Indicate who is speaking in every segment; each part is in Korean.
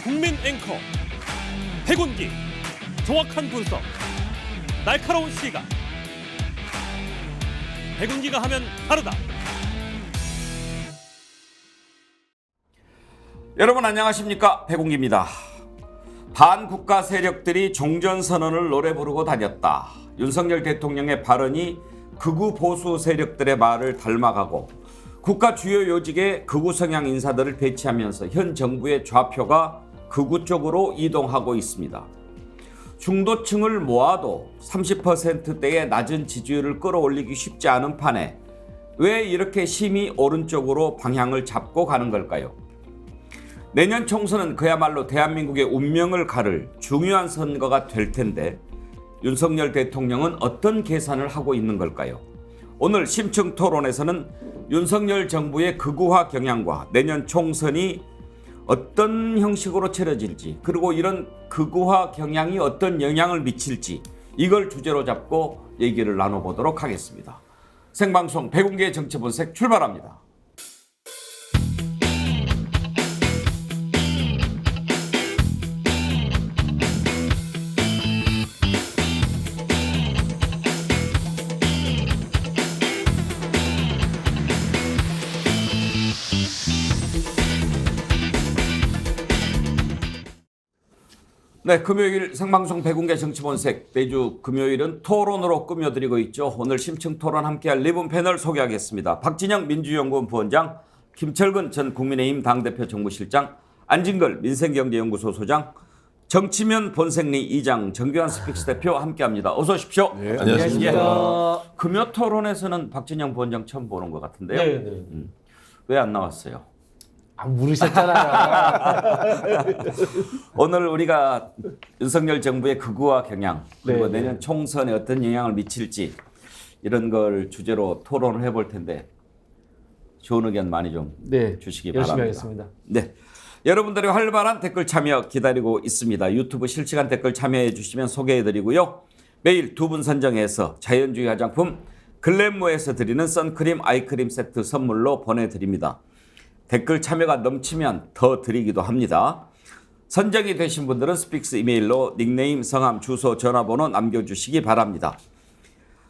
Speaker 1: 국민 앵커 백운기, 정확한 분석, 날카로운 시각. 백운기가 하면 다르다.
Speaker 2: 여러분 안녕하십니까, 백운기입니다. 반국가 세력들이 종전선언을 노래 부르고 다녔다. 윤석열 대통령의 발언이 극우 보수 세력들의 말을 닮아가고 국가 주요 요직에 극우 성향 인사들을 배치하면서 현 정부의 좌표가 극우 쪽으로 이동하고 있습니다. 중도층을 모아도 30%대의 낮은 지지율을 끌어올리기 쉽지 않은 판에 왜 이렇게 심히 오른쪽으로 방향을 잡고 가는 걸까요? 내년 총선은 그야말로 대한민국의 운명을 가를 중요한 선거가 될 텐데 윤석열 대통령은 어떤 계산을 하고 있는 걸까요? 오늘 심층 토론에서는 윤석열 정부의 극우화 경향과 내년 총선이 어떤 형식으로 치러질지, 그리고 이런 극우화 경향이 어떤 영향을 미칠지, 이걸 주제로 잡고 얘기를 나눠보도록 하겠습니다. 생방송 백운기의 정치본색 출발합니다. 네, 금요일 생방송 백운기 정치본색 매주 금요일은 토론으로 꾸며드리고 있죠. 오늘 심층 토론 함께할 네 분 패널 소개하겠습니다. 박진영 민주연구원 부원장, 김철근 전 국민의힘 당대표 정무실장, 안진걸 민생경제연구소 소장, 정치면 본색리 2장 정규환 스픽스 대표 함께합니다. 어서 오십시오.
Speaker 3: 네, 안녕하십니까.
Speaker 2: 금요 토론에서는 박진영 부원장 처음 보는 것 같은데요.
Speaker 4: 네.
Speaker 2: 왜 안 나왔어요?
Speaker 4: 물으셨잖아요.
Speaker 2: 오늘 우리가 윤석열 정부의 극우화 경향, 그리고
Speaker 4: 네,
Speaker 2: 내년 총선에 어떤 영향을 미칠지 이런 걸 주제로 토론을 해볼 텐데 좋은 의견 많이 좀 주시기
Speaker 4: 열심히
Speaker 2: 바랍니다.
Speaker 4: 하겠습니다.
Speaker 2: 네, 여러분들의 활발한 댓글 참여 기다리고 있습니다. 유튜브 실시간 댓글 참여해 주시면 소개해드리고요. 매일 두 분 선정해서 자연주의 화장품 글램모에서 드리는 선크림 아이크림 세트 선물로 보내드립니다. 댓글 참여가 넘치면 더 드리기도 합니다. 선정이 되신 분들은 스픽스 이메일로 닉네임, 성함, 주소, 전화번호 남겨주시기 바랍니다.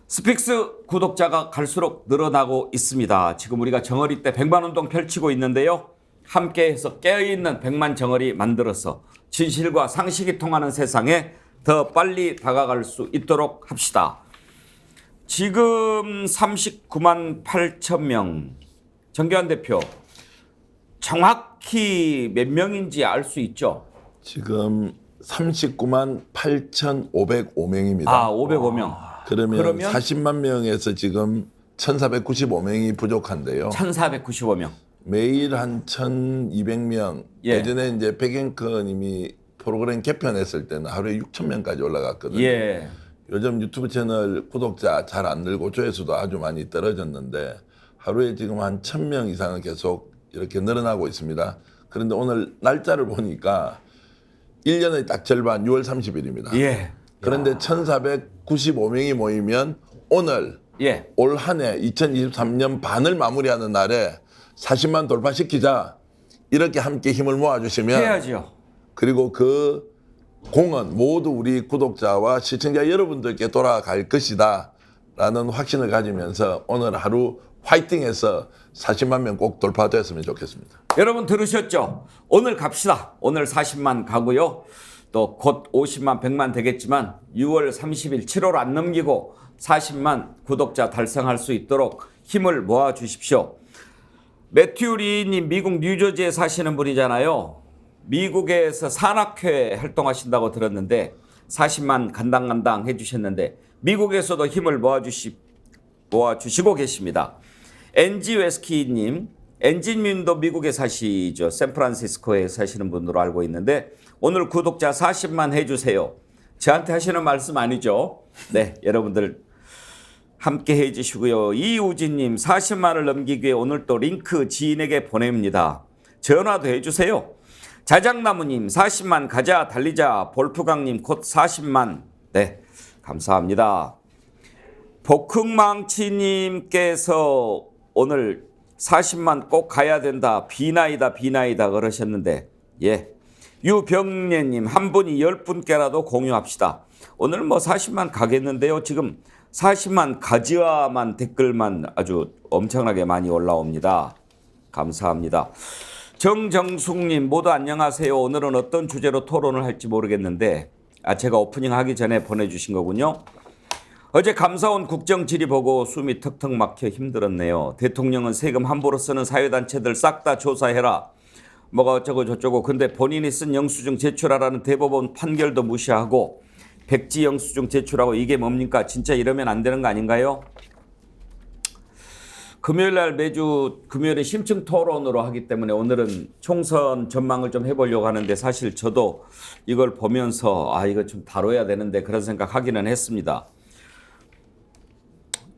Speaker 2: 스픽스 구독자가 갈수록 늘어나고 있습니다. 지금 우리가 정어리 때 100만 운동 펼치고 있는데요. 함께해서 깨어있는 100만 정어리 만들어서 진실과 상식이 통하는 세상에 더 빨리 다가갈 수 있도록 합시다. 지금 39만 8천 명. 정규환 대표, 정확히 몇 명인지 알 수 있죠?
Speaker 3: 지금 39만 8,505명입니다.
Speaker 2: 505명.
Speaker 3: 그러면 40만 명에서 지금 1,495명이 부족한데요.
Speaker 2: 1,495명.
Speaker 3: 매일 한 1,200명.
Speaker 2: 예.
Speaker 3: 예전에 이제 백앵커님이 프로그램 개편했을 때는 하루에 6,000명까지 올라갔거든요.
Speaker 2: 예.
Speaker 3: 요즘 유튜브 채널 구독자 잘 안 늘고 조회수도 아주 많이 떨어졌는데 하루에 지금 한 1,000명 이상은 계속 이렇게 늘어나고 있습니다. 그런데 오늘 날짜를 보니까 1년의 딱 절반 6월 30일입니다.
Speaker 2: 예.
Speaker 3: 그런데 1,495명이 모이면 오늘
Speaker 2: 예.
Speaker 3: 올 한 해 2023년 반을 마무리하는 날에 40만 돌파시키자, 이렇게 함께 힘을 모아주시면
Speaker 2: 해야죠.
Speaker 3: 그리고 그 공은 모두 우리 구독자와 시청자 여러분들께 돌아갈 것이다 라는 확신을 가지면서 오늘 하루 화이팅해서 40만 명 꼭 돌파됐으면 좋겠습니다.
Speaker 2: 여러분 들으셨죠? 오늘 갑시다. 오늘 40만 가고요. 또 곧 50만, 100만 되겠지만 6월 30일, 7월 안 넘기고 40만 구독자 달성할 수 있도록 힘을 모아 주십시오. 매튜 리님 미국 뉴저지에 사시는 분이잖아요. 미국에서 산악회 활동하신다고 들었는데 40만 간당간당 해주셨는데 미국에서도 힘을 모아주시고 계십니다. 엔지 웨스키님, 엔진님도 미국에 사시죠. 샌프란시스코에 사시는 분으로 알고 있는데 오늘 구독자 40만 해주세요. 저한테 하시는 말씀 아니죠? 네, 여러분들 함께 해주시고요. 이우진님, 40만을 넘기기 위해 오늘 또 링크 지인에게 보냅니다. 전화도 해주세요. 자작나무님, 40만 가자 달리자. 볼프강님, 곧 40만. 네, 감사합니다. 복흥망치님께서 오늘 40만 꼭 가야 된다. 비나이다 그러셨는데, 예, 유병래님, 한 분이 10분께라도 공유합시다. 오늘 뭐 40만 가겠는데요. 지금 40만 가지와만 댓글만 아주 엄청나게 많이 올라옵니다. 감사합니다. 정정숙님, 모두 안녕하세요. 오늘은 어떤 주제로 토론을 할지 모르겠는데 제가 오프닝 하기 전에 보내주신 거군요. 어제 감사원 국정 질의 보고 숨이 턱턱 막혀 힘들었네요. 대통령은 세금 함부로 쓰는 사회단체들 싹 다 조사해라. 뭐가 어쩌고 저쩌고. 근데 본인이 쓴 영수증 제출하라는 대법원 판결도 무시하고 백지 영수증 제출하고 이게 뭡니까? 진짜 이러면 안 되는 거 아닌가요? 금요일 날 매주 금요일에 심층 토론으로 하기 때문에 오늘은 총선 전망을 좀 해보려고 하는데 사실 저도 이걸 보면서 이거 좀 다뤄야 되는데 그런 생각 하기는 했습니다.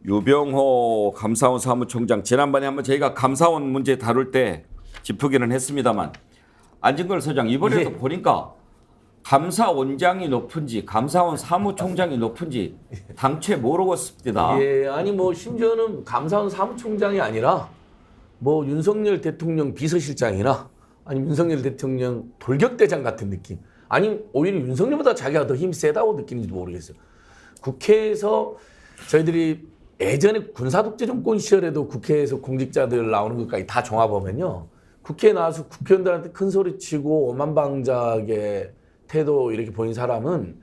Speaker 2: 유병호 감사원 사무총장, 지난번에 한번 저희가 감사원 문제 다룰 때 짚으기는 했습니다만 안진걸 소장 이번에도 보니까 감사원장이 높은지 감사원 사무총장이 높은지 당최 모르겠습니다.
Speaker 4: 예, 아니 뭐 심지어는 감사원 사무총장이 아니라 뭐 윤석열 대통령 비서실장이나 아니면 윤석열 대통령 돌격대장 같은 느낌. 아니 오히려 윤석열보다 자기가 더 힘이 세다고 느끼는지도 모르겠어요. 국회에서 저희들이 예전에 군사독재 정권 시절에도 국회에서 공직자들 나오는 것까지 다 종합하면요. 국회에 나와서 국회의원들한테 큰 소리 치고 오만방작의 태도 이렇게 보인 사람은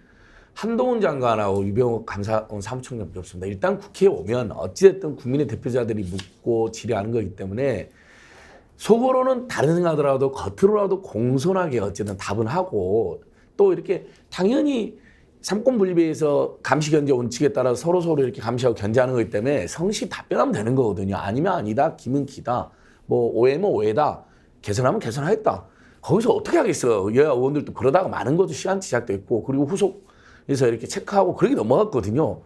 Speaker 4: 한동훈 장관하고 유병호 감사원 사무총장밖에 없습니다. 일단 국회에 오면 어찌됐든 국민의 대표자들이 묻고 질의하는 거기 때문에 속으로는 다른 생각하더라도 겉으로라도 공손하게 어쨌든 답은 하고 또 이렇게 당연히 삼권 분립에서 감시 견제 원칙에 따라 서로 이렇게 감시하고 견제하는 거기 때문에 성실 답변하면 되는 거거든요. 아니면 아니다, 기면 기다, 뭐 오해면 오해다, 개선하면 개선하겠다. 거기서 어떻게 하겠어요. 여야 의원들도 그러다가 많은 것도 시간 지작도 있고 그리고 후속에서 이렇게 체크하고 그렇게 넘어갔거든요.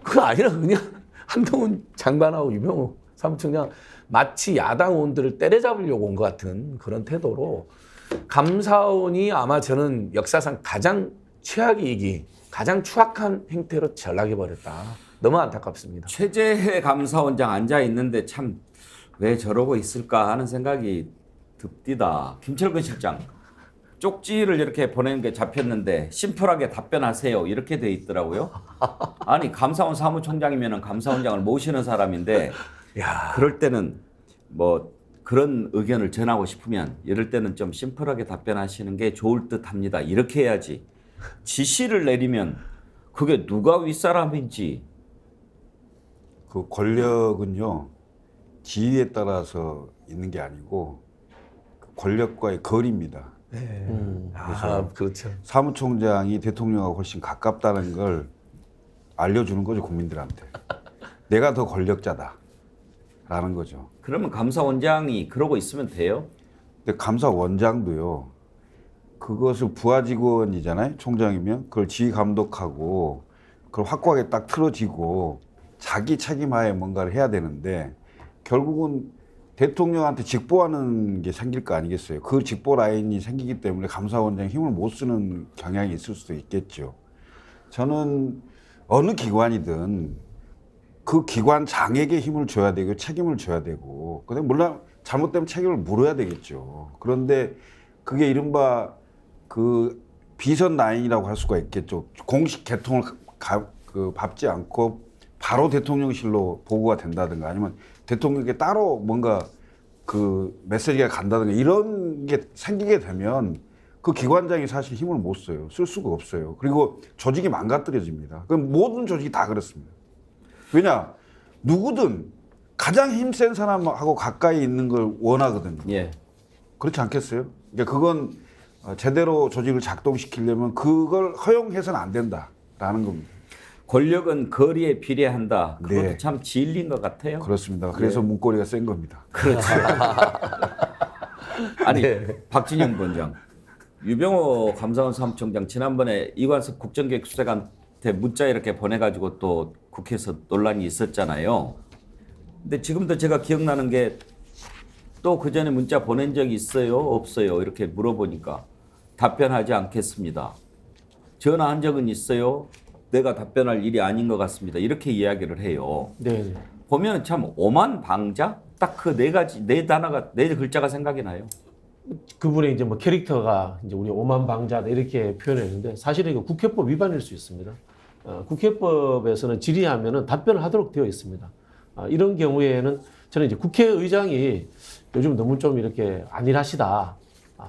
Speaker 4: 그거 아니라 그냥 한동훈 장관하고 유병호 사무총장 마치 야당 의원들을 때려잡으려고 온 것 같은 그런 태도로 감사원이 아마 저는 역사상 가장 최악이기 가장 추악한 행태로 전락해버렸다. 너무 안타깝습니다.
Speaker 2: 최재해 감사원장 앉아 있는데 참 왜 저러고 있을까 하는 생각이 듭디다. 김철근 실장 쪽지를 이렇게 보내는 게 잡혔는데 심플하게 답변하세요 이렇게 돼 있더라고요. 아니 감사원 사무총장이면 감사원장을 모시는 사람인데
Speaker 4: 야.
Speaker 2: 그럴 때는 뭐 그런 의견을 전하고 싶으면 이럴 때는 좀 심플하게 답변하시는 게 좋을 듯합니다. 이렇게 해야지. 지시를 내리면 그게 누가 윗사람인지.
Speaker 5: 그 권력은요 지위에 따라서 있는 게 아니고 권력과의 거리입니다.
Speaker 4: 그렇죠.
Speaker 5: 사무총장이 대통령하고 훨씬 가깝다는 걸 알려주는 거죠 국민들한테. 내가 더 권력자다라는 거죠.
Speaker 2: 그러면 감사원장이 그러고 있으면 돼요?
Speaker 5: 근데 감사원장도요. 그것을 부하 직원이잖아요. 총장이면 그걸 지휘 감독하고 그걸 확고하게 딱 틀어지고 자기 책임하에 뭔가를 해야 되는데 결국은 대통령한테 직보하는 게 생길 거 아니겠어요. 그 직보 라인이 생기기 때문에 감사원장이 힘을 못 쓰는 경향이 있을 수도 있겠죠. 저는 어느 기관이든 그 기관장에게 힘을 줘야 되고 책임을 져야 되고 근데 물론 잘못되면 책임을 물어야 되겠죠. 그런데 그게 이른바 그 비선 라인이라고 할 수가 있겠죠. 공식 개통을 밟지 않고 바로 대통령실로 보고가 된다든가 아니면 대통령에게 따로 뭔가 그 메시지가 간다든가 이런 게 생기게 되면 그 기관장이 사실 힘을 못 써요. 쓸 수가 없어요. 그리고 조직이 망가뜨려집니다. 그럼 모든 조직이 다 그렇습니다. 왜냐? 누구든 가장 힘센 사람하고 가까이 있는 걸 원하거든요.
Speaker 2: 예.
Speaker 5: 그렇지 않겠어요? 그러니까 그건 제대로 조직을 작동시키려면 그걸 허용해서는 안 된다라는 겁니다.
Speaker 2: 권력은 거리에 비례한다. 그것도
Speaker 5: 네.
Speaker 2: 참 진리인 것 같아요.
Speaker 5: 그렇습니다. 그래서
Speaker 2: 네.
Speaker 5: 문고리가 센 겁니다.
Speaker 2: 그렇죠. 아니
Speaker 4: 네.
Speaker 2: 박진영 원장, 유병호 감사원 사무총장 지난번에 이관섭 국정기획수석한테 문자 이렇게 보내가지고 또 국회에서 논란이 있었잖아요. 근데 지금도 제가 기억나는 게 또 그 전에 문자 보낸 적이 있어요? 없어요? 이렇게 물어보니까 답변하지 않겠습니다. 전화한 적은 있어요? 내가 답변할 일이 아닌 것 같습니다. 이렇게 이야기를 해요.
Speaker 4: 네.
Speaker 2: 보면 참 오만 방자? 딱 그 네 가지, 네 단어가, 네 글자가 생각이 나요.
Speaker 6: 그분의 이제 뭐 캐릭터가 이제 우리 오만방자다 이렇게 표현했는데 사실은 이거 국회법 위반일 수 있습니다. 국회법에서는 질의하면은 답변을 하도록 되어 있습니다. 이런 경우에는 저는 이제 국회의장이 요즘 너무 좀 이렇게 안일하시다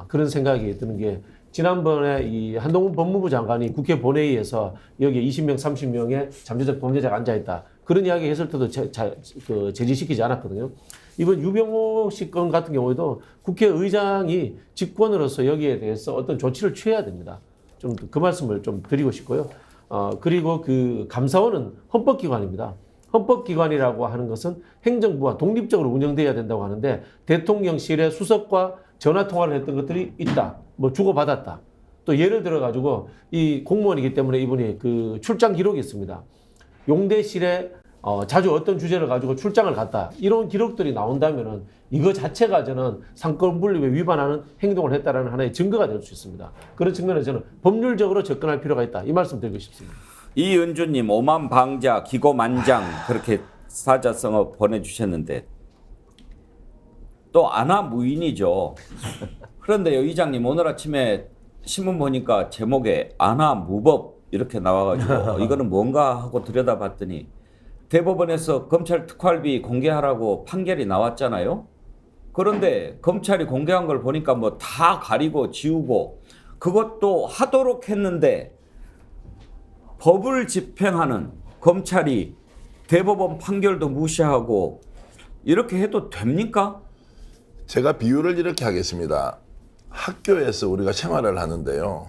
Speaker 6: 그런 생각이 드는 게 지난번에 이 한동훈 법무부 장관이 국회 본회의에서 여기에 20명, 30명의 잠재적 범죄자가 앉아있다. 그런 이야기 했을 때도 제지시키지 않았거든요. 이번 유병호 씨 건 같은 경우에도 국회의장이 직권으로서 여기에 대해서 어떤 조치를 취해야 됩니다. 좀 그 말씀을 좀 드리고 싶고요. 그리고 그 감사원은 헌법기관입니다. 헌법기관이라고 하는 것은 행정부와 독립적으로 운영돼야 된다고 하는데 대통령실의 수석과 전화 통화를 했던 것들이 있다. 뭐 주고받았다. 또 예를 들어 가지고 이 공무원이기 때문에 이분이 그 출장 기록이 있습니다. 용대실에 자주 어떤 주제를 가지고 출장을 갔다. 이런 기록들이 나온다면은 이거 자체가 저는 상권분립에 위반하는 행동을 했다라는 하나의 증거가 될 수 있습니다. 그런 측면에서 저는 법률적으로 접근할 필요가 있다. 이 말씀 드리고 싶습니다.
Speaker 2: 이은주님 오만방자 기고만장 그렇게 사자성어 보내주셨는데 또 안하무인이죠. 그런데요 이장님 오늘 아침에 신문 보니까 제목에 안하무법 이렇게 나와가지고 이거는 뭔가 하고 들여다봤더니 대법원에서 검찰 특활비 공개하라고 판결이 나왔잖아요. 그런데 검찰이 공개한 걸 보니까 뭐 다 가리고 지우고 그것도 하도록 했는데 법을 집행하는 검찰이 대법원 판결도 무시하고 이렇게 해도 됩니까?
Speaker 3: 제가 비유를 이렇게 하겠습니다. 학교에서 우리가 생활을 하는데요.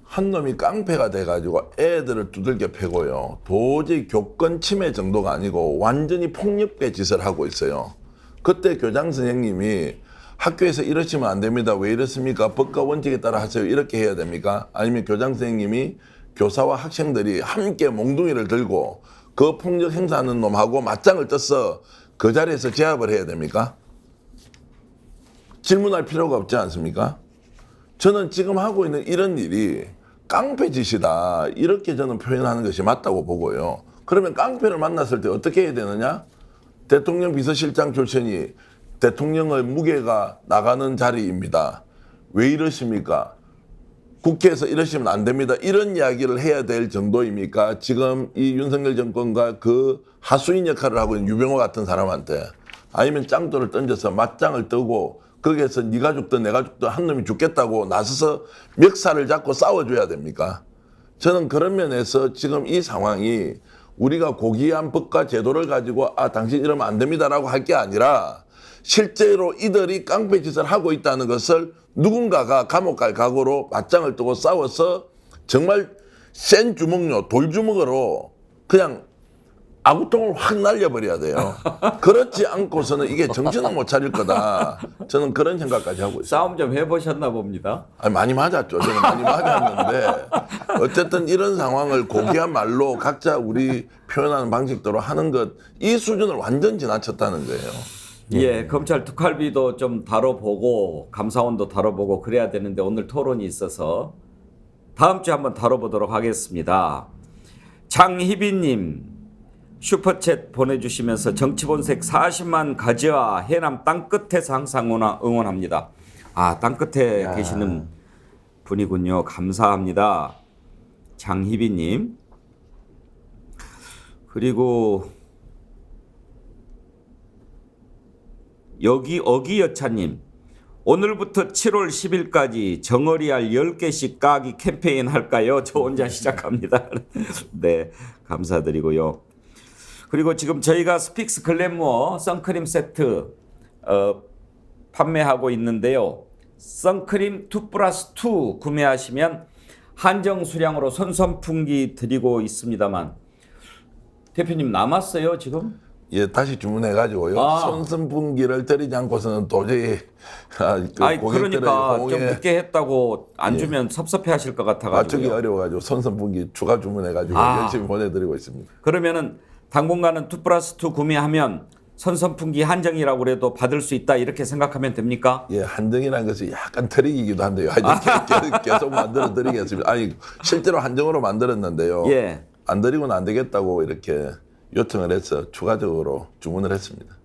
Speaker 3: 한 놈이 깡패가 돼가지고 애들을 두들겨 패고요. 도저히 교권 침해 정도가 아니고 완전히 폭력배 짓을 하고 있어요. 그때 교장 선생님이 학교에서 이러시면 안 됩니다. 왜 이렇습니까? 법과 원칙에 따라 하세요. 이렇게 해야 됩니까? 아니면 교장 선생님이 교사와 학생들이 함께 몽둥이를 들고 그 폭력 행사하는 놈하고 맞짱을 떠서 그 자리에서 제압을 해야 됩니까? 질문할 필요가 없지 않습니까? 저는 지금 하고 있는 이런 일이 깡패 짓이다. 이렇게 저는 표현하는 것이 맞다고 보고요. 그러면 깡패를 만났을 때 어떻게 해야 되느냐? 대통령 비서실장 출신이 대통령의 무게가 나가는 자리입니다. 왜 이러십니까? 국회에서 이러시면 안 됩니다. 이런 이야기를 해야 될 정도입니까? 지금 이 윤석열 정권과 그 하수인 역할을 하고 있는 유병호 같은 사람한테 아니면 짱돌을 던져서 맞짱을 뜨고 거기에서 네가 죽든 내가 죽든 한 놈이 죽겠다고 나서서 멱살을 잡고 싸워줘야 됩니까? 저는 그런 면에서 지금 이 상황이 우리가 고귀한 법과 제도를 가지고 당신 이러면 안 됩니다라고 할 게 아니라 실제로 이들이 깡패 짓을 하고 있다는 것을 누군가가 감옥 갈 각오로 맞짱을 뜨고 싸워서 정말 센 주먹요, 돌주먹으로 그냥 아구통을 확 날려버려야 돼요. 그렇지 않고서는 이게 정신을 못 차릴 거다. 저는 그런 생각까지 하고 있어요.
Speaker 2: 싸움 좀 해보셨나 봅니다.
Speaker 3: 아니, 많이 맞았죠. 저는 많이 맞았는데 어쨌든 이런 상황을 고귀한 말로 각자 우리 표현하는 방식대로 하는 것, 이 수준을 완전 지나쳤다는 거예요.
Speaker 2: 예, 검찰 특활비도 좀 다뤄보고 감사원도 다뤄보고 그래야 되는데 오늘 토론이 있어서 다음 주에 한번 다뤄보도록 하겠습니다. 장희빈님 슈퍼챗 보내주시면서 정치본색 40만 가지와 해남 땅끝에서 항상 응원합니다. 땅끝에 계시는 분이군요. 감사합니다. 장희빈님. 그리고 여기 어기여차님 오늘부터 7월 10일까지 정어리알 10개씩 까기 캠페인 할까요? 저 혼자 시작합니다. 네, 감사드리고요. 그리고 지금 저희가 스픽스 글래무어 선크림 세트 판매하고 있는데요. 선크림 2+2 구매하시면 한정 수량으로 선선풍기 드리고 있습니다만 대표님 남았어요 지금?
Speaker 3: 예, 다시 주문해가지고요. 선선풍기를 드리지 않고서는 도저히 고객들의
Speaker 2: 그러니까
Speaker 3: 호응에
Speaker 2: 좀 늦게 했다고 안 주면 섭섭해하실 것
Speaker 3: 맞추기
Speaker 2: 같아가지고요.
Speaker 3: 어려워가지고 선선풍기 추가 주문해가지고 열심히 보내드리고 있습니다.
Speaker 2: 그러면은 당분간은 2+2 구매하면 선선풍기 한정이라고 그래도 받을 수 있다 이렇게 생각하면 됩니까?
Speaker 3: 예, 한정이라는 것이 약간 트릭이기도 한데요. 계속 만들어 드리겠습니다. 아니, 실제로 한정으로 만들었는데요.
Speaker 2: 예.
Speaker 3: 안 드리고는 안 되겠다고 이렇게 요청을 해서 추가적으로 주문을 했습니다.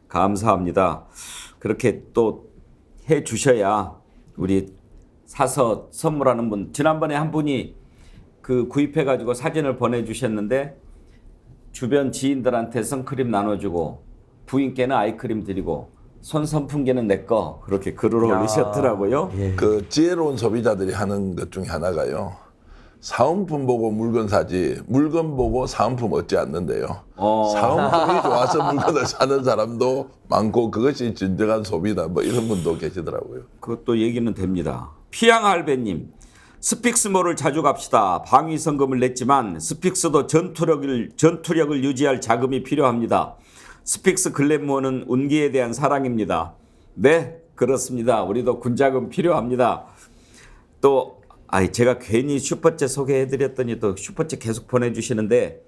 Speaker 2: 감사합니다. 그렇게 또 해 주셔야 우리 사서 선물하는 분, 지난번에 한 분이 그 구입해 가지고 사진을 보내주셨는데 주변 지인들한테 선크림 나눠주고 부인께는 아이크림 드리고 손 선풍기는 내 거 그렇게 글을 올리셨더라고요.
Speaker 4: 예.
Speaker 3: 그 지혜로운 소비자들이 하는 것 중에 하나가요. 사은품 보고 물건 사지 물건 보고 사은품 얻지 않는데요. 사은품이 좋아서 물건을 사는 사람도 많고 그것이 진정한 소비다 뭐 이런 분도 계시더라고요.
Speaker 2: 그것도 얘기는 됩니다. 피양할배님, 스픽스몰을 자주 갑시다. 방위성금을 냈지만 스픽스도 전투력을 유지할 자금이 필요합니다. 스픽스 글램모어는 운기에 대한 사랑입니다. 네, 그렇습니다. 우리도 군자금 필요합니다. 또 제가 괜히 슈퍼챗 소개해드렸더니 또 슈퍼챗 계속 보내주시는데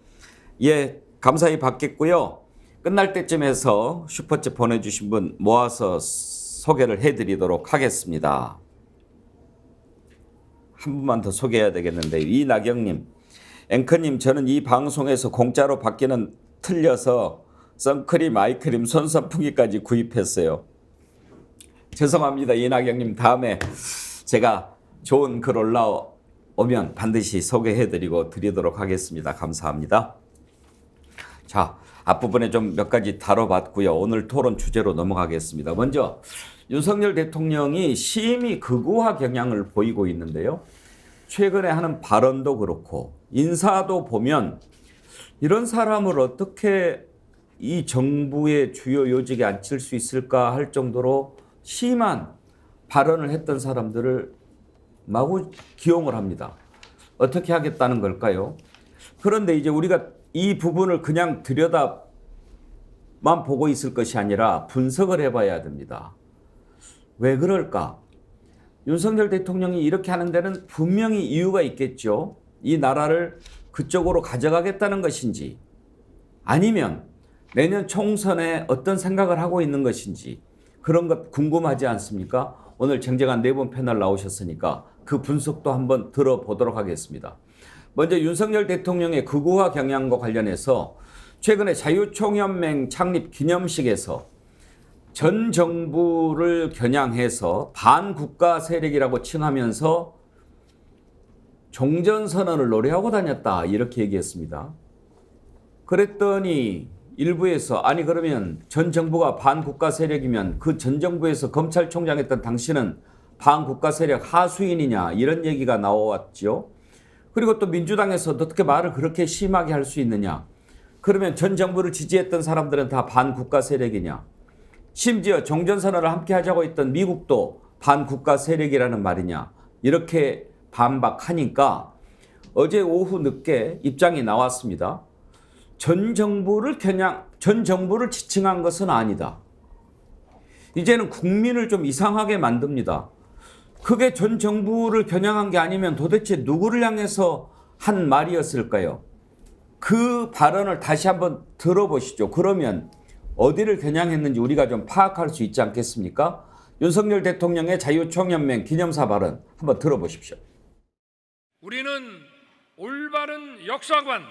Speaker 2: 예, 감사히 받겠고요. 끝날 때쯤 해서 슈퍼챗 보내주신 분 모아서 소개를 해드리도록 하겠습니다. 한 분만 더 소개해야 되겠는데 이나경님, 앵커님 저는 이 방송에서 공짜로 받기는 틀려서 선크림, 아이크림, 손선풍기까지 구입했어요. 죄송합니다 이나경님. 다음에 제가 좋은 글 올라오면 반드시 소개해드리고 드리도록 하겠습니다. 감사합니다. 자, 앞부분에 좀 몇 가지 다뤄봤고요. 오늘 토론 주제로 넘어가겠습니다. 먼저 윤석열 대통령이 심히 극우화 경향을 보이고 있는데요. 최근에 하는 발언도 그렇고 인사도 보면 이런 사람을 어떻게 이 정부의 주요 요직에 앉힐 수 있을까 할 정도로 심한 발언을 했던 사람들을 마구 기용을 합니다. 어떻게 하겠다는 걸까요? 그런데 이제 우리가 이 부분을 그냥 들여다만 보고 있을 것이 아니라 분석을 해봐야 됩니다. 왜 그럴까? 윤석열 대통령이 이렇게 하는 데는 분명히 이유가 있겠죠. 이 나라를 그쪽으로 가져가겠다는 것인지 아니면 내년 총선에 어떤 생각을 하고 있는 것인지 그런 것 궁금하지 않습니까? 오늘 쟁쟁한 네 분 패널 나오셨으니까 그 분석도 한번 들어보도록 하겠습니다. 먼저 윤석열 대통령의 극우화 경향과 관련해서 최근에 자유총연맹 창립 기념식에서 전 정부를 겨냥해서 반국가 세력이라고 칭하면서 종전선언을 노래하고 다녔다 이렇게 얘기했습니다. 그랬더니 일부에서 아니 그러면 전 정부가 반국가 세력이면 그 전 정부에서 검찰총장 했던 당신은 반국가 세력 하수인이냐 이런 얘기가 나왔죠. 그리고 또 민주당에서 어떻게 말을 그렇게 심하게 할 수 있느냐. 그러면 전 정부를 지지했던 사람들은 다 반국가 세력이냐. 심지어 종전선언을 함께 하자고 했던 미국도 반국가 세력이라는 말이냐. 이렇게 반박하니까 어제 오후 늦게 입장이 나왔습니다. 전 정부를 지칭한 것은 아니다. 이제는 국민을 좀 이상하게 만듭니다. 그게 전 정부를 겨냥한 게 아니면 도대체 누구를 향해서 한 말이었을까요? 그 발언을 다시 한번 들어보시죠. 그러면 어디를 겨냥했는지 우리가 좀 파악할 수 있지 않겠습니까? 윤석열 대통령의 자유총연맹 기념사 발언 한번 들어보십시오.
Speaker 7: 우리는 올바른 역사관,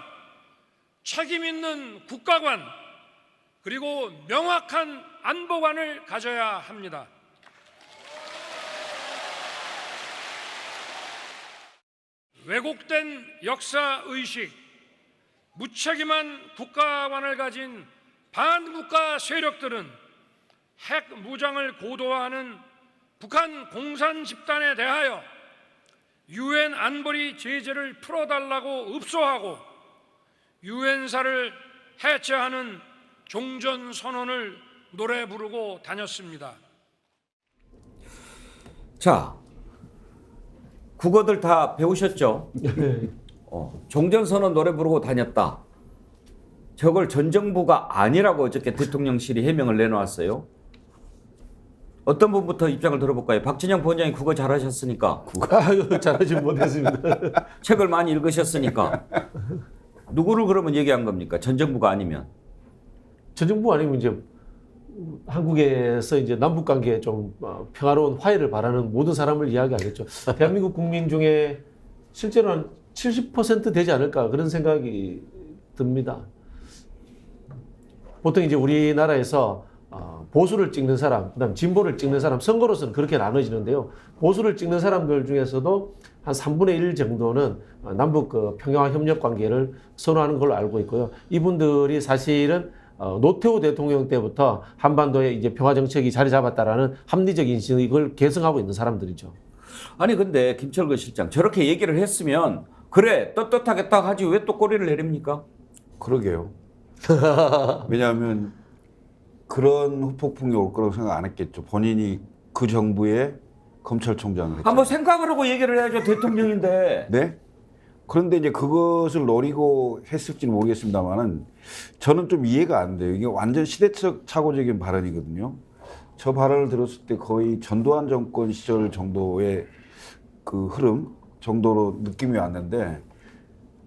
Speaker 7: 책임 있는 국가관, 그리고 명확한 안보관을 가져야 합니다. 왜곡된 역사의식, 무책임한 국가관을 가진 반국가 세력들은 핵 무장을 고도화하는 북한 공산 집단에 대하여 유엔 안보리 제재를 풀어달라고 읍소하고 유엔사를 해체하는 종전선언을 노래 부르고 다녔습니다.
Speaker 2: 자, 국어들 다 배우셨죠? 종전선언 노래 부르고 다녔다. 저걸 전 정부가 아니라고 어저께 대통령실이 해명을 내놓았어요. 어떤 분부터 입장을 들어볼까요? 박진영 부원장이 국어 잘하셨으니까.
Speaker 6: 잘하지 못했습니다.
Speaker 2: 책을 많이 읽으셨으니까. 누구를 그러면 얘기한 겁니까? 전 정부가 아니면.
Speaker 6: 전 정부 아니면 이제 한국에서 이제 남북 관계에 좀 평화로운 화해를 바라는 모든 사람을 이야기하겠죠. 대한민국 국민 중에 실제로 한 70% 되지 않을까 그런 생각이 듭니다. 보통 이제 우리나라에서 보수를 찍는 사람, 그다음 진보를 찍는 사람, 선거로서는 그렇게 나눠지는데요. 보수를 찍는 사람들 중에서도 한 3분의 1 정도는 남북 그 평화 협력 관계를 선호하는 걸로 알고 있고요. 이분들이 사실은 노태우 대통령 때부터 한반도에 이제 평화 정책이 자리 잡았다라는 합리적 인식을 계승하고 있는 사람들이죠.
Speaker 2: 아니 근데 김철근 실장 저렇게 얘기를 했으면 그래 떳떳하게 딱 하지 왜 또 꼬리를 내립니까?
Speaker 5: 그러게요. 왜냐하면 그런 후폭풍이 올 거라고 생각 안 했겠죠. 본인이 그 정부의 검찰총장을 했죠.
Speaker 2: 한번 생각을 하고 얘기를 해야죠. 대통령인데.
Speaker 5: 네? 그런데 이제 그것을 노리고 했을지는 모르겠습니다만은 저는 좀 이해가 안 돼요. 이게 완전 시대착오적인 발언이거든요. 저 발언을 들었을 때 거의 전두환 정권 시절 정도의 그 흐름 정도로 느낌이 왔는데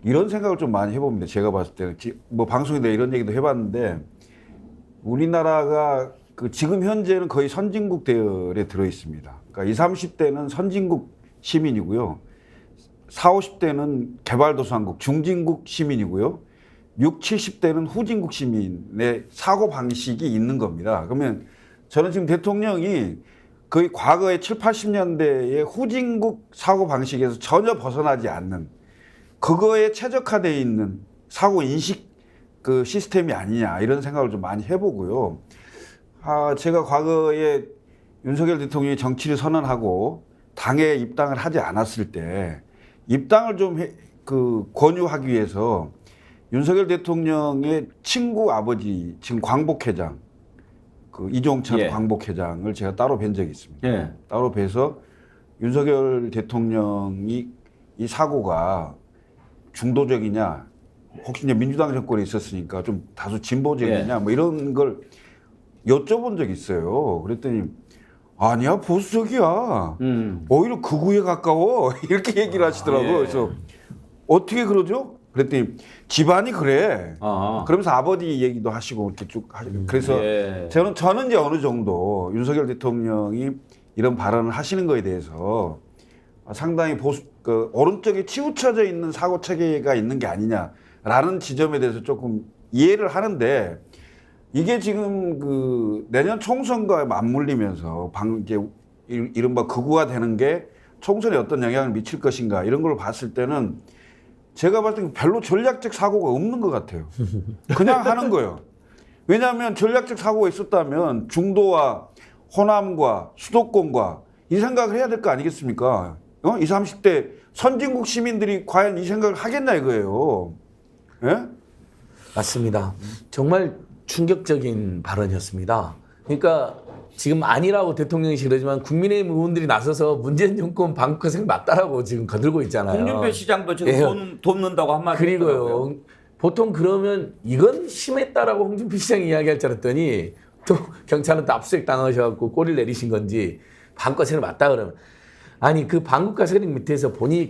Speaker 5: 이런 생각을 좀 많이 해봅니다. 제가 봤을 때는 뭐 방송에서 이런 얘기도 해봤는데 우리나라가 그 지금 현재는 거의 선진국 대열에 들어 있습니다. 그러니까 20, 30대는 선진국 시민이고요. 40, 50대는 개발도상국, 중진국 시민이고요. 60, 70대는 후진국 시민의 사고 방식이 있는 겁니다. 그러면 저는 지금 대통령이 거의 과거의 7, 80년대의 후진국 사고 방식에서 전혀 벗어나지 않는 그거에 최적화되어 있는 사고 인식 그 시스템이 아니냐 이런 생각을 좀 많이 해보고요. 제가 과거에 윤석열 대통령이 정치를 선언하고 당에 입당을 하지 않았을 때 입당을 좀 권유하기 위해서 윤석열 대통령의 친구 아버지 지금 광복회장 그 이종찬
Speaker 2: 예.
Speaker 5: 광복회장을 제가 따로 뵌 적이 있습니다.
Speaker 2: 예.
Speaker 5: 따로 뵈서 윤석열 대통령이 이 사고가 중도적이냐 혹시 이제 민주당 정권에 있었으니까 좀 다소 진보적이냐
Speaker 2: 예.
Speaker 5: 뭐 이런 걸 여쭤본 적이 있어요. 그랬더니 아니야 보수적이야. 오히려 극우에 가까워 이렇게 얘기를 하시더라고요.
Speaker 2: 예.
Speaker 5: 그래서 어떻게 그러죠? 그랬더니 집안이 그래.
Speaker 2: 아.
Speaker 5: 그러면서 아버지 얘기도 하시고 이렇게 쭉 하시고 그래서
Speaker 2: 예.
Speaker 5: 저는 이제 어느 정도 윤석열 대통령이 이런 발언을 하시는 거에 대해서 상당히 그 오른쪽에 치우쳐져 있는 사고 체계가 있는 게 아니냐라는 지점에 대해서 조금 이해를 하는데 이게 지금 그 내년 총선과 맞물리면서 이제 이른바 극우화 되는 게 총선에 어떤 영향을 미칠 것인가 이런 걸 봤을 때는 제가 봤을 때 별로 전략적 사고가 없는 것 같아요. 그냥 하는 거예요. 왜냐하면 전략적 사고가 있었다면 중도와 호남과 수도권과 이 생각을 해야 될 거 아니겠습니까? 20, 30대 선진국 시민들이 과연 이 생각을 하겠나 이거예요. 예?
Speaker 4: 맞습니다. 정말 충격적인 발언이었습니다. 그러니까 지금 아니라고 대통령이 그러지만 국민의힘 의원들이 나서서 문재인 정권 방크생 맞다라고 지금 거들고 있잖아요.
Speaker 2: 홍준표 시장도 지금
Speaker 4: 예.
Speaker 2: 돕는다고 한마디
Speaker 4: 그리고요.
Speaker 2: 했더라고요.
Speaker 4: 보통 그러면 이건 심했다라고 홍준표 시장이 이야기할 줄 알았더니 또 경찰은 또 압수수색 당하셔갖고 꼬리를 내리신 건지 방과세를 맞다 그러면 아니 그 방국가 세력 밑에서 본인이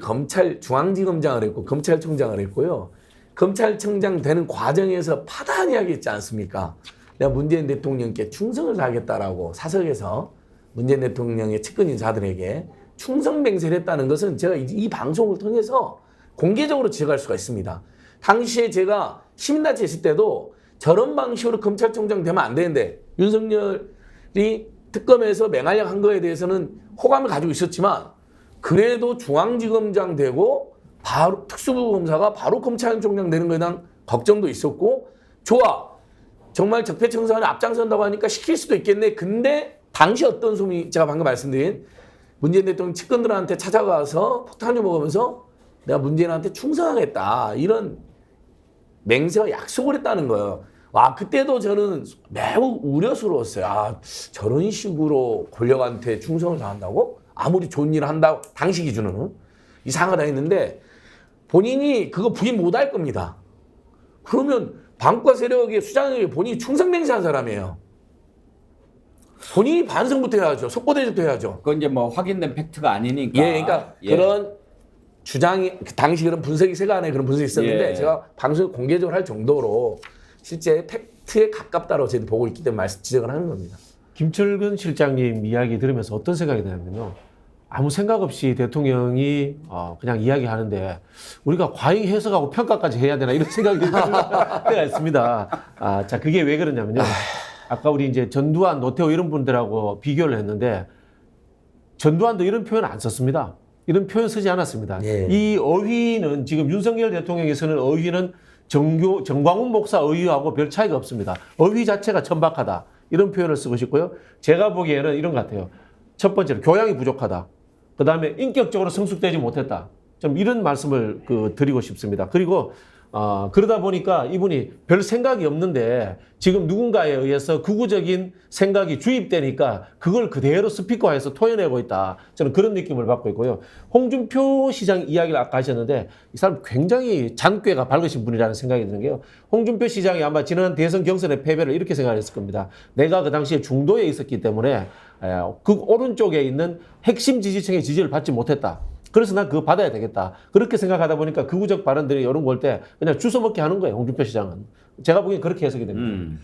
Speaker 4: 중앙지검장을 했고 검찰총장을 했고요. 검찰총장 되는 과정에서 파다한 이야기 했지 않습니까? 내가 문재인 대통령께 충성을 다하겠다라고 사석에서 문재인 대통령의 측근 인사들에게 충성맹세를 했다는 것은 제가 이 방송을 통해서 공개적으로 지적할 수가 있습니다. 당시에 제가 시민단체 있을 때도 저런 방식으로 검찰총장 되면 안 되는데 윤석열이 특검에서 맹활약 한 거에 대해서는 호감을 가지고 있었지만 그래도 중앙지검장 되고 바로 특수부 검사가 바로 검찰총장 되는 거에 대한 걱정도 있었고 좋아. 정말 적폐청산에 앞장선다고 하니까 시킬 수도 있겠네. 근데 당시 어떤 소문이 제가 방금 말씀드린 문재인 대통령 측근들한테 찾아가서 폭탄주 먹으면서 내가 문재인한테 충성하겠다. 이런 맹세와 약속을 했다는 거예요. 와, 그때도 저는 매우 우려스러웠어요. 저런 식으로 권력한테 충성을 다한다고? 아무리 좋은 일을 한다고 당시 기준으로는 이상하다 했는데 본인이 그거 부인 못할 겁니다. 그러면 방과 세력의 수장에게 본인이 충성맹세한 사람이에요. 본인이 반성부터 해야죠. 속보대접도 해야죠.
Speaker 2: 그건 이제 뭐 확인된 팩트가 아니니까.
Speaker 4: 예, 그러니까 그런 주장이 당시 그런 분석이 세간에 그런 분석이 있었는데
Speaker 2: 예.
Speaker 4: 제가 방송을 공개적으로 할 정도로 실제 팩트에 가깝다고 저희도 보고 있기 때문에 지적을 하는 겁니다.
Speaker 6: 김철근 실장님 이야기 들으면서 어떤 생각이 드냐면요. 아무 생각 없이 대통령이 그냥 이야기하는데 우리가 과잉 해석하고 평가까지 해야 되나 이런 생각이 들 때가 있습니다. 자, 그게 왜 그러냐면요. 아까 우리 이제 전두환, 노태우 이런 분들하고 비교를 했는데 전두환도 이런 표현 안 썼습니다. 이런 표현 쓰지 않았습니다.
Speaker 4: 예.
Speaker 6: 이 어휘는 지금 윤석열 대통령에서는 어휘는 정광훈 목사 어휘하고 별 차이가 없습니다. 어휘 자체가 천박하다. 이런 표현을 쓰고 싶고요. 제가 보기에는 이런 것 같아요. 첫 번째로 교양이 부족하다. 그 다음에 인격적으로 성숙되지 못했다. 좀 이런 말씀을 드리고 싶습니다. 그리고 그러다 보니까 이분이 별 생각이 없는데 지금 누군가에 의해서 극우적인 생각이 주입되니까 그걸 그대로 스피커화해서 토해내고 있다. 저는 그런 느낌을 받고 있고요. 홍준표 시장 이야기를 아까 하셨는데 이 사람 굉장히 잔꾀가 밝으신 분이라는 생각이 드는 게요. 홍준표 시장이 아마 지난 대선 경선의 패배를 이렇게 생각했을 겁니다. 내가 그 당시에 중도에 있었기 때문에 극 오른쪽에 있는 핵심 지지층의 지지를 받지 못했다. 그래서 난 그거 받아야 되겠다. 그렇게 생각하다 보니까 극우적 발언들이 이런 거 올 때 그냥 주워먹기 하는 거예요. 홍준표 시장은. 제가 보기엔 그렇게 해석이 됩니다.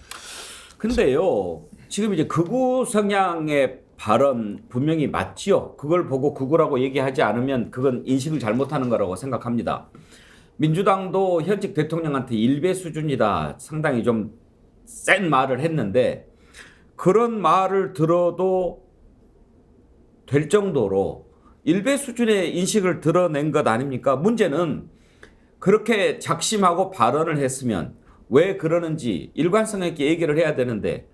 Speaker 2: 근데요, 지금 이제 극우 성향의 발언 분명히 맞지요. 그걸 보고 극우라고 얘기하지 않으면 그건 인식을 잘못하는 거라고 생각합니다. 민주당도 현직 대통령한테 일배 수준이다. 상당히 좀 센 말을 했는데 그런 말을 들어도 될 정도로 일배 수준의 인식을 드러낸 것 아닙니까? 문제는 그렇게 작심하고 발언을 했으면 왜 그러는지 일관성 있게 얘기를 해야 되는데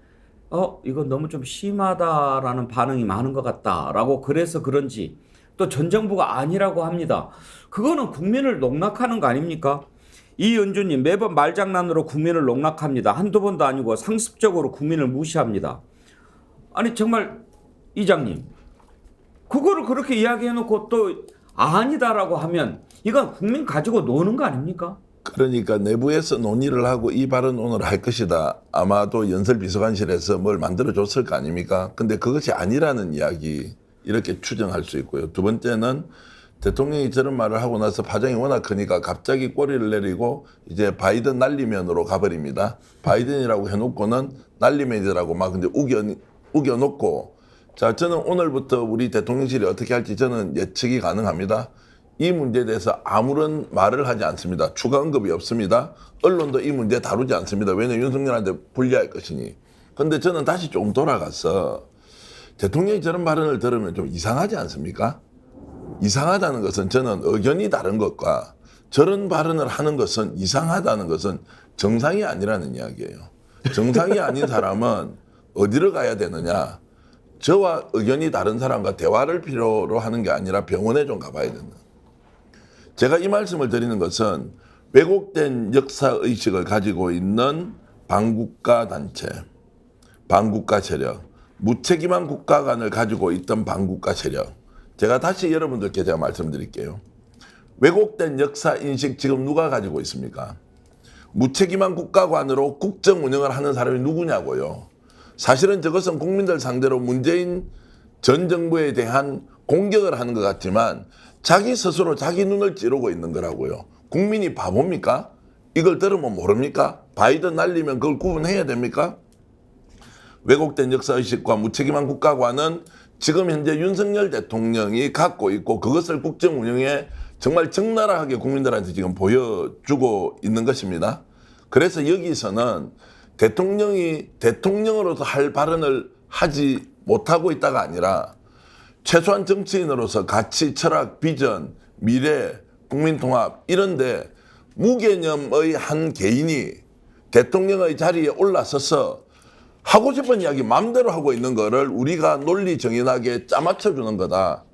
Speaker 2: 이건 너무 좀 심하다라는 반응이 많은 것 같다라고 그래서 그런지 또 전 정부가 아니라고 합니다. 그거는 국민을 농락하는 거 아닙니까? 이은주님 매번 말장난으로 국민을 농락합니다. 한두 번도 아니고 상습적으로 국민을 무시합니다. 아니 정말 이장님 그거를 그렇게 이야기해놓고 또 아니다라고 하면 이건 국민 가지고 노는 거 아닙니까?
Speaker 3: 그러니까 내부에서 논의를 하고 이 발언 오늘 할 것이다. 아마도 연설비서관실에서 뭘 만들어줬을 거 아닙니까? 근데 그것이 아니라는 이야기 이렇게 추정할 수 있고요. 두 번째는 대통령이 저런 말을 하고 나서 파장이 워낙 크니까 갑자기 꼬리를 내리고 이제 바이든 날리면으로 가버립니다. 바이든이라고 해놓고는 날리면이라고 막 근데 우겨놓고 자, 저는 오늘부터 우리 대통령실이 어떻게 할지 저는 예측이 가능합니다. 이 문제에 대해서 아무런 말을 하지 않습니다. 추가 언급이 없습니다. 언론도 이 문제 다루지 않습니다. 왜냐하면 윤석열한테 불리할 것이니. 그런데 저는 다시 조금 돌아가서 대통령이 저런 발언을 들으면 좀 이상하지 않습니까? 이상하다는 것은 저는 의견이 다른 것과 저런 발언을 하는 것은 이상하다는 것은 정상이 아니라는 이야기예요. 정상이 아닌 사람은 어디로 가야 되느냐? 저와 의견이 다른 사람과 대화를 필요로 하는 게 아니라 병원에 좀 가봐야 된다. 제가 이 말씀을 드리는 것은 왜곡된 역사의식을 가지고 있는 반국가 단체, 반국가 세력, 무책임한 국가관을 가지고 있던 반국가 세력. 제가 다시 여러분들께 제가 말씀드릴게요. 왜곡된 역사인식 지금 누가 가지고 있습니까? 무책임한 국가관으로 국정 운영을 하는 사람이 누구냐고요. 사실은 저것은 국민들 상대로 문재인 전 정부에 대한 공격을 하는 것 같지만 자기 스스로 자기 눈을 찌르고 있는 거라고요. 국민이 바보입니까? 이걸 들으면 모릅니까? 바이든 날리면 그걸 구분해야 됩니까? 왜곡된 역사의식과 무책임한 국가관은 지금 현재 윤석열 대통령이 갖고 있고 그것을 국정 운영에 정말 적나라하게 국민들한테 지금 보여주고 있는 것입니다. 그래서 여기서는 대통령이 대통령으로서 할 발언을 하지 못하고 있다가 아니라 최소한 정치인으로서 가치, 철학, 비전, 미래, 국민통합 이런데 무개념의 한 개인이 대통령의 자리에 올라서서 하고 싶은 이야기 마음대로 하고 있는 거를 우리가 논리 정연하게 짜맞춰주는 거다.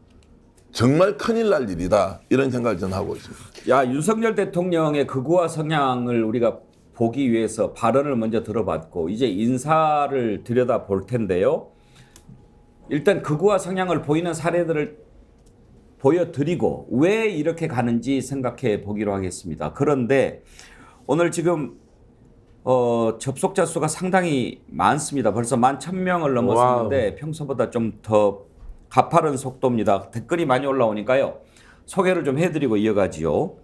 Speaker 3: 정말 큰일 날 일이다. 이런 생각을 저는 하고 있습니다.
Speaker 2: 야, 윤석열 대통령의 극우화 성향을 우리가 보기 위해서 발언을 먼저 들어봤고 이제 인사를 들여다볼 텐데요. 일단 극우화 성향을 보이는 사례들을 보여드리고 왜 이렇게 가는지 생각해 보기로 하겠습니다. 그런데 오늘 지금 접속자 수가 상당히 많습니다. 벌써 11,000명을 넘었는데 와우. 평소보다 좀 더 가파른 속도입니다. 댓글이 많이 올라오니까요. 소개를 좀 해드리고 이어가지요.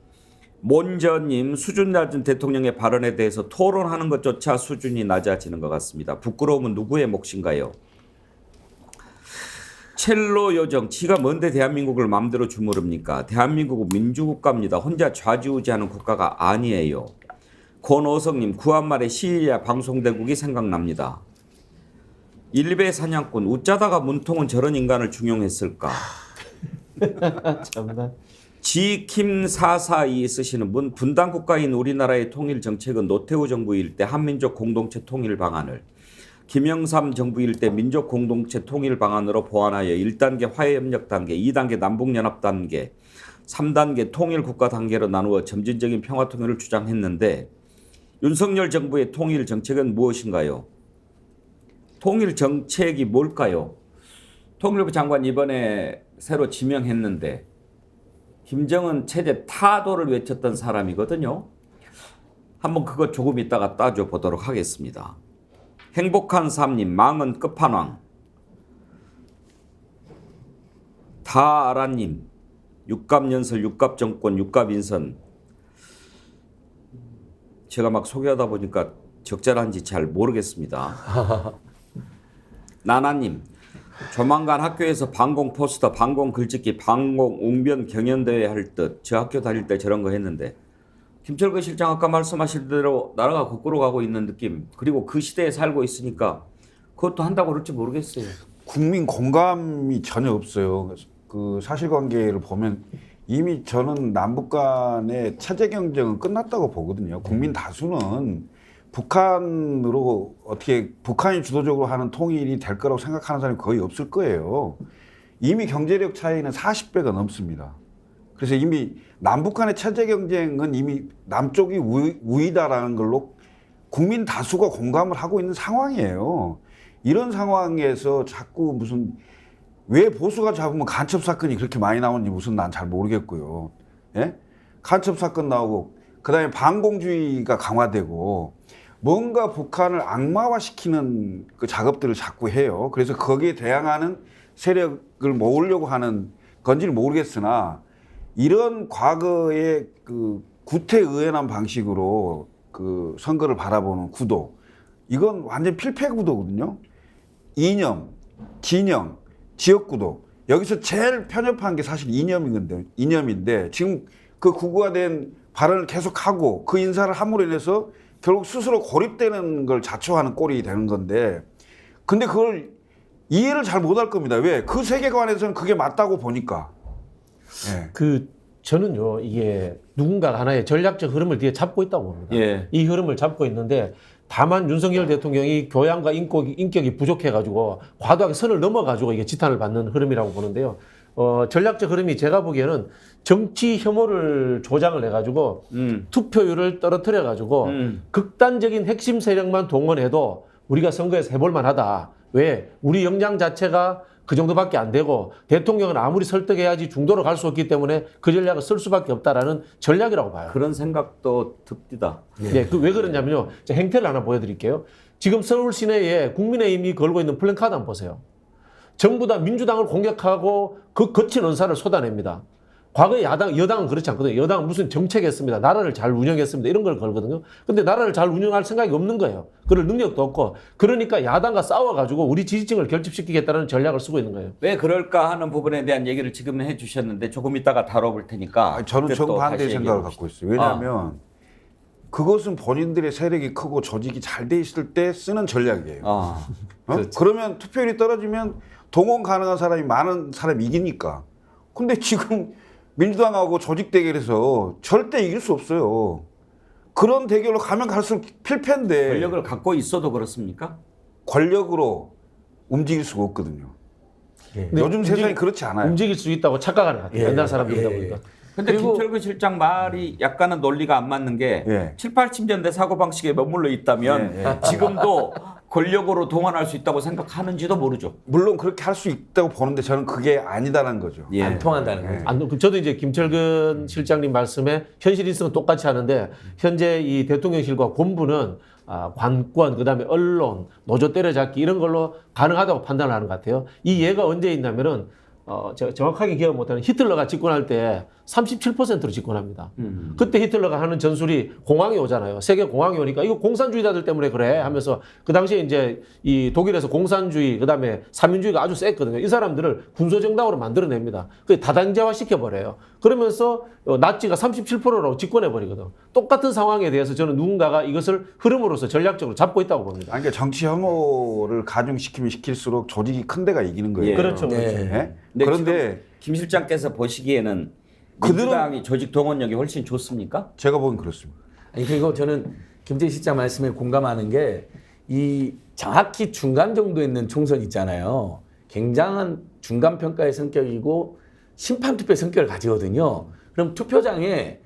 Speaker 2: 몬저님, 수준 낮은 대통령의 발언에 대해서 토론하는 것조차 수준이 낮아지는 것 같습니다. 부끄러움은 누구의 몫인가요? 첼로 요정, 지가 뭔데 대한민국을 마음대로 주무릅니까? 대한민국은 민주국가입니다. 혼자 좌지우지하는 국가가 아니에요. 권오성님, 구한말의 시리아 방송대국이 생각납니다. 일베 사냥꾼 웃자다가 문통은 저런 인간을 중용했을까?
Speaker 6: 참나.
Speaker 2: 지킴442 쓰시는 분, 분단 국가인 우리나라의 통일 정책은 노태우 정부일 때 한민족 공동체 통일 방안을, 김영삼 정부일 때 민족 공동체 통일 방안으로 보완하여 1단계 화해협력 단계, 2단계 남북연합 단계, 3단계 통일 국가 단계로 나누어 점진적인 평화 통일을 주장했는데 윤석열 정부의 통일 정책은 무엇인가요? 통일 정책이 뭘까요? 통일부 장관 이번에 새로 지명했는데 김정은 체제 타도를 외쳤던 사람이거든요. 한번 그거 조금 이따가 따져보도록 하겠습니다. 행복한 삶님, 망은 끝판왕. 다아라님, 육갑연설, 육갑정권, 육갑인선. 제가 막 소개하다 보니까 적절한지 잘 모르겠습니다. 나나님, 조만간 학교에서 방공 포스터, 방공 글짓기, 방공 웅변 경연대회 할 듯. 저 학교 다닐 때 저런 거 했는데 김철근 실장 아까 말씀하신 대로 나라가 거꾸로 가고 있는 느낌. 그리고 그 시대에 살고 있으니까 그것도 한다고 그럴지 모르겠어요.
Speaker 5: 국민 공감이 전혀 없어요. 그 사실관계를 보면 이미 저는 남북 간의 체제 경쟁은 끝났다고 보거든요. 국민 다수는 북한으로 어떻게 북한이 주도적으로 하는 통일이 될 거라고 생각하는 사람이 거의 없을 거예요. 이미 경제력 차이는 40배가 넘습니다. 그래서 이미 남북 간의 체제 경쟁은 이미 남쪽이 우위다라는 걸로 국민 다수가 공감을 하고 있는 상황이에요. 이런 상황에서 자꾸 무슨 왜 보수가 잡으면 간첩 사건이 그렇게 많이 나오는지 무슨 난 잘 모르겠고요. 예? 간첩 사건 나오고 그다음에 반공주의가 강화되고 뭔가 북한을 악마화시키는 그 작업들을 자꾸 해요. 그래서 거기에 대항하는 세력을 모으려고 하는 건지는 모르겠으나 이런 과거의 그 구태의연한 방식으로 그 선거를 바라보는 구도, 이건 완전 필패 구도거든요. 이념, 진영, 지역구도. 여기서 제일 편협한 게 사실 이념인데 지금 그 구구화된 발언을 계속하고 그 인사를 함으로 인해서 결국 스스로 고립되는 걸 자초하는 꼴이 되는 건데, 근데 그걸 이해를 잘 못할 겁니다. 왜? 그 세계관에서는 그게 맞다고 보니까. 예.
Speaker 6: 저는요, 이게 누군가 하나의 전략적 흐름을 뒤에 잡고 있다고 봅니다.
Speaker 2: 예.
Speaker 6: 이 흐름을 잡고 있는데 다만 윤석열 대통령이 교양과 인격이 부족해가지고 과도하게 선을 넘어가지고 이게 지탄을 받는 흐름이라고 보는데요. 전략적 흐름이 제가 보기에는 정치 혐오를 조장을 해가지고 투표율을 떨어뜨려가지고 극단적인 핵심 세력만 동원해도 우리가 선거에서 해볼만 하다. 왜? 우리 역량 자체가 그 정도밖에 안 되고 대통령은 아무리 설득해야지 중도로 갈 수 없기 때문에 그 전략을 쓸 수밖에 없다라는 전략이라고 봐요.
Speaker 2: 그런 생각도 듭디다.
Speaker 6: 네, 왜 그러냐면요. 제가 행태를 하나 보여드릴게요. 지금 서울 시내에 국민의힘이 걸고 있는 플랜카드 한번 보세요. 전부 다 민주당을 공격하고 그 거친 언사를 쏟아냅니다. 과거에 여당은 그렇지 않거든요. 여당은 무슨 정책했습니다. 나라를 잘 운영했습니다. 이런 걸 걸거든요. 근데 나라를 잘 운영할 생각이 없는 거예요. 그럴 능력도 없고. 그러니까 야당과 싸워가지고 우리 지지층을 결집시키겠다는 전략을 쓰고 있는 거예요.
Speaker 2: 왜 그럴까 하는 부분에 대한 얘기를 지금 해주셨는데 조금 이따가 다뤄볼 테니까.
Speaker 5: 저는 정반대의 생각을 갖고 있어요. 왜냐하면 그것은 본인들의 세력이 크고 조직이 잘 돼 있을 때 쓰는 전략이에요. 그러면 투표율이 떨어지면 동원 가능한 사람이 많은 사람이 이기니까. 근데 지금 민주당하고 조직 대결에서 절대 이길 수 없어요. 그런 대결로 가면 갈수록 필패인데.
Speaker 2: 권력을 갖고 있어도 그렇습니까?
Speaker 5: 권력으로 움직일 수가 없거든요. 요즘 세상이 그렇지 않아요.
Speaker 6: 움직일 수 있다고 착각하는 것 같아요. 옛날 사람들이다 보니까.
Speaker 2: 근데 김철근 실장 말이 약간은 논리가 안 맞는 게 7, 80년대 사고방식에 머물러 있다면 지금도 권력으로 동원할 수 있다고 생각하는지도 모르죠.
Speaker 5: 물론 그렇게 할 수 있다고 보는데 저는 그게 아니다라는 거죠.
Speaker 4: 안 통한다는 거죠.
Speaker 6: 저도 이제 김철근 실장님 말씀에 현실 있으면 똑같이 하는데 현재 이 대통령실과 본부는 관권, 그다음에 언론, 노조 때려잡기 이런 걸로 가능하다고 판단을 하는 것 같아요. 이 예가 언제 있냐면은 제가 정확하게 기억 못하는 히틀러가 집권할 때 37%로 집권합니다. 그때 히틀러가 하는 전술이 공황이 오잖아요. 세계 공황이 오니까 이거 공산주의자들 때문에 그래 하면서 그 당시에 이제 이 독일에서 공산주의 그다음에 사민주의가 아주 셌거든요. 이 사람들을 군소정당으로 만들어냅니다. 그 다당제화 시켜버려요. 그러면서 나치가 37%로 집권해버리거든. 똑같은 상황에 대해서 저는 누군가가 이것을 흐름으로서 전략적으로 잡고 있다고 봅니다.
Speaker 5: 아니, 그러니까 정치 혐오를 가중시키면 시킬수록 조직이 큰 데가 이기는 거예요.
Speaker 2: 예.
Speaker 6: 그렇죠.
Speaker 4: 네.
Speaker 6: 그렇죠.
Speaker 5: 예?
Speaker 2: 근데
Speaker 5: 그런데
Speaker 2: 김 실장께서 보시기에는
Speaker 5: 그들은-
Speaker 2: 민주당이 조직 동원력이 훨씬 좋습니까?
Speaker 5: 제가 보기엔 그렇습니다.
Speaker 4: 아니 그리고 저는 김재희 실장 말씀에 공감하는 게 이 정확히 중간 정도에 있는 총선 있잖아요. 굉장한 중간 평가의 성격이고 심판 투표의 성격을 가지거든요. 그럼 투표장에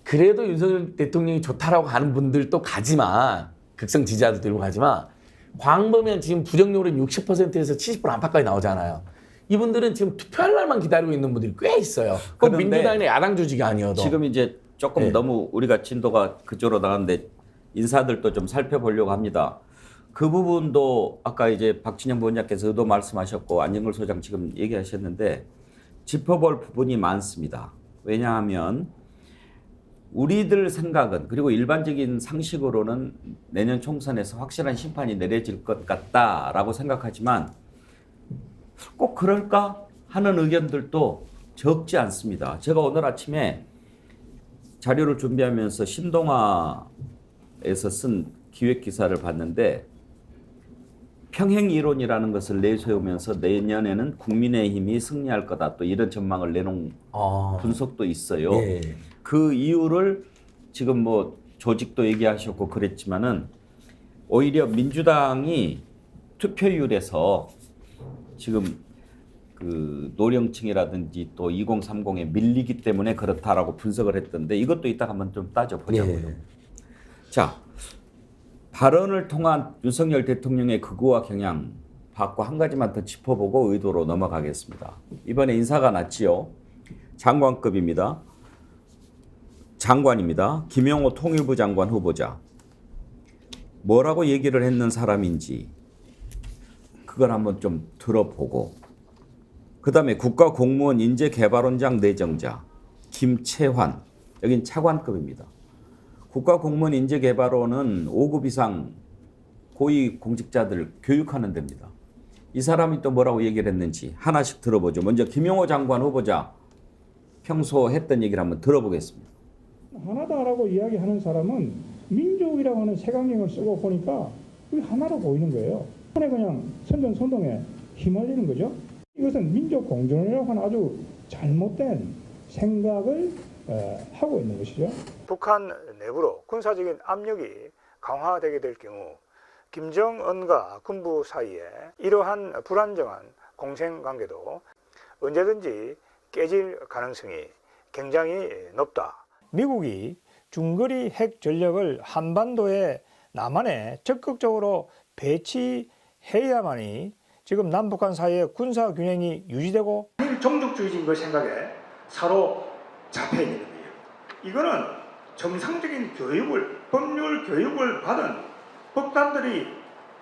Speaker 4: 그래도 윤석열 대통령이 좋다라고 하는 분들도 가지만 극성 지지자들 들고 가지만 광범위한 지금 부정률은 60%에서 70% 안팎까지 나오잖아요. 이분들은 지금 투표할 날만 기다리고 있는 분들이 꽤 있어요. 꼭
Speaker 2: 그런데
Speaker 4: 민주당의 야당 조직이 아니어도.
Speaker 2: 지금 이제 조금
Speaker 4: 네.
Speaker 2: 너무 우리가 진도가 그쪽으로 나가는데 인사들도 좀 살펴보려고 합니다. 그 부분도 아까 이제 박진영 부원장께서 의도 말씀하셨고 안영걸 소장 지금 얘기하셨는데 짚어볼 부분이 많습니다. 왜냐하면 우리들 생각은 그리고 일반적인 상식으로는 내년 총선에서 확실한 심판이 내려질 것 같다라고 생각하지만 꼭 그럴까 하는 의견들도 적지 않습니다. 제가 오늘 아침에 자료를 준비하면서 신동아에서 쓴 기획 기사를 봤는데 평행 이론이라는 것을 내세우면서 내년에는 국민의힘이 승리할 거다 또 이런 전망을 내놓은 분석도 있어요.
Speaker 4: 예.
Speaker 2: 그 이유를 지금 뭐 조직도 얘기하셨고 그랬지만은 오히려 민주당이 투표율에서 지금 그 노령층이라든지 또 2030에 밀리기 때문에 그렇다라고 분석을 했던데 이것도 이따가 한번 좀 따져보자고요.
Speaker 4: 예.
Speaker 2: 자, 발언을 통한 윤석열 대통령의 극우화 경향 받고 한 가지만 더 짚어보고 의도로 넘어가겠습니다. 이번에 인사가 났지요. 장관급입니다. 장관입니다. 김영호 통일부 장관 후보자. 뭐라고 얘기를 했는 사람인지 그걸 한번 좀 들어보고 그다음에 국가공무원 인재개발원장 내정자 김채환. 여긴 차관급입니다. 국가공무원 인재개발원은 5급 이상 고위공직자들 교육하는 데입니다. 이 사람이 또 뭐라고 얘기를 했는지 하나씩 들어보죠. 먼저 김용호 장관 후보자 평소 했던 얘기를 한번 들어보겠습니다.
Speaker 8: 하나다라고 이야기하는 사람은 민족이라고 하는 색안경을 쓰고 보니까 그게 하나로 보이는 거예요. 손에 그냥 선전선동에 휘말리는 거죠. 이것은 민족 공존이라고 하는 아주 잘못된 생각을 하고 있는 것이죠.
Speaker 9: 북한 내부로 군사적인 압력이 강화되게 될 경우 김정은과 군부 사이에 이러한 불안정한 공생관계도 언제든지 깨질 가능성이 굉장히 높다.
Speaker 8: 미국이 중거리 핵 전력을 한반도에 남한에 적극적으로 배치해야만이 지금 남북한 사이의 군사 균형이 유지되고
Speaker 9: 종족주의적인 그 생각에 사로잡혀 있는 거예요. 이거는 정상적인 교육을, 법률 교육을 받은 법관들이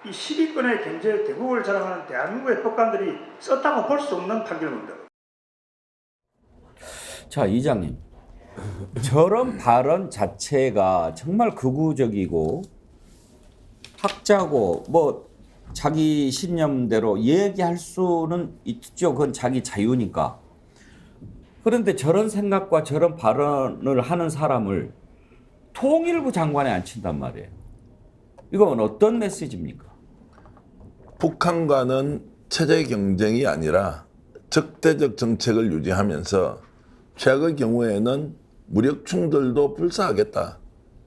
Speaker 9: 이 10위권의 경제 대국을 자랑하는 대한민국의 법관들이 썼다고 볼 수 없는 판결문들.
Speaker 2: 자, 이장님. 저런 발언 자체가 정말 극우적이고 학자고 뭐 자기 신념대로 얘기할 수는 있죠. 그건 자기 자유니까. 그런데 저런 생각과 저런 발언을 하는 사람을 통일부 장관에 앉힌단 말이에요. 이건 어떤 메시지입니까?
Speaker 3: 북한과는 체제 경쟁이 아니라 적대적 정책을 유지하면서 최악의 경우에는 무력 충돌도 불사하겠다.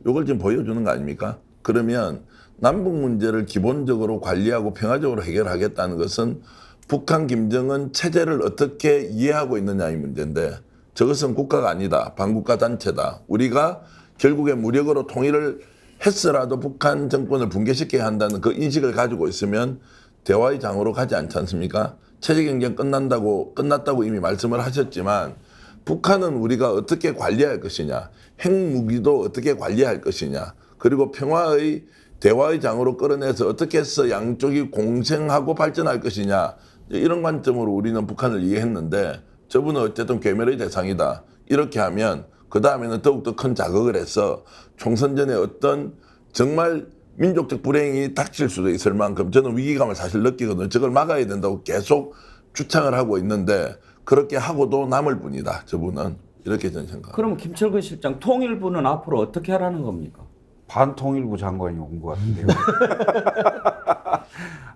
Speaker 3: 이걸 지금 보여주는 거 아닙니까? 그러면 남북 문제를 기본적으로 관리하고 평화적으로 해결하겠다는 것은 북한 김정은 체제를 어떻게 이해하고 있느냐의 문제인데 저것은 국가가 아니다. 반국가 단체다. 우리가 결국에 무력으로 통일을 했으라도 북한 정권을 붕괴시켜야 한다는 그 인식을 가지고 있으면 대화의 장으로 가지 않지 않습니까? 체제 경쟁 끝났다고 이미 말씀을 하셨지만 북한은 우리가 어떻게 관리할 것이냐, 핵무기도 어떻게 관리할 것이냐, 그리고 평화의 대화의 장으로 끌어내서 어떻게 해서 양쪽이 공생하고 발전할 것이냐, 이런 관점으로 우리는 북한을 이해했는데 저분은 어쨌든 괴멸의 대상이다. 이렇게 하면 그 다음에는 더욱더 큰 자극을 해서 총선 전에 어떤 정말 민족적 불행이 닥칠 수도 있을 만큼 저는 위기감을 사실 느끼거든요. 저걸 막아야 된다고 계속 주창을 하고 있는데 그렇게 하고도 남을 뿐이다. 저분은 이렇게 저는 생각합니다.
Speaker 2: 그럼 김철근 실장 통일부는 앞으로 어떻게 하라는 겁니까?
Speaker 5: 반통일부 장관이 온 것 같은데요.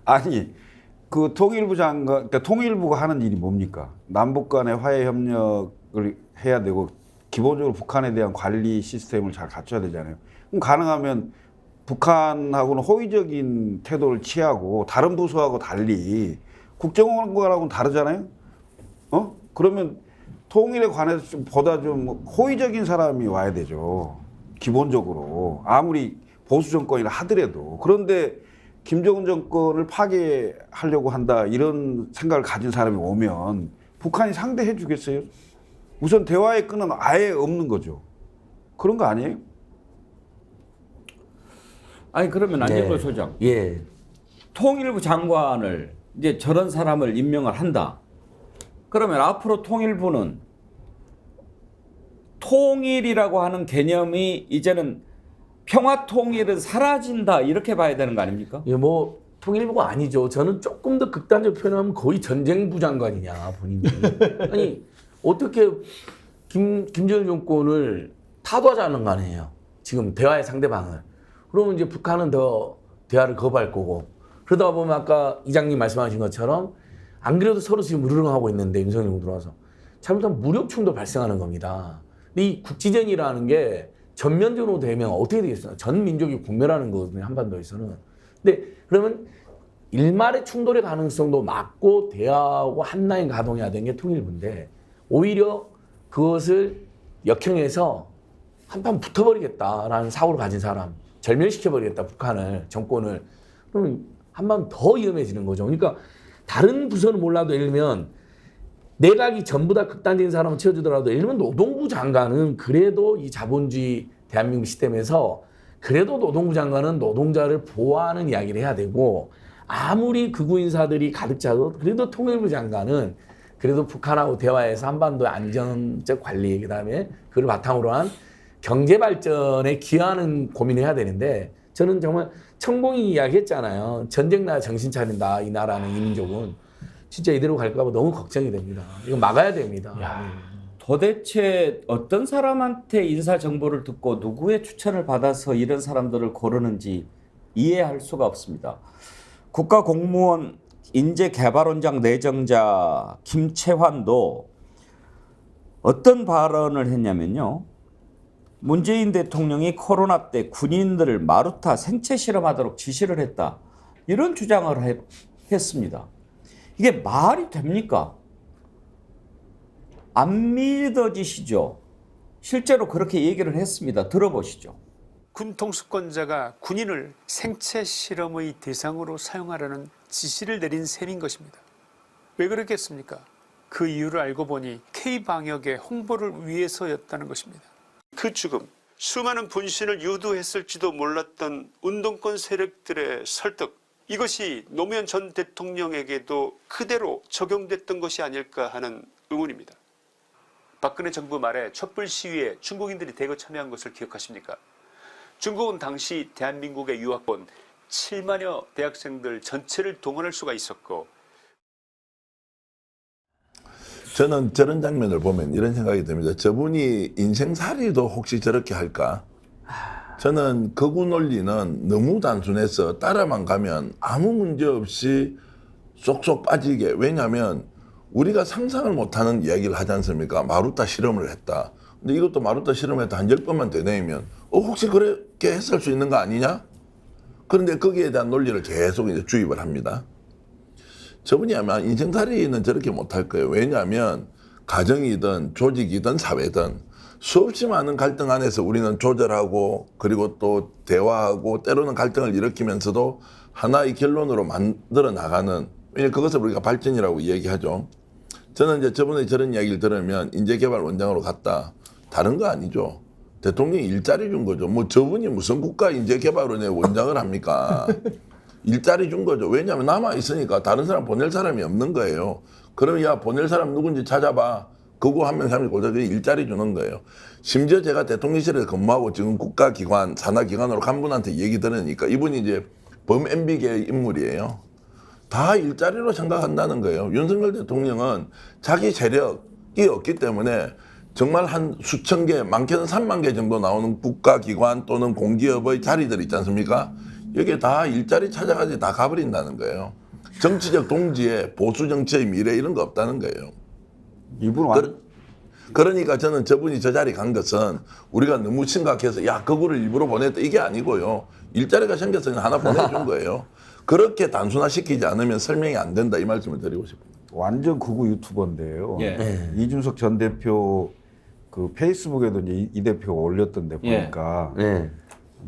Speaker 5: 아니 그 통일부 장관, 그러니까 통일부가 하는 일이 뭡니까? 남북 간의 화해 협력을 해야 되고 기본적으로 북한에 대한 관리 시스템을 잘 갖춰야 되잖아요. 그럼 가능하면 북한하고는 호의적인 태도를 취하고 다른 부서하고 달리 국정원과랑은 다르잖아요. 그러면 통일에 관해서 좀 보다 좀 호의적인 사람이 와야 되죠. 기본적으로 아무리 보수 정권이라 하더라도. 그런데 김정은 정권을 파괴하려고 한다 이런 생각을 가진 사람이 오면 북한이 상대해 주겠어요? 우선 대화의 끈은 아예 없는 거죠. 그런 거 아니에요?
Speaker 2: 아니 그러면 안정걸 소장,
Speaker 4: 예.
Speaker 2: 통일부 장관을 이제 저런 사람을 임명을 한다. 그러면 앞으로 통일부는 통일이라고 하는 개념이 이제는 평화 통일은 사라진다 이렇게 봐야 되는 거 아닙니까?
Speaker 4: 예, 뭐 통일부가 아니죠. 저는 조금 더 극단적으로 표현하면 거의 전쟁부 장관이냐 본인이. 아니 어떻게 김정일 정권을 타도하자는 거 아니에요. 지금 대화의 상대방을. 그러면 이제 북한은 더 대화를 거부할 거고. 그러다 보면 아까 이장님 말씀하신 것처럼 안 그래도 서로 지금 무르릉하고 있는데 윤석열 정부 들어와서 잘못하면 무력 충돌 발생하는 겁니다. 근데 이 국지전이라는 게 전면전으로 되면 어떻게 되겠어요? 전 민족이 공멸하는 거거든요, 한반도에서는. 근데 그러면 일말의 충돌의 가능성도 막고 대화하고 한라인 가동해야 되는 게 통일부인데 오히려 그것을 역행해서 한판 붙어버리겠다라는 사고를 가진 사람, 절멸시켜버리겠다, 북한을, 정권을. 그러면 한번 더 위험해지는 거죠. 그러니까 다른 부서는 몰라도 예를 들면 내각이 전부 다 극단적인 사람을 채워주더라도 예를 들면 노동부 장관은 그래도 이 자본주의 대한민국 시스템에서 그래도 노동부 장관은 노동자를 보호하는 이야기를 해야 되고 아무리 극우 인사들이 가득 차도 그래도 통일부 장관은 그래도 북한하고 대화해서 한반도의 안정적 관리 그다음에 그걸 바탕으로 한 경제 발전에 기여하는 고민을 해야 되는데 저는 정말 천공이 이야기했잖아요. 전쟁 나야 정신 차린다 이 나라는 이 민족은. 진짜 이대로 갈까 봐 너무 걱정이 됩니다. 이거 막아야 됩니다.
Speaker 2: 도대체 어떤 사람한테 인사 정보를 듣고 누구의 추천을 받아서 이런 사람들을 고르는지 이해할 수가 없습니다. 국가공무원 인재개발원장 내정자 김채환도 어떤 발언을 했냐면요. 문재인 대통령이 코로나 때 군인들을 마루타 생체 실험하도록 지시를 했다. 이런 주장을 했습니다. 이게 말이 됩니까? 안 믿어지시죠? 실제로 그렇게 얘기를 했습니다. 들어보시죠.
Speaker 10: 군 통수권자가 군인을 생체 실험의 대상으로 사용하라는 지시를 내린 셈인 것입니다. 왜 그랬겠습니까? 그 이유를 알고 보니 K방역의 홍보를 위해서였다는 것입니다. 그 죽음, 수많은 분신을 유도했을지도 몰랐던 운동권 세력들의 설득, 이것이 노무현 전 대통령에게도 그대로 적용됐던 것이 아닐까 하는 의문입니다. 박근혜 정부 말에 촛불 시위에 중국인들이 대거 참여한 것을 기억하십니까? 중국은 당시 대한민국에 유학 온 7만여 대학생들 전체를 동원할 수가 있었고
Speaker 3: 저는 저런 장면을 보면 이런 생각이 듭니다. 저분이 인생살이도 혹시 저렇게 할까? 저는 극우 논리는 너무 단순해서 따라만 가면 아무 문제 없이 쏙쏙 빠지게. 왜냐하면 우리가 상상을 못하는 이야기를 하지 않습니까? 마루타 실험을 했다. 근데 이것도 마루타 실험했다 한 10번만 되뇌이면 혹시 그렇게 했을 수 있는 거 아니냐? 그런데 거기에 대한 논리를 계속 이제 주입을 합니다. 저분이 아마 인생살이는 저렇게 못할 거예요. 왜냐하면 가정이든 조직이든 사회든 수없이 많은 갈등 안에서 우리는 조절하고 그리고 또 대화하고 때로는 갈등을 일으키면서도 하나의 결론으로 만들어 나가는, 왜냐하면 그것을 우리가 발전이라고 얘기하죠. 저는 이제 저번에 저런 이야기를 들으면 인재개발원장으로 갔다. 다른 거 아니죠. 대통령이 일자리 준 거죠. 뭐 저분이 무슨 국가인재개발원의 원장을 합니까? 일자리 준 거죠. 왜냐하면 남아 있으니까 다른 사람 보낼 사람이 없는 거예요. 그러면 야 보낼 사람 누군지 찾아봐. 그거 한 명, 3명 골라서 일자리 주는 거예요. 심지어 제가 대통령실에 근무하고 지금 국가기관, 산하기관으로 간 분한테 얘기 들으니까 이분이 이제 범 MB계의 인물이에요. 다 일자리로 생각한다는 거예요. 윤석열 대통령은 자기 세력이 없기 때문에 정말 한 수천 개, 많게는 3만 개 정도 나오는 국가기관 또는 공기업의 자리들 있지 않습니까? 여기에 다 일자리 찾아가지 다 가버린다는 거예요. 정치적 동지에 보수 정치의 미래 이런 거 없다는 거예요.
Speaker 5: 이분
Speaker 3: 그러니까 저는 저분이 저 자리 간 것은 우리가 너무 심각해서 야 그거를 일부러 보냈다 이게 아니고요. 일자리가 생겼으니 하나 보내준 거예요. 그렇게 단순화시키지 않으면 설명이 안 된다 이 말씀을 드리고 싶습니다.
Speaker 5: 완전 극우 유튜버인데요.
Speaker 2: 예.
Speaker 5: 이준석 전 대표 그 페이스북에도 이제 이 대표가 올렸던데 보니까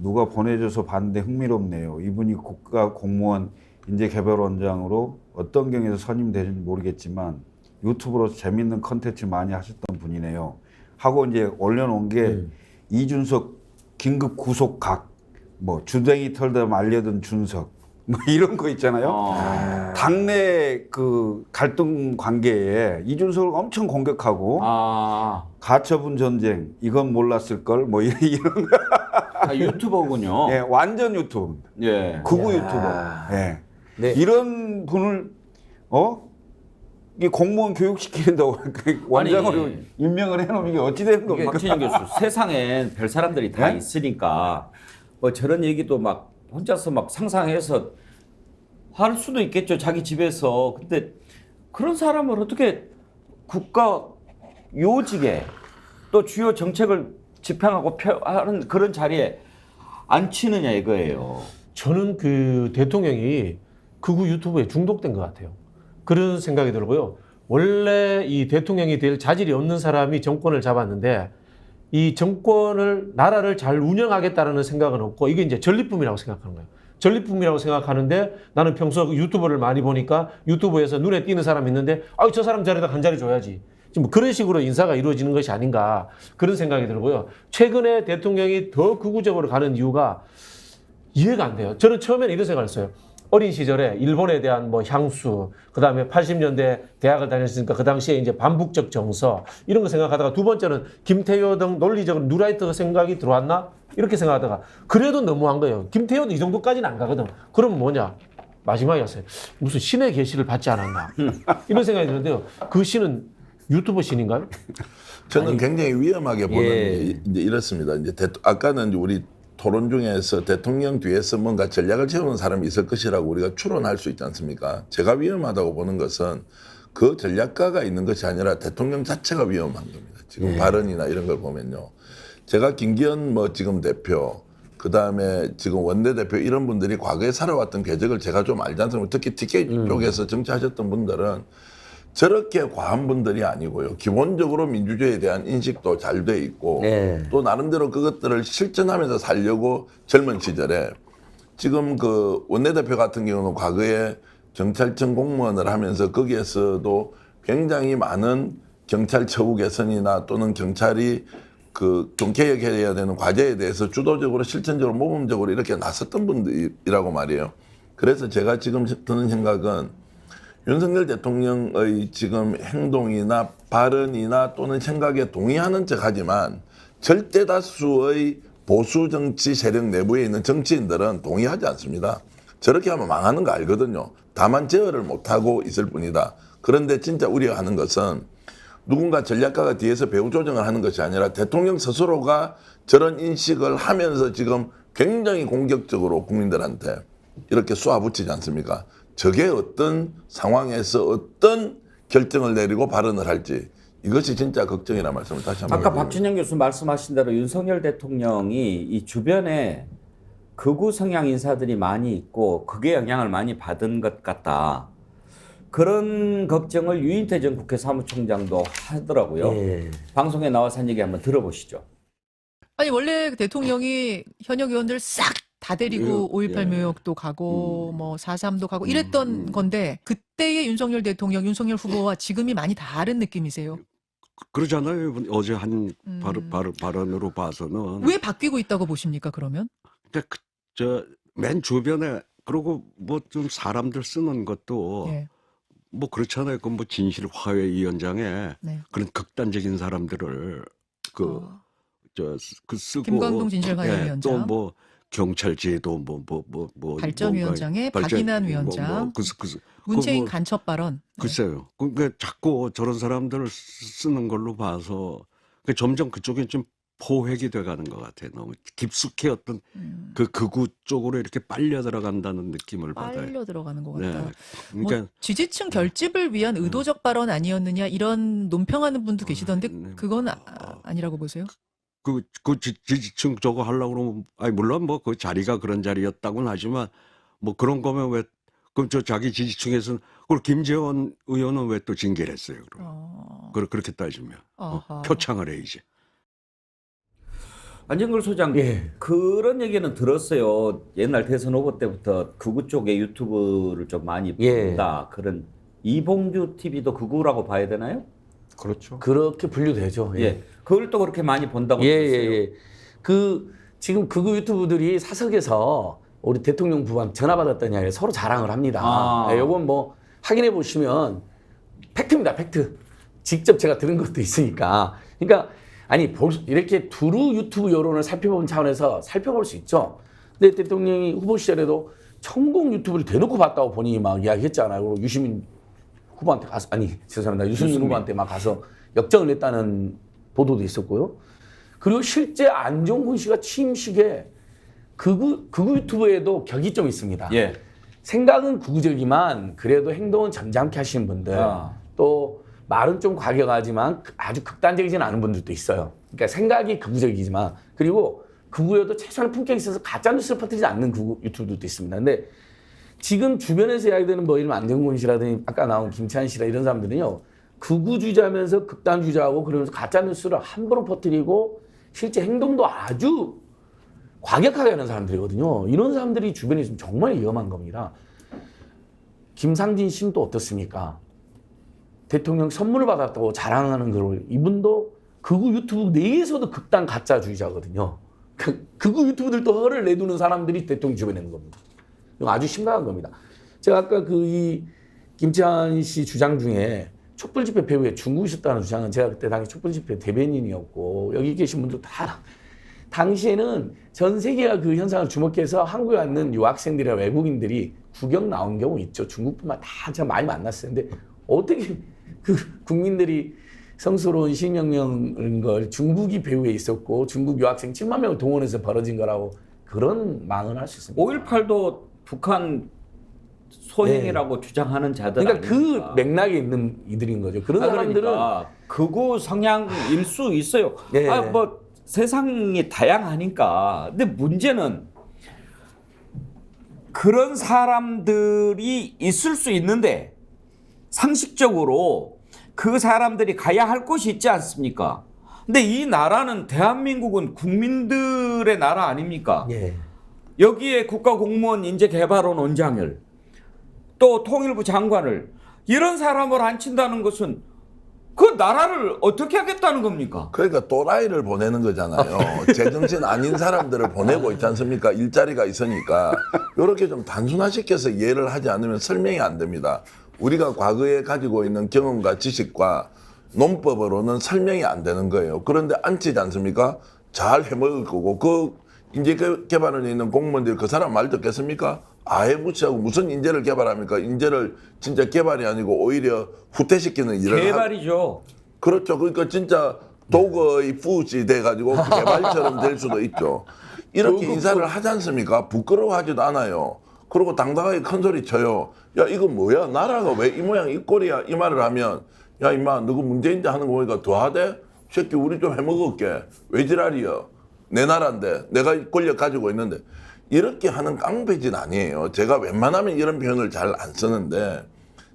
Speaker 5: 누가 보내줘서 봤는데 흥미롭네요. 이분이 국가 공무원 인재개발원장으로 어떤 경위에서 선임되는지 모르겠지만 유튜브로 재밌는 컨텐츠 많이 하셨던 분이네요. 하고 이제 올려놓은 게 이준석 긴급 구속 각, 뭐 주댕이 털다 말려든 준석, 뭐 이런 거 있잖아요. 당내 그 갈등 관계에 이준석을 엄청 공격하고 가처분 전쟁 이건 몰랐을 걸 뭐 이런 거.
Speaker 2: 유튜버군요.
Speaker 5: 예, 완전 유튜브입니다.
Speaker 2: 예.
Speaker 5: 극우 유튜버. 예.
Speaker 4: 네.
Speaker 5: 이런 분을 이게 공무원 교육시키는다고 원장으로 임명을 해놓으면 이게 어찌 되는 겁니까?
Speaker 2: 박진영 교수, 세상엔 별 사람들이 다 있으니까 뭐 저런 얘기도 막 혼자서 막 상상해서 할 수도 있겠죠. 자기 집에서. 근데 그런 사람을 어떻게 국가 요직에 또 주요 정책을 집행하고 하는 그런 자리에 앉히느냐 이거예요.
Speaker 6: 저는 그 대통령이 극우 유튜브에 중독된 것 같아요. 그런 생각이 들고요. 원래 이 대통령이 될 자질이 없는 사람이 정권을 잡았는데 이 정권을 나라를 잘 운영하겠다는 생각은 없고 이게 이제 전리품이라고 생각하는 거예요. 전리품이라고 생각하는데 나는 평소 유튜브를 많이 보니까 유튜브에서 눈에 띄는 사람이 있는데 저 사람 자리에다 한 자리 줘야지. 지금 그런 식으로 인사가 이루어지는 것이 아닌가 그런 생각이 들고요. 최근에 대통령이 더 극우적으로 가는 이유가 이해가 안 돼요. 저는 처음에는 이런 생각을 했어요. 어린 시절에 일본에 대한 뭐 향수, 그 다음에 80년대 대학을 다녔으니까 그 당시에 이제 반북적 정서 이런 거 생각하다가 두 번째는 김태효 등 논리적으로 뉴라이트 생각이 들어왔나? 이렇게 생각하다가 그래도 너무한 거예요. 김태효도 이 정도까지는 안 가거든. 그러면 뭐냐? 마지막이었어요. 무슨 신의 계시를 받지 않았나? 이런 생각이 드는데요. 그 신은 유튜버 신인가요?
Speaker 3: 저는 굉장히 위험하게 보는 게 이제 이렇습니다. 이제 아까는 이제 우리 토론 중에서 대통령 뒤에서 뭔가 전략을 세우는 사람이 있을 것이라고 우리가 추론할 수 있지 않습니까? 제가 위험하다고 보는 것은 그 전략가가 있는 것이 아니라 대통령 자체가 위험한 겁니다. 지금 발언이나 이런 걸 보면요. 제가 김기현 뭐 지금 대표, 그 다음에 지금 원내대표 이런 분들이 과거에 살아왔던 궤적을 제가 좀 알지 않습니까? 특히 TK 쪽에서 정치하셨던 분들은 저렇게 과한 분들이 아니고요. 기본적으로 민주주의에 대한 인식도 잘 돼 있고 또 나름대로 그것들을 실천하면서 살려고 젊은 시절에 지금 그 원내대표 같은 경우는 과거에 경찰청 공무원을 하면서 거기에서도 굉장히 많은 경찰 처우 개선이나 또는 경찰이 그 좀 개혁해야 되는 과제에 대해서 주도적으로 실천적으로 모범적으로 이렇게 나섰던 분들이라고 말이에요. 그래서 제가 지금 드는 생각은 윤석열 대통령의 지금 행동이나 발언이나 또는 생각에 동의하는 척하지만 절대 다수의 보수 정치 세력 내부에 있는 정치인들은 동의하지 않습니다. 저렇게 하면 망하는 거 알거든요. 다만 제어를 못하고 있을 뿐이다. 그런데 진짜 우려하는 것은 누군가 전략가가 뒤에서 배후 조정을 하는 것이 아니라 대통령 스스로가 저런 인식을 하면서 지금 굉장히 공격적으로 국민들한테 이렇게 쏘아붙이지 않습니까? 저게 어떤 상황에서 어떤 결정을 내리고 발언을 할지 이것이 진짜 걱정이라는 말씀을 다시 한번
Speaker 2: 아까 박진영 교수 말씀하신 대로 윤석열 대통령이 이 주변에 극우 성향 인사들이 많이 있고 그게 영향을 많이 받은 것 같다. 그런 걱정을 유인태 전 국회 사무총장도 하더라고요. 방송에 나와서 한 얘기 한번 들어보시죠.
Speaker 11: 아니 원래 대통령이 현역 의원들 싹 다 데리고 5.18 묘역도 가고 뭐 4.3도 가고 이랬던 건데 그때의 윤석열 대통령, 윤석열 후보와 지금이 많이 다른 느낌이세요?
Speaker 12: 그러잖아요. 어제 한 발언으로 봐서는.
Speaker 11: 왜 바뀌고 있다고 보십니까 그러면?
Speaker 12: 저 맨 주변에 그리고 뭐 좀 사람들 쓰는 것도
Speaker 11: 예.
Speaker 12: 뭐 그렇잖아요. 그 뭐 진실화해위원장에
Speaker 11: 네.
Speaker 12: 그런 극단적인 사람들을 그 쓰고
Speaker 11: 김광동 진실화해위원장.
Speaker 12: 또 뭐 경찰제도 뭐
Speaker 11: 발전위원장에 박인환 위원장, 문재인 간첩 발언. 네.
Speaker 12: 글쎄요. 그러니까 자꾸 저런 사람들을 쓰는 걸로 봐서 그러니까 점점 그쪽에 좀 포획이 돼가는 것 같아요. 너무 깊숙이 어떤 그 극우 쪽으로 이렇게 빨려 들어간다는 느낌을 받아요.
Speaker 11: 빨려 들어가는 것 같다.
Speaker 12: 네. 그러니까
Speaker 11: 뭐 지지층 결집을 위한 의도적 발언 아니었느냐 이런 논평하는 분도 계시던데 그건 아니라고 보세요?
Speaker 12: 그 지지층 저거 하려고 그러면 아니 물론 뭐 그 자리가 그런 자리였다고는 하지만 뭐 그런 거면 왜 그럼 저 자기 지지층에서는 그걸 김재원 의원은 왜 또 징계를 했어요? 그럼 그렇게 따지면 표창을 해 이제.
Speaker 2: 안진걸 소장, 그런 얘기는 들었어요. 옛날 대선 후보 때부터 극우 쪽의 유튜브를 좀 많이 본다. 그런 이봉주 TV도 극우라고 봐야 되나요?
Speaker 5: 그렇죠.
Speaker 4: 그렇게 분류되죠.
Speaker 2: 예. 그걸 또 그렇게 많이 본다고
Speaker 4: 들었어요. 그 지금 극우 유튜브들이 사석에서 우리 대통령 부부한테 전화 받았다는 이야기를 서로 자랑을 합니다. 이건 뭐 확인해 보시면 팩트입니다. 팩트. 직접 제가 들은 것도 있으니까. 그러니까 아니 이렇게 두루 유튜브 여론을 살펴본 차원에서 살펴볼 수 있죠. 근데 대통령이 후보 시절에도 천공 유튜브를 대놓고 봤다고 본인이 막 이야기했잖아요. 그리고 유시민 후보한테 가서 죄송합니다. 유승민 후보한테 막 가서 역정을 냈다는 보도도 있었고요. 그리고 실제 안종훈 씨가 취임식에 극우 유튜브에도 격이 좀 있습니다.
Speaker 2: 예.
Speaker 4: 생각은 극우적이지만 그래도 행동은 점잖게 하시는 분들, 또 말은 좀 과격하지만 아주 극단적이지는 않은 분들도 있어요. 그러니까 생각이 극우적이지만 그리고 극우여도 최소한의 품격이 있어서 가짜뉴스를 퍼뜨리지 않는 극우 유튜브들도 있습니다. 근데 지금 주변에서 이야기되는 뭐 이런 안정곤 씨라든지 아까 나온 김찬 씨라 이런 사람들은요. 극우주의자면서 극단주의자하고 그러면서 가짜뉴스를 함부로 퍼뜨리고 실제 행동도 아주 과격하게 하는 사람들이거든요. 이런 사람들이 주변에 있으면 정말 위험한 겁니다. 김상진 씨는 또 어떻습니까? 대통령 선물을 받았다고 자랑하는 걸 이분도 극우 유튜브 내에서도 극단 가짜주의자거든요. 극우 유튜브들도 허를 내두는 사람들이 대통령 주변에 있는 겁니다. 이거 아주 심각한 겁니다. 제가 아까 이 김찬 씨 주장 중에 촛불 집회 배후에 중국이 있었다는 주장은 제가 그때 당시 촛불 집회 대변인이었고 여기 계신 분들 다 당시에는 전 세계가 그 현상을 주목해서 한국에 왔는 유학생들이나 외국인들이 구경 나온 경우 있죠. 중국뿐만 다 제가 많이 만났어요. 근데 어떻게 그 국민들이 성스러운 시민혁명인 걸 중국이 배후에 있었고 중국 유학생 7만 명을 동원해서 벌어진 거라고 그런 망언을 할 수 있습니다.
Speaker 2: 5.18도 북한 소행이라고 주장하는 자들
Speaker 4: 그러니까
Speaker 2: 아닙니까?
Speaker 4: 그 맥락에 있는 이들인 거죠. 그런 사람들은
Speaker 2: 그러니까 극우 성향일 수 있어요. 뭐 세상이 다양하니까. 근데 문제는 그런 사람들이 있을 수 있는데 상식적으로 그 사람들이 가야 할 곳이 있지 않습니까? 근데 이 나라는 대한민국은 국민들의 나라 아닙니까? 여기에 국가공무원 인재개발원 원장을 또 통일부 장관을 이런 사람을 앉힌다는 것은 그 나라를 어떻게 하겠다는 겁니까?
Speaker 3: 그러니까 또라이를 보내는 거잖아요. 제정신 아닌 사람들을 보내고 있지 않습니까? 일자리가 있으니까. 이렇게 좀 단순화시켜서 이해를 하지 않으면 설명이 안 됩니다. 우리가 과거에 가지고 있는 경험과 지식과 논법으로는 설명이 안 되는 거예요. 그런데 앉히지 않습니까? 잘 해먹을 거고 그 인재개발원에 있는 공무원들이 그 사람 말 듣겠습니까? 아예 무시하고 무슨 인재를 개발합니까? 인재를 진짜 개발이 아니고 오히려 후퇴시키는 일을
Speaker 2: 개발이죠.
Speaker 3: 그렇죠. 그러니까 진짜 도거의 푸시 돼가지고 개발처럼 될 수도 있죠. 이렇게 인사를 하지 않습니까? 부끄러워하지도 않아요. 그리고 당당하게 큰 소리 쳐요. 야 이거 뭐야? 나라가 왜 이 모양 이 꼴이야? 이 말을 하면 야 임마 너가 문재인데 하는 거 보니까 더 하대? 새끼 우리 좀 해먹을게. 왜 지랄이야? 내 나라인데 내가 권력 가지고 있는데 이렇게 하는 깡패짓 아니에요. 제가 웬만하면 이런 표현을 잘 안 쓰는데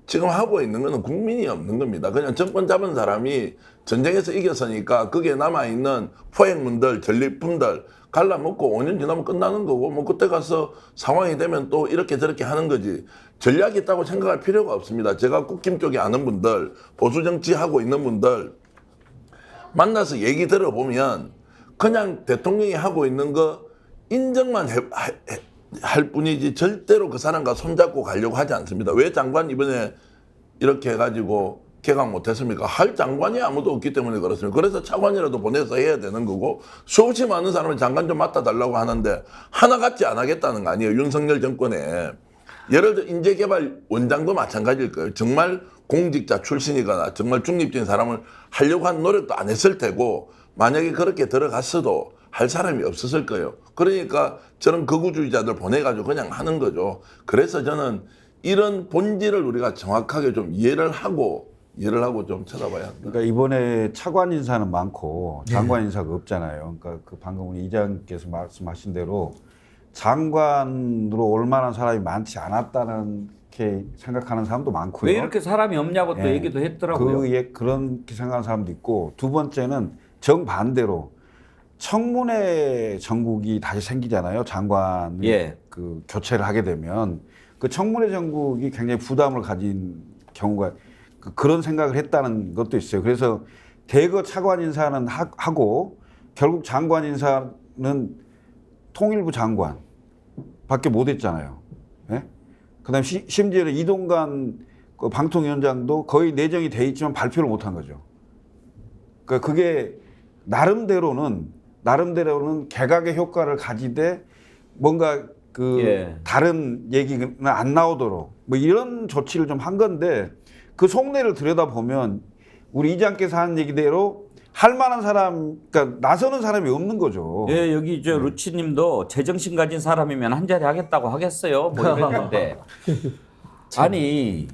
Speaker 3: 지금 하고 있는 거는 국민이 없는 겁니다. 그냥 정권 잡은 사람이 전쟁에서 이겼으니까 거기에 남아있는 포획문들, 전리품들 갈라먹고 5년 지나면 끝나는 거고 뭐 그때 가서 상황이 되면 또 이렇게 저렇게 하는 거지. 전략이 있다고 생각할 필요가 없습니다. 제가 국힘 쪽에 아는 분들, 보수정치하고 있는 분들 만나서 얘기 들어보면 그냥 대통령이 하고 있는 거 인정만 할 뿐이지 절대로 그 사람과 손잡고 가려고 하지 않습니다. 왜 장관 이번에 이렇게 해가지고 개각 못했습니까? 할 장관이 아무도 없기 때문에 그렇습니다. 그래서 차관이라도 보내서 해야 되는 거고 수없이 많은 사람을 장관 좀 맡아달라고 하는데 하나같이 안 하겠다는 거 아니에요. 윤석열 정권에. 예를 들어 인재개발 원장도 마찬가지일 거예요. 정말 공직자 출신이거나 정말 중립적인 사람을 하려고 한 노력도 안 했을 테고 만약에 그렇게 들어갔어도 할 사람이 없었을 거예요. 그러니까 저런 극우주의자들 보내가지고 그냥 하는 거죠. 그래서 저는 이런 본질을 우리가 정확하게 좀 이해를 하고 좀 쳐다봐야 합니다.
Speaker 5: 그러니까 이번에 차관 인사는 많고 장관 인사가 없잖아요. 그러니까 그 방금 우리 이장께서 말씀하신 대로 장관으로 올 만한 사람이 많지 않았다는 게 생각하는 사람도 많고요.
Speaker 2: 왜 이렇게 사람이 없냐고 또 얘기도 했더라고요.
Speaker 5: 그렇게 생각하는 사람도 있고 두 번째는 정반대로 청문회 전국이 다시 생기잖아요. 장관 그 교체를 하게 되면 그 청문회 전국이 굉장히 부담을 가진 경우가 그런 생각을 했다는 것도 있어요. 그래서 대거 차관 인사는 하고 결국 장관 인사는 통일부 장관 밖에 못 했잖아요. 예? 그다음에 심지어는 이동관 그 방통위원장도 거의 내정이 돼 있지만 발표를 못 한 거죠. 그러니까 그게 나름대로는 개각의 효과를 가지되 뭔가 다른 얘기는 안 나오도록 뭐 이런 조치를 좀 한 건데 그 속내를 들여다보면 우리 이장께서 하는 얘기대로 할 만한 사람, 그러니까 나서는 사람이 없는 거죠.
Speaker 2: 예, 여기 저 루치님도 제정신 가진 사람이면 한 자리 하겠다고 하겠어요. 뭐 이랬는데 아니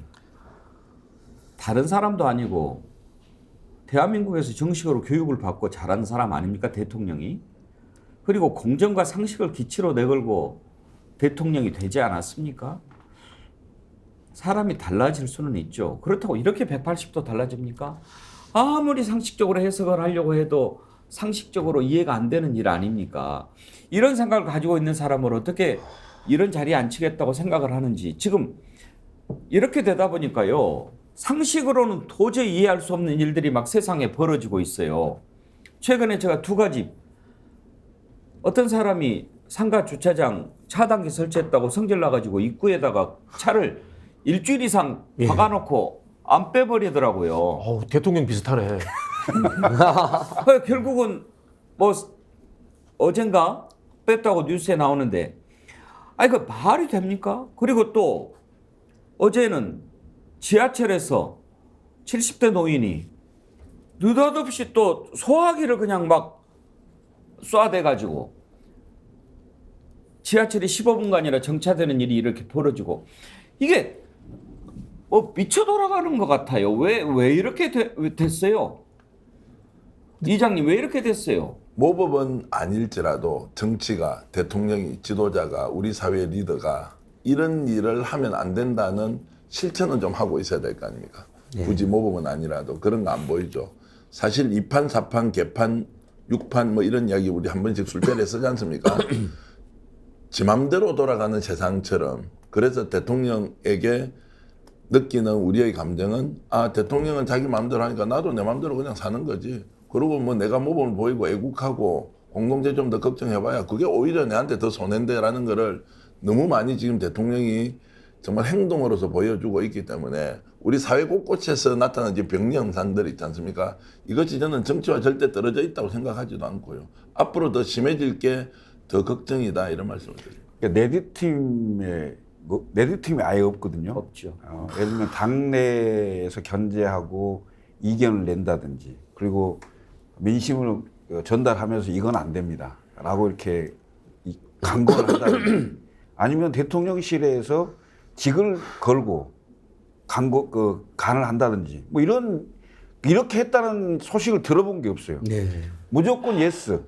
Speaker 2: 다른 사람도 아니고 대한민국에서 정식으로 교육을 받고 자란 사람 아닙니까 대통령이? 그리고 공정과 상식을 기치로 내걸고 대통령이 되지 않았습니까? 사람이 달라질 수는 있죠. 그렇다고 이렇게 180도 달라집니까? 아무리 상식적으로 해석을 하려고 해도 상식적으로 이해가 안 되는 일 아닙니까? 이런 생각을 가지고 있는 사람을 어떻게 이런 자리에 앉히겠다고 생각을 하는지 지금 이렇게 되다 보니까요. 상식으로는 도저히 이해할 수 없는 일들이 막 세상에 벌어지고 있어요. 최근에 제가 두 가지 어떤 사람이 상가 주차장 차단기 설치했다고 성질 나가지고 입구에다가 차를 일주일 이상 박아놓고 안 빼버리더라고요.
Speaker 6: 대통령 비슷하네.
Speaker 2: 결국은 뭐 어젠가 뺐다고 뉴스에 나오는데 아니 그 말이 됩니까? 그리고 또 어제는 지하철에서 70대 노인이 느닷없이 또 소화기를 그냥 막 쏴대가지고 지하철이 15분간이나 정차되는 일이 이렇게 벌어지고 이게 미쳐 돌아가는 것 같아요. 왜 이렇게 됐어요? 이장님 왜 이렇게 됐어요?
Speaker 3: 모법은 아닐지라도 정치가 대통령이 지도자가 우리 사회 리더가 이런 일을 하면 안 된다는 실천은 좀 하고 있어야 될 거 아닙니까? 굳이 모법은 아니라도 그런 거 안 보이죠. 사실 2판, 4판, 개판, 6판 뭐 이런 이야기 우리 한 번씩 술자리에 쓰지 않습니까? 지 맘대로 돌아가는 세상처럼 그래서 대통령에게 느끼는 우리의 감정은 대통령은 자기 마음대로 하니까 나도 내 마음대로 그냥 사는 거지. 그리고 뭐 내가 모범을 보이고 애국하고 공동체 좀 더 걱정해봐야 그게 오히려 내한테 더 손해인데라는 거를 너무 많이 지금 대통령이 정말 행동으로서 보여주고 있기 때문에 우리 사회 곳곳에서 나타나는 병리 현상들 있지 않습니까? 이것이 저는 정치와 절대 떨어져 있다고 생각하지도 않고요. 앞으로 더 심해질 게 더 걱정이다 이런 말씀을 드립니다.
Speaker 5: 그러니까 내드팀이 아예 없거든요.
Speaker 2: 없죠.
Speaker 5: 예를 들면 당내에서 견제하고 이견을 낸다든지 그리고 민심을 전달하면서 이건 안 됩니다. 라고 이렇게 강권을 한다든지 아니면 대통령실에서 직을 걸고 간을 한다든지 뭐 이렇게 했다는 소식을 들어본 게 없어요. 무조건 예스.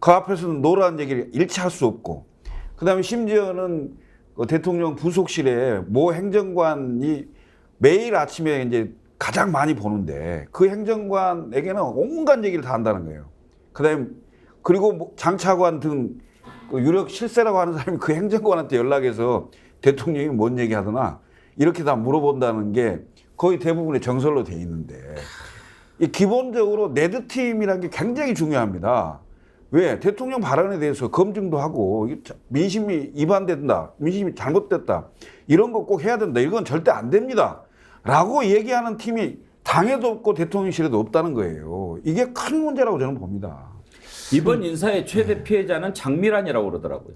Speaker 5: 그 앞에서는 노라는 얘기를 일체 할 수 없고 그다음에 심지어는 대통령 부속실에 모 행정관이 매일 아침에 이제 가장 많이 보는데 그 행정관에게는 온갖 얘기를 다 한다는 거예요. 그다음에 그리고 뭐 장차관 등 유력 실세라고 하는 사람이 그 행정관한테 연락해서 대통령이 뭔 얘기 하더나 이렇게 다 물어본다는 게 거의 대부분의 정설로 돼 있는데 이 기본적으로 네드팀이라는 게 굉장히 중요합니다. 왜? 대통령 발언에 대해서 검증도 하고 이게 민심이 위반된다, 민심이 잘못됐다 이런 거 꼭 해야 된다. 이건 절대 안 됩니다. 라고 얘기하는 팀이 당에도 없고 대통령실에도 없다는 거예요. 이게 큰 문제라고 저는 봅니다.
Speaker 2: 이번 인사의 최대 피해자는 장미란이라고 그러더라고요.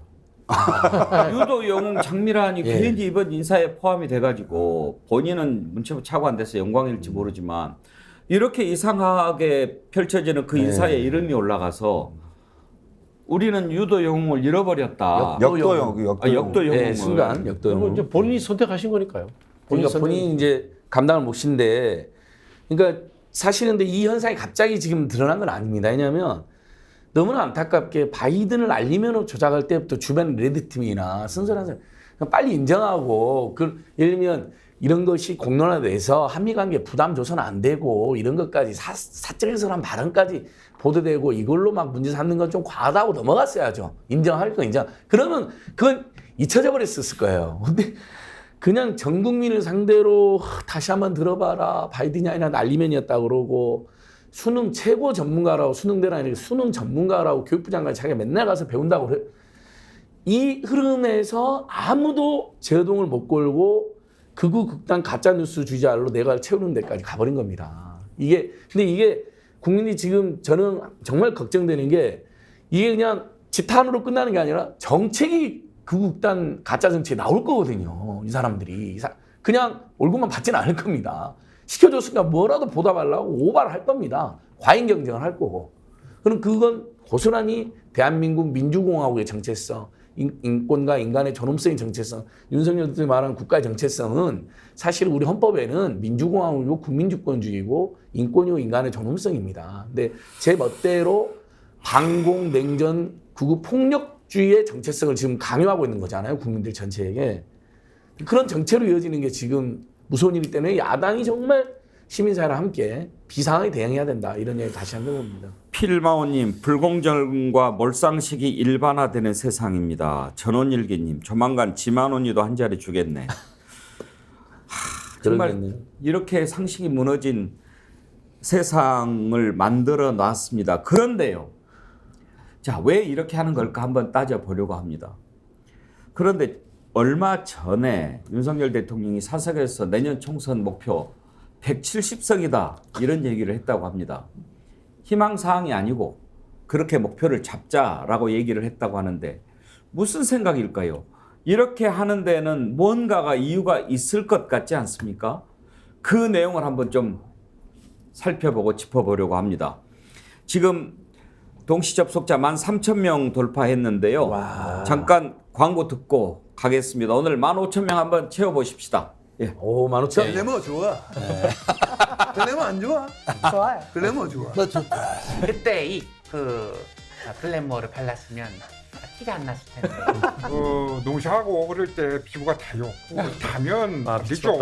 Speaker 2: 유도 영웅 장미란이 괜히 이번 인사에 포함이 돼가지고 본인은 문체부 차관 돼서 영광일지 모르지만 이렇게 이상하게 펼쳐지는 그 인사에 이름이 올라가서 우리는 유도 영웅을 잃어버렸다. 역도 영웅.
Speaker 4: 순간 역도 영웅.
Speaker 6: 이제 본인이 선택하신 거니까요.
Speaker 4: 그러니까 본인이 이제 감당을 몫인데, 그러니까 사실은 근데 이 현상이 갑자기 지금 드러난 건 아닙니다. 왜냐하면 너무나 안타깝게 바이든을 알리면 조작할 때부터 주변 레드팀이나 순수한 사람 빨리 인정하고 예를 들면 이런 것이 공론화돼서 한미 관계 부담 줘서는 안 되고 이런 것까지 사적에서한 발언까지 보도되고 이걸로 막 문제 삼는 건 좀 과하다고 넘어갔어야죠. 인정할 거 인정. 그러면 그건 잊혀져 버렸을 거예요. 근데 그냥 전 국민을 상대로 다시 한번 들어봐라. 바이든이 아니라 날리면이었다 그러고 수능 최고 전문가라고 수능대로 아니라 수능 전문가라고 교육부 장관이 자기가 맨날 가서 배운다고 그래. 이 흐름에서 아무도 제동을 못 걸고 극우 극단 가짜뉴스 주자로 내가 채우는 데까지 가버린 겁니다. 근데 이게 국민이 지금 저는 정말 걱정되는 게 이게 그냥 집단으로 끝나는 게 아니라 정책이 극우 극단 가짜 정책이 나올 거거든요. 이 사람들이. 그냥 얼굴만 받지는 않을 겁니다. 시켜줬으니까 뭐라도 보답하려고 오바를 할 겁니다. 과잉 경쟁을 할 거고. 그럼 그건 고스란히 대한민국 민주공화국의 정체성, 인권과 인간의 존엄성의 정체성, 윤석열 대통령이 말하는 국가의 정체성은 사실 우리 헌법에는 민주공화국이고 국민주권주의고 인권이고 인간의 존엄성입니다. 근데 제 멋대로 반공, 냉전, 극우 폭력주의의 정체성을 지금 강요하고 있는 거잖아요. 국민들 전체에게. 그런 정체로 이어지는 게 지금 무서운 일이기 때문에 야당이 정말 시민사회랑 함께 비상하게 대응해야 된다. 이런 얘기 다시 한번 봅니다.
Speaker 2: 필마오님, 불공정과 몰상식이 일반화되는 세상입니다. 전원일기님, 조만간 지만원이도 한 자리 주겠네. 정말
Speaker 4: 그러겠네요.
Speaker 2: 이렇게 상식이 무너진 세상을 만들어 놨습니다. 그런데요. 자, 왜 이렇게 하는 걸까 한번 따져보려고 합니다. 그런데 얼마 전에 윤석열 대통령이 사석에서 내년 총선 목표 170석이다 이런 얘기를 했다고 합니다. 희망사항이 아니고 그렇게 목표를 잡자라고 얘기를 했다고 하는데 무슨 생각일까요? 이렇게 하는 데는 뭔가가 이유가 있을 것 같지 않습니까? 그 내용을 한번 좀 살펴보고 짚어보려고 합니다. 지금 동시 접속자 13,000명 돌파했는데요. 잠깐 광고 듣고 가겠습니다. 오늘 15,000명 한번 채워보십시다. 예.
Speaker 4: 오, 15,000명.
Speaker 13: 글래머 좋아. 글래머 안 좋아?
Speaker 14: 좋아요.
Speaker 13: 글래머 좋아.
Speaker 4: 너 좋다.
Speaker 14: 그때 글래머를 발랐으면 티가 안 났을 텐데.
Speaker 15: 농사하고 그럴 때 피부가 타요. 타면 안 되죠.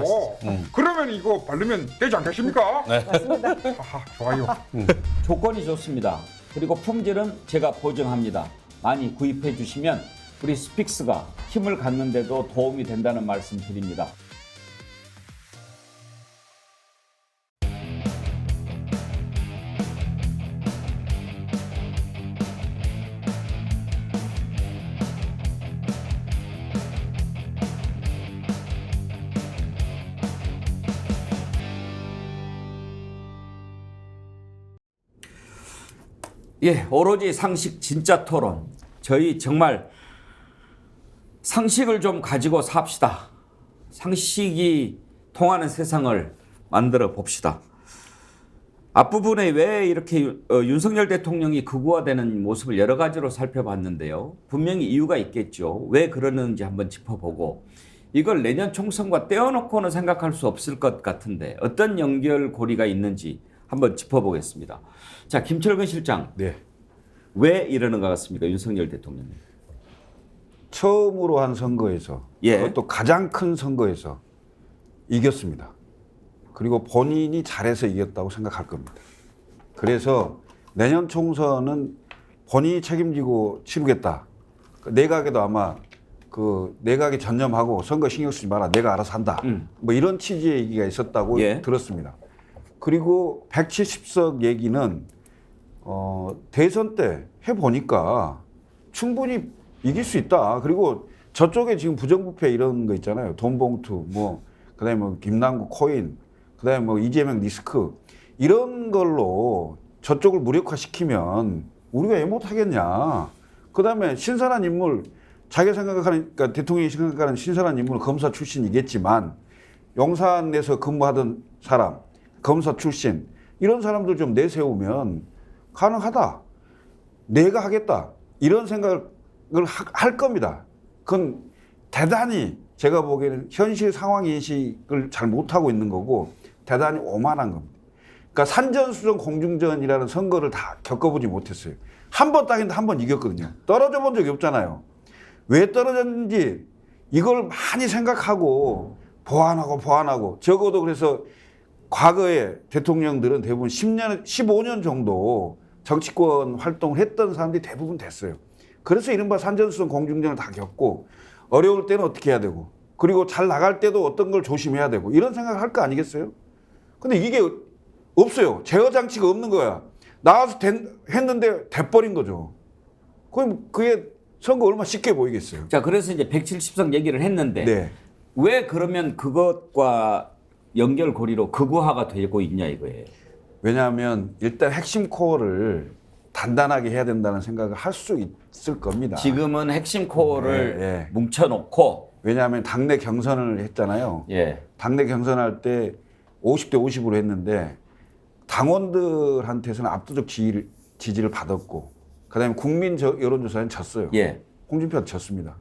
Speaker 15: 그러면 이거 바르면 되지 않겠습니까?
Speaker 2: 네.
Speaker 14: 맞습니다.
Speaker 15: 하하, 좋아요.
Speaker 2: 조건이 좋습니다. 그리고 품질은 제가 보증합니다. 많이 구입해 주시면 우리 스픽스가 힘을 갖는 데도 도움이 된다는 말씀 드립니다. 예, 오로지 상식 진짜 토론. 저희 정말 상식을 좀 가지고 삽시다. 상식이 통하는 세상을 만들어 봅시다. 앞부분에 왜 이렇게 윤석열 대통령이 극우화되는 모습을 여러 가지로 살펴봤는데요. 분명히 이유가 있겠죠. 왜 그러는지 한번 짚어보고 이걸 내년 총선과 떼어놓고는 생각할 수 없을 것 같은데 어떤 연결고리가 있는지 한번 짚어보겠습니다. 자, 김철근 실장.
Speaker 5: 네.
Speaker 2: 왜 이러는 것 같습니까? 윤석열 대통령이.
Speaker 5: 처음으로 한 선거에서 그것도 가장 큰 선거에서 이겼습니다. 그리고 본인이 잘해서 이겼다고 생각할 겁니다. 그래서 내년 총선은 본인이 책임지고 치르겠다. 내각에도 아마 그 내각에 전념하고 선거 신경 쓰지 마라. 내가 알아서 한다. 뭐 이런 취지의 얘기가 있었다고 들었습니다. 그리고 170석 얘기는 대선 때 해보니까 충분히 이길 수 있다. 그리고 저쪽에 지금 부정부패 이런 거 있잖아요. 돈봉투, 뭐, 그 다음에 뭐 김남국 코인, 그 다음에 뭐 이재명 리스크, 이런 걸로 저쪽을 무력화시키면 우리가 왜 못하겠냐. 그 다음에 신선한 인물, 자기가 생각하는, 그러니까 대통령이 생각하는 신선한 인물은 검사 출신이겠지만, 용산에서 근무하던 사람, 검사 출신, 이런 사람들 좀 내세우면 가능하다. 내가 하겠다. 이런 생각을 할 겁니다. 그건 대단히 제가 보기에는 현실 상황 인식을 잘 못하고 있는 거고 대단히 오만한 겁니다. 그러니까 산전수전 공중전이라는 선거를 다 겪어보지 못했어요. 한 번 딱인데 한 번 이겼거든요. 떨어져 본 적이 없잖아요. 왜 떨어졌는지 이걸 많이 생각하고 보완하고 적어도 그래서 과거에 대통령들은 대부분 10년, 15년 정도 정치권 활동을 했던 사람들이 대부분 됐어요. 그래서 이른바 산전수전 공중전을 다 겪고 어려울 때는 어떻게 해야 되고 그리고 잘 나갈 때도 어떤 걸 조심해야 되고 이런 생각을 할 거 아니겠어요? 근데 이게 없어요. 제어 장치가 없는 거야. 나와서 했는데 돼버린 거죠. 그럼 그게 선거 얼마나 쉽게 보이겠어요?
Speaker 2: 자, 그래서 이제 170석 얘기를 했는데
Speaker 5: 네.
Speaker 2: 왜 그러면 그것과 연결고리로 극우화가 되고 있냐 이거예요.
Speaker 5: 왜냐하면 일단 핵심 코어를 단단하게 해야 된다는 생각을 할 수 있을 겁니다.
Speaker 2: 지금은 핵심 코어를
Speaker 5: 네.
Speaker 2: 뭉쳐놓고
Speaker 5: 왜냐하면 당내 경선을 했잖아요.
Speaker 2: 예.
Speaker 5: 당내 경선할 때 50대 50으로 했는데 당원들한테서는 압도적 지지를 받았고 그다음에 국민 여론조사는 졌어요.
Speaker 2: 예.
Speaker 5: 홍준표한테 졌습니다.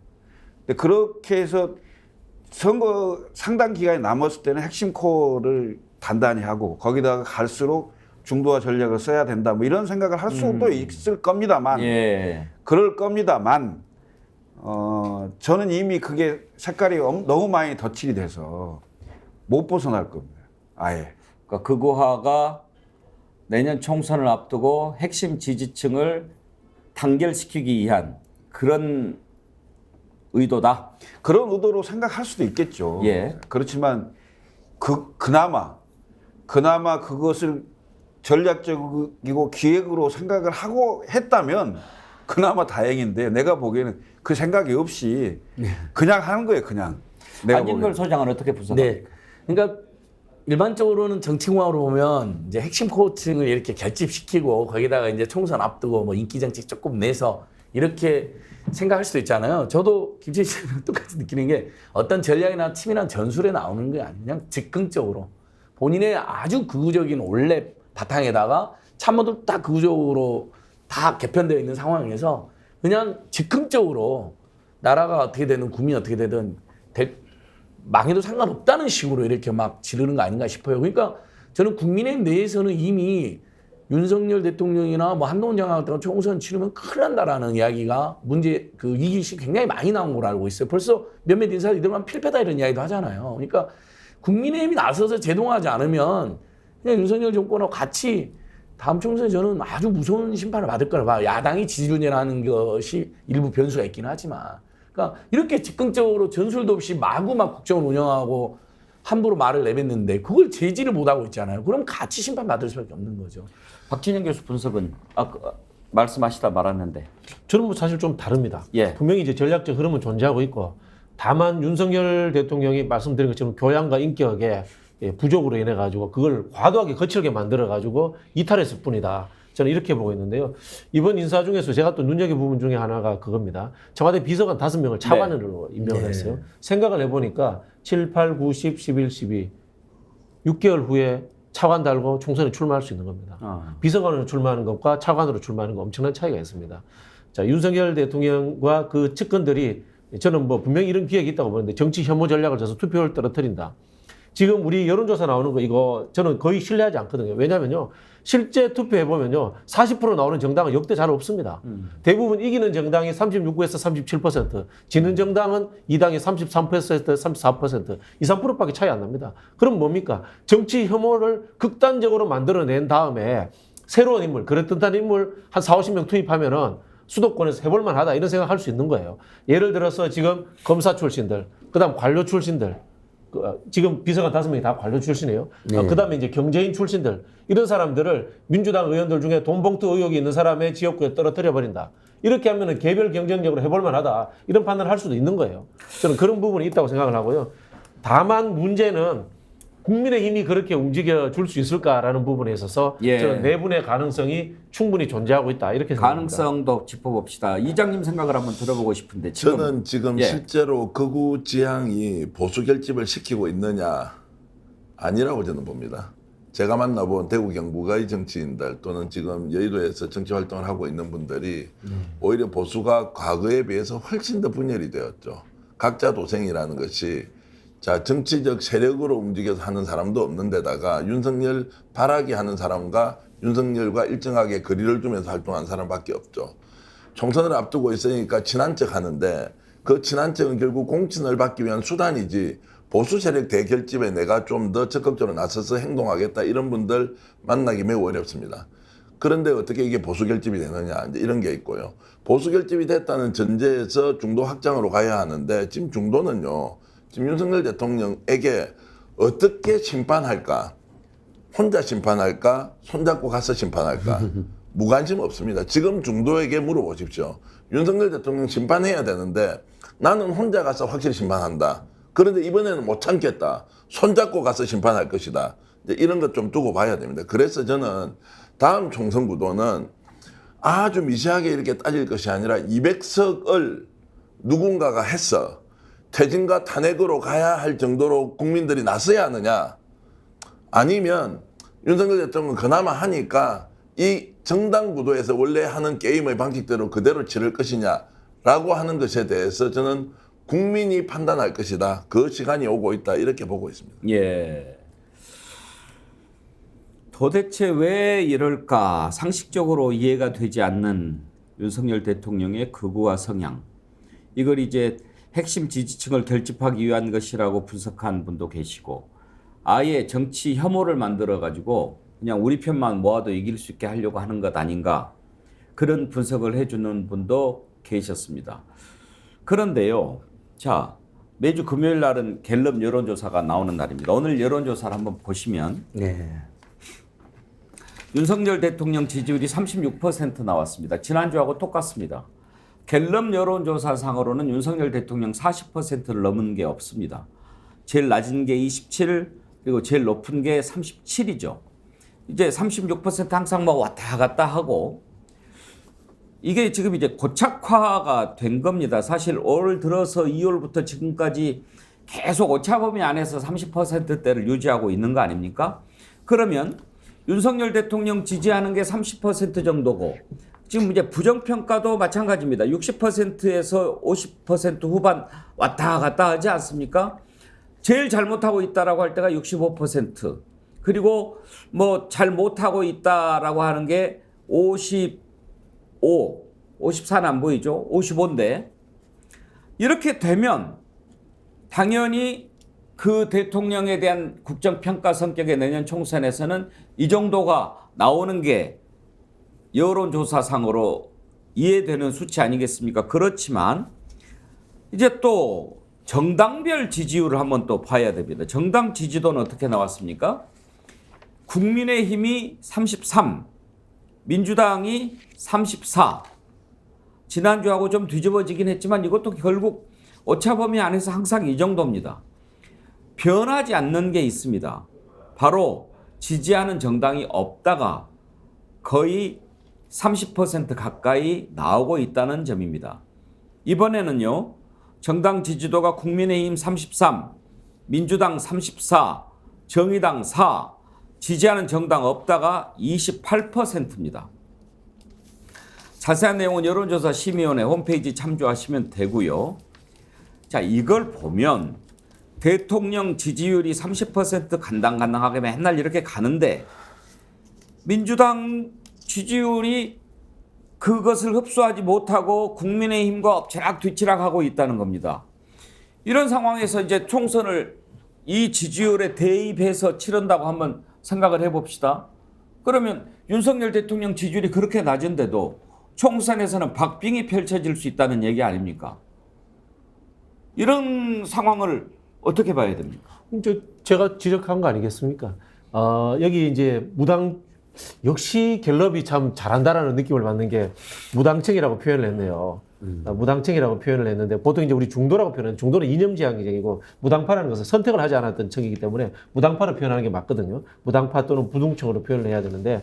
Speaker 5: 근데 그렇게 해서 선거 상당 기간이 남았을 때는 핵심 코어를 단단히 하고 거기다가 갈수록 중도화 전략을 써야 된다. 뭐 이런 생각을 할 수도 있을 겁니다만,
Speaker 2: 예.
Speaker 5: 그럴 겁니다만, 저는 이미 그게 색깔이 너무 많이 덧칠이 돼서 못 벗어날 겁니다. 아예.
Speaker 2: 그러니까 극우화가 내년 총선을 앞두고 핵심 지지층을 단결시키기 위한 그런 의도다.
Speaker 5: 그런 의도로 생각할 수도 있겠죠.
Speaker 2: 예.
Speaker 5: 그렇지만 그나마 그것을 전략적이고 기획으로 생각을 하고 했다면 그나마 다행인데 내가 보기에는 그 생각이 없이 그냥 하는 거예요. 그냥.
Speaker 2: 안진걸 소장은 어떻게 분석합니까?
Speaker 4: 네. 그러니까 일반적으로는 정치공학으로 보면 이제 핵심 코어층을 이렇게 결집시키고 거기다가 이제 총선 앞두고 뭐 인기 정책 조금 내서 이렇게 생각할 수도 있잖아요. 저도 김철희 씨랑 똑같이 느끼는 게 어떤 전략이나 팀이나 전술에 나오는 게 아니고 그냥 즉흥적으로 본인의 아주 극우적인 원래 바탕에다가 참모들 딱 극우적으로 다 개편되어 있는 상황에서 그냥 즉흥적으로 나라가 어떻게 되든 국민이 어떻게 되든 망해도 상관없다는 식으로 이렇게 막 지르는 거 아닌가 싶어요. 그러니까 저는 국민의힘 내에서는 이미 윤석열 대통령이나 뭐 한동훈 장관 같은 총선 치르면 큰일 난다라는 이야기가 위기의식이 굉장히 많이 나온 걸로 알고 있어요. 벌써 몇몇 인사들 이들만 필패다 이런 이야기도 하잖아요. 그러니까 국민의힘이 나서서 제동하지 않으면 그냥 윤석열 정권하고 같이 다음 총선에 저는 아주 무서운 심판을 받을 거라 봐요. 야당이 지지율이라는 것이 일부 변수가 있긴 하지만. 그러니까 이렇게 즉흥적으로 전술도 없이 마구 막 국정을 운영하고 함부로 말을 내뱉는데 그걸 제지를 못하고 있잖아요. 그럼 같이 심판받을 수밖에 없는 거죠.
Speaker 2: 박진영 교수 분석은 말씀하시다 말았는데
Speaker 6: 저는 뭐 사실 좀 다릅니다.
Speaker 2: 예.
Speaker 6: 분명히 이제 전략적 흐름은 존재하고 있고 다만 윤석열 대통령이 말씀드린 것처럼 교양과 인격의 부족으로 인해 가지고 그걸 과도하게 거칠게 만들어 가지고 이탈했을 뿐이다. 저는 이렇게 보고 있는데요. 이번 인사 중에서 제가 또 눈여겨본 부분 중에 하나가 그겁니다. 청와대 비서관 5명을 차관으로 임명을 했어요. 생각을 해보니까 7, 8, 9, 10, 11, 12 6개월 후에 차관 달고 총선에 출마할 수 있는 겁니다. 비서관으로 출마하는 것과 차관으로 출마하는 것 엄청난 차이가 있습니다. 자, 윤석열 대통령과 그 측근들이 저는 뭐 분명히 이런 기획이 있다고 보는데 정치 혐오 전략을 써서 투표를 떨어뜨린다. 지금 우리 여론조사 나오는 거 이거 저는 거의 신뢰하지 않거든요. 왜냐면요. 실제 투표해보면요. 40% 나오는 정당은 역대 잘 없습니다. 대부분 이기는 정당이 36에서 37%, 지는 정당은 이 당이 33%에서 34%, 2, 3%밖에 차이 안 납니다. 그럼 뭡니까? 정치 혐오를 극단적으로 만들어낸 다음에 새로운 인물, 그럴듯한 인물 한 4, 50명 투입하면은 수도권에서 해볼만 하다 이런 생각할 수 있는 거예요. 예를 들어서 지금 검사 출신들, 그 다음 관료 출신들, 지금 비서관 5명이 다 관료 출신이에요.
Speaker 4: 네.
Speaker 6: 그다음에 이제 경제인 출신들 이런 사람들을 민주당 의원들 중에 돈봉투 의혹이 있는 사람의 지역구에 떨어뜨려 버린다. 이렇게 하면은 개별 경쟁력으로 해볼 만하다. 이런 판단을 할 수도 있는 거예요. 저는 그런 부분이 있다고 생각을 하고요. 다만 문제는 국민의힘이 그렇게 움직여 줄 수 있을까라는 부분에 있어서 저는 내분의 가능성이 충분히 존재하고 있다. 이렇게 생각합니다.
Speaker 2: 가능성도 짚어봅시다. 이장님 생각을 한번 들어보고 싶은데 지금
Speaker 3: 저는 지금 실제로 극우 지향이 보수 결집을 시키고 있느냐 아니라고 저는 봅니다. 제가 만나본 대구 경북의 정치인들 또는 지금 여의도에서 정치 활동을 하고 있는 분들이 오히려 보수가 과거에 비해서 훨씬 더 분열이 되었죠. 각자 도생이라는 것이 자 정치적 세력으로 움직여서 하는 사람도 없는 데다가 윤석열 바라기 하는 사람과 윤석열과 일정하게 거리를 두면서 활동하는 사람밖에 없죠. 총선을 앞두고 있으니까 친한 척 하는데 그 친한 척은 결국 공천을 받기 위한 수단이지 보수 세력 대결집에 내가 좀 더 적극적으로 나서서 행동하겠다 이런 분들 만나기 매우 어렵습니다. 그런데 어떻게 이게 보수 결집이 되느냐 이제 이런 게 있고요. 보수 결집이 됐다는 전제에서 중도 확장으로 가야 하는데 지금 중도는요. 지금 윤석열 대통령에게 어떻게 심판할까? 혼자 심판할까? 손잡고 가서 심판할까? 무관심 없습니다. 지금 중도에게 물어보십시오. 윤석열 대통령 심판해야 되는데 나는 혼자 가서 확실히 심판한다. 그런데 이번에는 못 참겠다. 손잡고 가서 심판할 것이다. 이제 이런 것 좀 두고 봐야 됩니다. 그래서 저는 다음 총선 구도는 아주 미세하게 이렇게 따질 것이 아니라 200석을 누군가가 해서 퇴진과 탄핵으로 가야 할 정도로 국민들이 나서야 하느냐 아니면 윤석열 대통령은 그나마 하니까 이 정당 구도에서 원래 하는 게임의 방식대로 그대로 치를 것이냐라고 하는 것에 대해서 저는 국민이 판단할 것이다. 그 시간이 오고 있다. 이렇게 보고 있습니다.
Speaker 2: 예. 도대체 왜 이럴까? 상식적으로 이해가 되지 않는 윤석열 대통령의 극우화 성향. 이걸 이제 핵심 지지층을 결집하기 위한 것이라고 분석한 분도 계시고 아예 정치 혐오를 만들어가지고 그냥 우리 편만 모아도 이길 수 있게 하려고 하는 것 아닌가. 그런 분석을 해주는 분도 계셨습니다. 그런데요. 자, 매주 금요일 날은 갤럽 여론조사가 나오는 날입니다. 오늘 여론조사를 한번 보시면 윤석열 대통령 지지율이 36% 나왔습니다. 지난주하고 똑같습니다. 갤럽 여론조사상으로는 윤석열 대통령 40%를 넘은 게 없습니다. 제일 낮은 게 27, 그리고 제일 높은 게 37이죠. 이제 36% 항상 뭐 왔다 갔다 하고 이게 지금 이제 고착화가 된 겁니다. 사실 올 들어서 2월부터 지금까지 계속 오차범위 안에서 30%대를 유지하고 있는 거 아닙니까? 그러면 윤석열 대통령 지지하는 게 30% 정도고 지금 이제 부정평가도 마찬가지입니다. 60%에서 50% 후반 왔다 갔다 하지 않습니까? 제일 잘못하고 있다라고 할 때가 65%. 그리고 뭐 잘 못하고 있다라고 하는 게 54는 안 보이죠? 55인데 이렇게 되면 당연히 그 대통령에 대한 국정평가 성격의 내년 총선에서는 이 정도가 나오는 게 여론조사상으로 이해되는 수치 아니겠습니까? 그렇지만 이제 또 정당별 지지율을 한번 또 봐야 됩니다. 정당 지지도는 어떻게 나왔습니까? 국민의힘이 33, 민주당이 34. 지난주하고 좀 뒤집어지긴 했지만 이것도 결국 오차범위 안에서 항상 이 정도입니다. 변하지 않는 게 있습니다. 바로 지지하는 정당이 없다가 거의 30% 가까이 나오고 있다는 점입니다. 이번에는요. 정당 지지도가 국민의힘 33, 민주당 34, 정의당 4, 지지하는 정당 없다가 28%입니다. 자세한 내용은 여론조사 심의위원회 홈페이지 참조하시면 되고요. 자, 이걸 보면 대통령 지지율이 30% 간당간당하게 맨날 이렇게 가는데 민주당 지지율이 그것을 흡수하지 못하고 국민의힘과 엎치락 뒤치락 하고 있다는 겁니다. 이런 상황에서 이제 총선을 이 지지율에 대입해서 치른다고 한번 생각을 해봅시다. 그러면 윤석열 대통령 지지율이 그렇게 낮은데도 총선에서는 박빙이 펼쳐질 수 있다는 얘기 아닙니까? 이런 상황을 어떻게 봐야 됩니까?
Speaker 6: 제가 지적한 거 아니겠습니까? 여기 이제 역시 갤럽이 참 잘한다라는 느낌을 받는 게 무당층이라고 표현을 했네요. 무당층이라고 표현을 했는데 보통 이제 우리 중도라고 표현하는 중도는 이념지향적이고 무당파라는 것은 선택을 하지 않았던 층이기 때문에 무당파를 표현하는 게 맞거든요. 무당파 또는 부동층으로 표현을 해야 되는데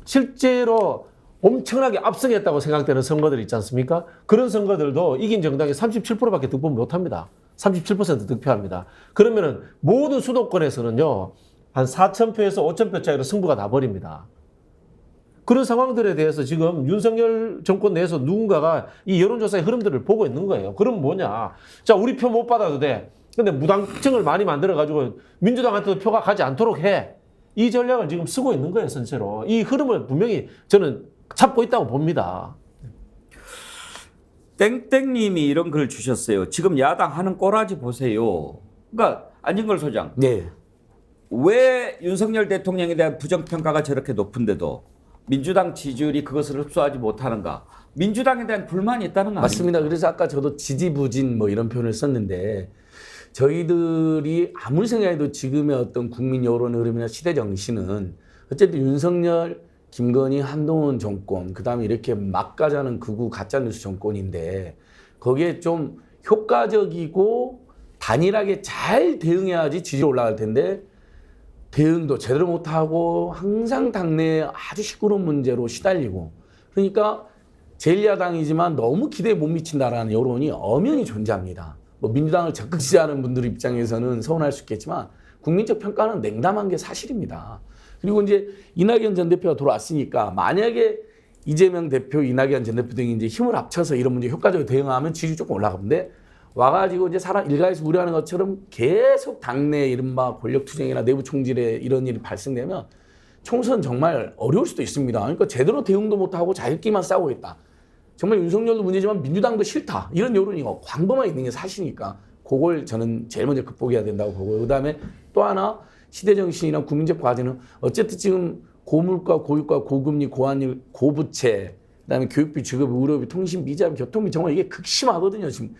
Speaker 6: 실제로 엄청나게 압승했다고 생각되는 선거들 있지 않습니까? 그런 선거들도 이긴 정당이 37%밖에 득표 못합니다. 37% 득표합니다. 그러면은 모든 수도권에서는요 한 4,000표에서 5,000표 차이로 승부가 나버립니다. 그런 상황들에 대해서 지금 윤석열 정권 내에서 누군가가 이 여론조사의 흐름들을 보고 있는 거예요. 그럼 뭐냐? 자, 우리 표 못 받아도 돼. 근데 무당층을 많이 만들어가지고 민주당한테도 표가 가지 않도록 해. 이 전략을 지금 쓰고 있는 거예요, 전체로. 이 흐름을 분명히 저는 잡고 있다고 봅니다.
Speaker 2: 땡땡님이 이런 글 주셨어요. 지금 야당 하는 꼬라지 보세요. 그러니까 안진걸 소장.
Speaker 4: 네.
Speaker 2: 왜 윤석열 대통령에 대한 부정평가가 저렇게 높은데도 민주당 지지율이 그것을 흡수하지 못하는가? 민주당에 대한 불만이 있다는 거
Speaker 4: 맞습니다.
Speaker 2: 아닙니까?
Speaker 4: 그래서 아까 저도 지지부진 뭐 이런 표현을 썼는데 저희들이 아무리 생각해도 지금의 어떤 국민 여론 흐름이나 시대 정신은 어쨌든 윤석열, 김건희, 한동훈 정권, 그다음에 이렇게 막 가자는 극우 가짜뉴스 정권인데 거기에 좀 효과적이고 단일하게 잘 대응해야지 지지율이 올라갈 텐데 대응도 제대로 못하고 항상 당내에 아주 시끄러운 문제로 시달리고 그러니까 제1야당이지만 너무 기대에 못 미친다라는 여론이 엄연히 존재합니다. 뭐 민주당을 적극 지지하는 분들 입장에서는 서운할 수 있겠지만 국민적 평가는 냉담한 게 사실입니다. 그리고 이제 이낙연 전 대표가 돌아왔으니까 만약에 이재명 대표, 이낙연 전 대표 등이 이제 힘을 합쳐서 이런 문제 효과적으로 대응하면 지지율이 조금 올라가는데 와가지고 이제 사람 일가에서 우려하는 것처럼 계속 당내 이른바 권력투쟁이나 내부 총질에 이런 일이 발생되면 총선 정말 어려울 수도 있습니다. 그러니까 제대로 대응도 못하고 자기끼리만 싸우고 있다. 정말 윤석열도 문제지만 민주당도 싫다. 이런 여론이 광범위하게 있는 게 사실이니까 그걸 저는 제일 먼저 극복해야 된다고 보고요. 그다음에 또 하나 시대정신이나 국민적 과제는 어쨌든 지금 고물가, 고유가, 고금리, 고환율, 고부채, 그다음에 교육비, 직업비, 의료비, 통신비, 이자비, 교통비 정말 이게 극심하거든요. 지금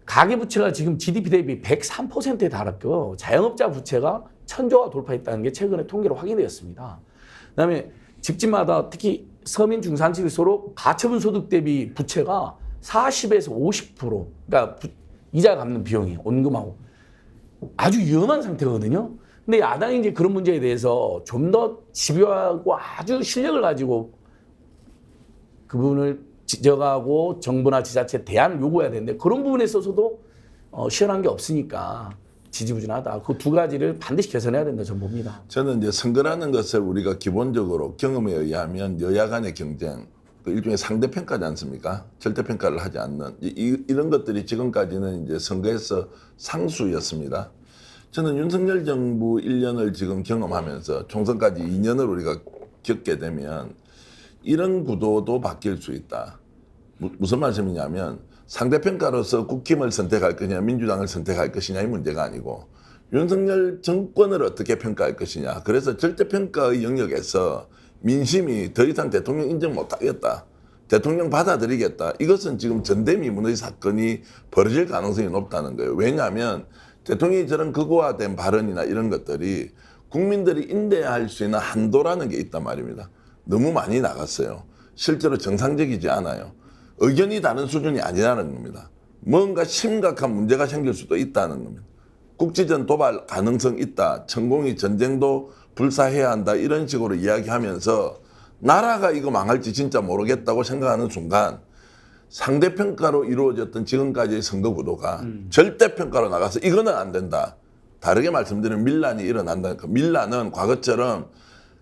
Speaker 4: 가계부채가 지금 GDP 대비 103%에 달했고요. 자영업자 부채가 1,000조가 돌파했다는 게 최근에 통계로 확인되었습니다. 그다음에 집집마다 특히 서민 중산층일수록 가처분 소득 대비 부채가 40에서 50%, 그러니까 이자 갚는 비용이 원금하고 아주 위험한 상태거든요. 근데 야당이 이제 그런 문제에 대해서 좀 더 집요하고 아주 실력을 가지고 그 부분을 지적하고 정부나 지자체에 대안을 요구해야 되는데 그런 부분에 있어서도 시원한 게 없으니까 지지부진하다. 그 두 가지를 반드시 개선해야 된다 저는 봅니다.
Speaker 3: 저는 이제 선거라는 것을 우리가 기본적으로 경험에 의하면 여야 간의 경쟁, 그 일종의 상대평가지 않습니까? 절대평가를 하지 않는 이런 것들이 지금까지는 이제 선거에서 상수였습니다. 저는 윤석열 정부 1년을 지금 경험하면서 총선까지 2년을 우리가 겪게 되면 이런 구도도 바뀔 수 있다. 무슨 말씀이냐면 상대평가로서 국힘을 선택할 거냐 민주당을 선택할 것이냐의 문제가 아니고 윤석열 정권을 어떻게 평가할 것이냐. 그래서 절대평가의 영역에서 민심이 더 이상 대통령 인정 못하겠다. 대통령 받아들이겠다. 이것은 지금 전대미문의 사건이 벌어질 가능성이 높다는 거예요. 왜냐하면 대통령이 저런 극우화된 발언이나 이런 것들이 국민들이 인내할 수 있는 한도라는 게 있단 말입니다. 너무 많이 나갔어요. 실제로 정상적이지 않아요. 의견이 다른 수준이 아니라는 겁니다. 뭔가 심각한 문제가 생길 수도 있다는 겁니다. 국지전 도발 가능성 있다. 천공이 전쟁도 불사해야 한다. 이런 식으로 이야기하면서 나라가 이거 망할지 진짜 모르겠다고 생각하는 순간 상대평가로 이루어졌던 지금까지의 선거 구도가 절대평가로 나가서 이거는 안 된다. 다르게 말씀드리면 밀란이 일어난다니까. 밀란은 과거처럼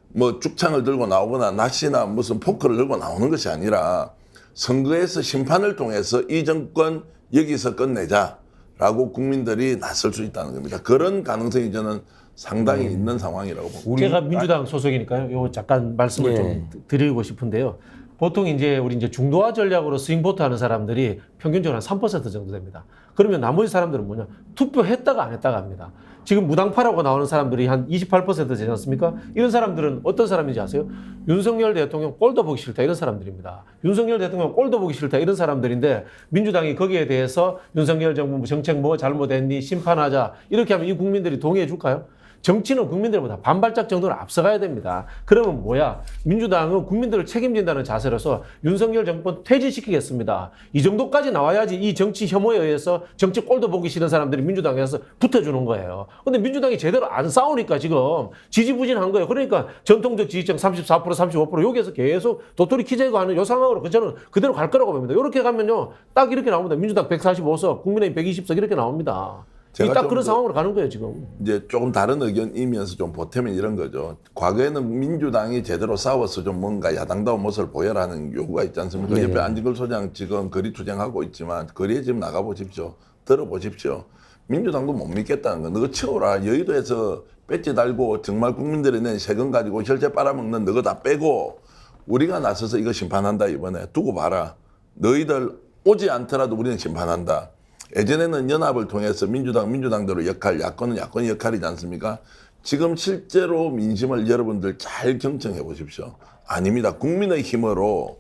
Speaker 3: 뭐 죽창을 들고 나오거나 낫이나 무슨 포크를 들고 나오는 것이 아니라 선거에서 심판을 통해서 이 정권 여기서 끝내자라고 국민들이 나설 수 있다는 겁니다. 그런 가능성이 저는 상당히 있는 상황이라고 봅니다.
Speaker 6: 제가 민주당 소속이니까요. 요 잠깐 말씀을 좀 드리고 싶은데요. 보통 이제 우리 이제 중도화 전략으로 스윙보트 하는 사람들이 평균적으로 한 3% 정도 됩니다. 그러면 나머지 사람들은 뭐냐? 투표했다가 안 했다가 합니다. 지금 무당파라고 나오는 사람들이 한 28% 되지 않습니까? 이런 사람들은 어떤 사람인지 아세요? 윤석열 대통령 꼴도 보기 싫다 이런 사람들입니다. 윤석열 대통령 꼴도 보기 싫다 이런 사람들인데 민주당이 거기에 대해서 윤석열 정부 정책 뭐 잘못했니 심판하자 이렇게 하면 이 국민들이 동의해 줄까요? 정치는 국민들보다 반발짝 정도는 앞서가야 됩니다. 그러면 뭐야? 민주당은 국민들을 책임진다는 자세로서 윤석열 정권 퇴진시키겠습니다. 이 정도까지 나와야지 이 정치 혐오에 의해서 정치 꼴도 보기 싫은 사람들이 민주당에서 붙어주는 거예요. 근데 민주당이 제대로 안 싸우니까 지금 지지부진한 거예요. 그러니까 전통적 지지층 34%, 35% 여기에서 계속 도토리 키 제거하는 이 상황으로 저는 그대로 갈 거라고 봅니다. 이렇게 가면요. 딱 이렇게 나옵니다. 민주당 145석, 국민의힘 120석 이렇게 나옵니다. 딱 그런 상황으로 가는 거예요, 지금.
Speaker 3: 이제 조금 다른 의견이면서 좀 보태면 이런 거죠. 과거에는 민주당이 제대로 싸워서 좀 뭔가 야당다운 모습을 보여라는 요구가 있지 않습니까?
Speaker 6: 네.
Speaker 3: 옆에 안진걸 소장 지금 거리 투쟁하고 있지만 거리에 지금 나가보십시오. 들어보십시오. 민주당도 못 믿겠다는 거. 너가 치워라. 여의도에서 배지 달고 정말 국민들이 낸 세금 가지고 혈세 빨아먹는 너가 다 빼고 우리가 나서서 이거 심판한다 이번에. 두고 봐라. 너희들 오지 않더라도 우리는 심판한다. 예전에는 연합을 통해서 민주당대로 역할, 야권은 야권의 역할이지 않습니까? 지금 실제로 민심을 여러분들 잘 경청해 보십시오. 아닙니다. 국민의 힘으로,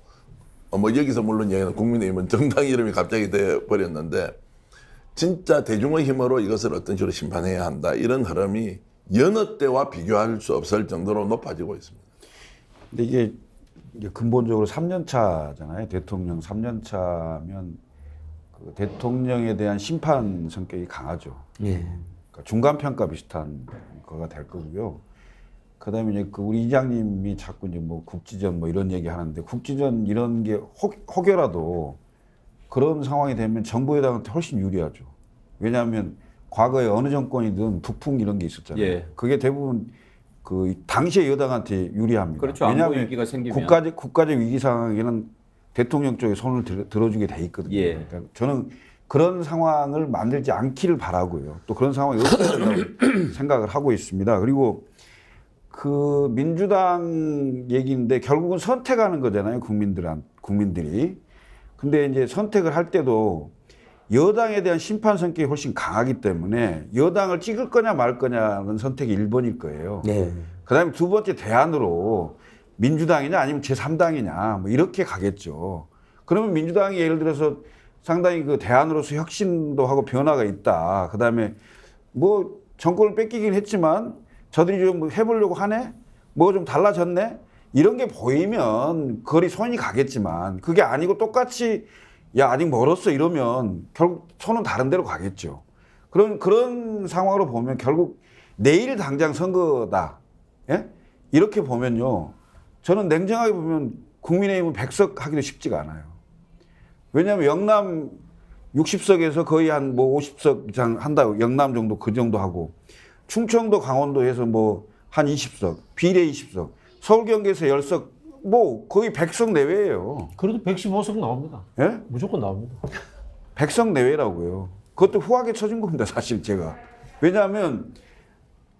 Speaker 3: 뭐 여기서 물론 얘기는 국민의힘은 정당 이름이 갑자기 돼버렸는데 진짜 대중의 힘으로 이것을 어떤 식으로 심판해야 한다. 이런 흐름이 여느 때와 비교할 수 없을 정도로 높아지고 있습니다.
Speaker 5: 근데 이게 근본적으로 3년 차잖아요. 대통령 3년 차면 그 대통령에 대한 심판 성격이 강하죠.
Speaker 4: 예.
Speaker 5: 그러니까 중간 평가 비슷한 거가 될 거고요. 그다음에 이제 그 우리 이장님이 자꾸 이제 뭐 국지전 뭐 이런 얘기 하는데 국지전 이런 게 혹여라도 그런 상황이 되면 정부 여당한테 훨씬 유리하죠. 왜냐하면 과거에 어느 정권이든 북풍 이런 게 있었잖아요.
Speaker 2: 예.
Speaker 5: 그게 대부분 그 당시의 여당한테 유리합니다.
Speaker 2: 그렇죠. 안보 위기가 생기면
Speaker 5: 국가적 위기 상황에는 대통령 쪽에 손을 들어주게 돼 있거든요.
Speaker 2: 예.
Speaker 5: 그러니까 저는 그런 상황을 만들지 않기를 바라고요. 또 그런 상황이 없어야 된다고 생각을 하고 있습니다. 그리고 그 민주당 얘기인데 결국은 선택하는 거잖아요. 국민들이. 근데 이제 선택을 할 때도 여당에 대한 심판 성격이 훨씬 강하기 때문에 여당을 찍을 거냐 말 거냐는 선택이 1번일 거예요.
Speaker 4: 네.
Speaker 5: 그다음에 두 번째 대안으로 민주당이냐 아니면 제3당이냐 뭐 이렇게 가겠죠. 그러면 민주당이 예를 들어서 상당히 그 대안으로서 혁신도 하고 변화가 있다. 그다음에 뭐 정권을 뺏기긴 했지만 저들이 좀 해보려고 하네? 뭐 좀 달라졌네? 이런 게 보이면 거리 손이 가겠지만 그게 아니고 똑같이 야 아직 멀었어 이러면 결국 손은 다른 데로 가겠죠. 그런 상황으로 보면 결국 내일 당장 선거다. 예? 이렇게 보면요. 저는 냉정하게 보면 국민의힘은 100석 하기도 쉽지가 않아요. 왜냐하면 영남 60석에서 거의 한 뭐 50석 이상 한다고 영남 정도 그 정도 하고 충청도 강원도에서 뭐 한 20석 비례 20석 서울 경기에서 10석 뭐 거의 100석 내외예요.
Speaker 6: 그래도 115석 나옵니다.
Speaker 5: 예?
Speaker 6: 무조건 나옵니다.
Speaker 5: 100석 내외라고요. 그것도 후하게 쳐진 겁니다, 사실 제가. 왜냐하면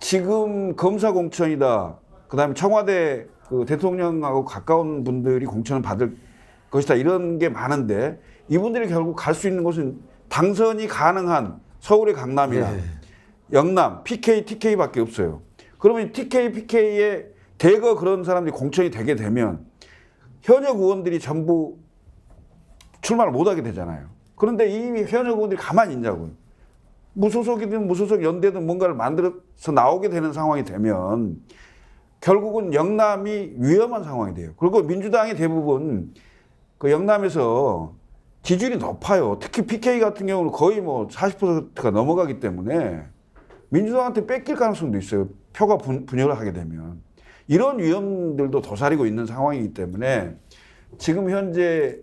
Speaker 5: 지금 검사 공천이다. 그다음에 청와대 그 대통령하고 가까운 분들이 공천을 받을 것이다. 이런 게 많은데 이분들이 결국 갈 수 있는 곳은 당선이 가능한 서울의 강남이나 영남, PK, TK밖에 없어요. 그러면 TK, PK에 대거 그런 사람들이 공천이 되게 되면 현역 의원들이 전부 출마를 못하게 되잖아요. 그런데 이 현역 의원들이 가만히 있냐고요. 무소속이든 무소속 연대든 뭔가를 만들어서 나오게 되는 상황이 되면 결국은 영남이 위험한 상황이 돼요. 그리고 민주당이 대부분 그 영남에서 지지율이 높아요. 특히 PK 같은 경우는 거의 뭐 40%가 넘어가기 때문에 민주당한테 뺏길 가능성도 있어요. 표가 분열을 하게 되면. 이런 위험들도 도사리고 있는 상황이기 때문에 지금 현재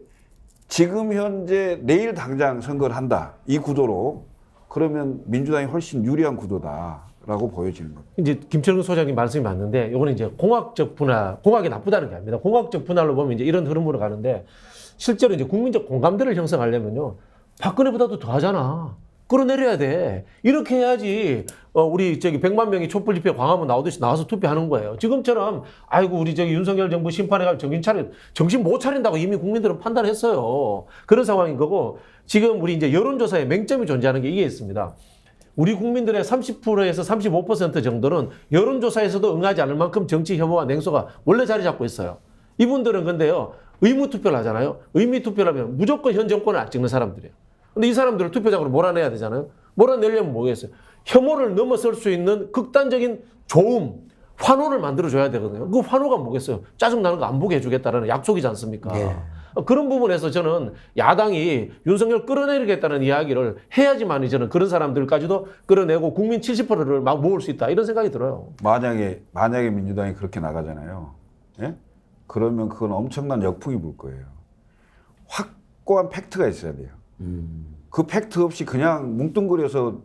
Speaker 5: 내일 당장 선거를 한다. 이 구도로 그러면 민주당이 훨씬 유리한 구도다라고 보여지는 겁니다.
Speaker 6: 이제 김철근 소장님 말씀이 맞는데 이거는 이제 공학적 분할, 공학이 나쁘다는 게 아닙니다. 공학적 분할로 보면 이제 이런 흐름으로 가는데 실제로 이제 국민적 공감대를 형성하려면요. 박근혜보다도 더 하잖아. 끌어내려야 돼. 이렇게 해야지 우리 100만 명이 촛불 집회 광화문 나와서 투표하는 거예요. 지금처럼 아이고 우리 윤석열 정부 심판해가지고 정신 못 차린다고 이미 국민들은 판단했어요. 그런 상황인 거고 지금 우리 이제 여론조사에 맹점이 존재하는 게 이게 있습니다. 우리 국민들의 30%에서 35% 정도는 여론조사에서도 응하지 않을 만큼 정치 혐오와 냉소가 원래 자리 잡고 있어요. 이분들은 근데요, 의무투표를 하잖아요. 의무투표를 하면 무조건 현 정권을 안 찍는 사람들이에요. 근데 이 사람들을 투표장으로 몰아내야 되잖아요. 몰아내려면 뭐겠어요? 혐오를 넘어설 수 있는 극단적인 조음, 환호를 만들어줘야 되거든요. 그 환호가 뭐겠어요? 짜증나는 거 안 보게 해주겠다는 약속이지 않습니까?
Speaker 4: 네.
Speaker 6: 그런 부분에서 저는 야당이 윤석열 끌어내리겠다는 이야기를 해야지만이 저는 그런 사람들까지도 끌어내고 국민 70%를 막 모을 수 있다. 이런 생각이 들어요.
Speaker 5: 만약에 민주당이 그렇게 나가잖아요. 예? 그러면 그건 엄청난 역풍이 불 거예요. 확고한 팩트가 있어야 돼요. 그 팩트 없이 그냥 뭉뚱그려서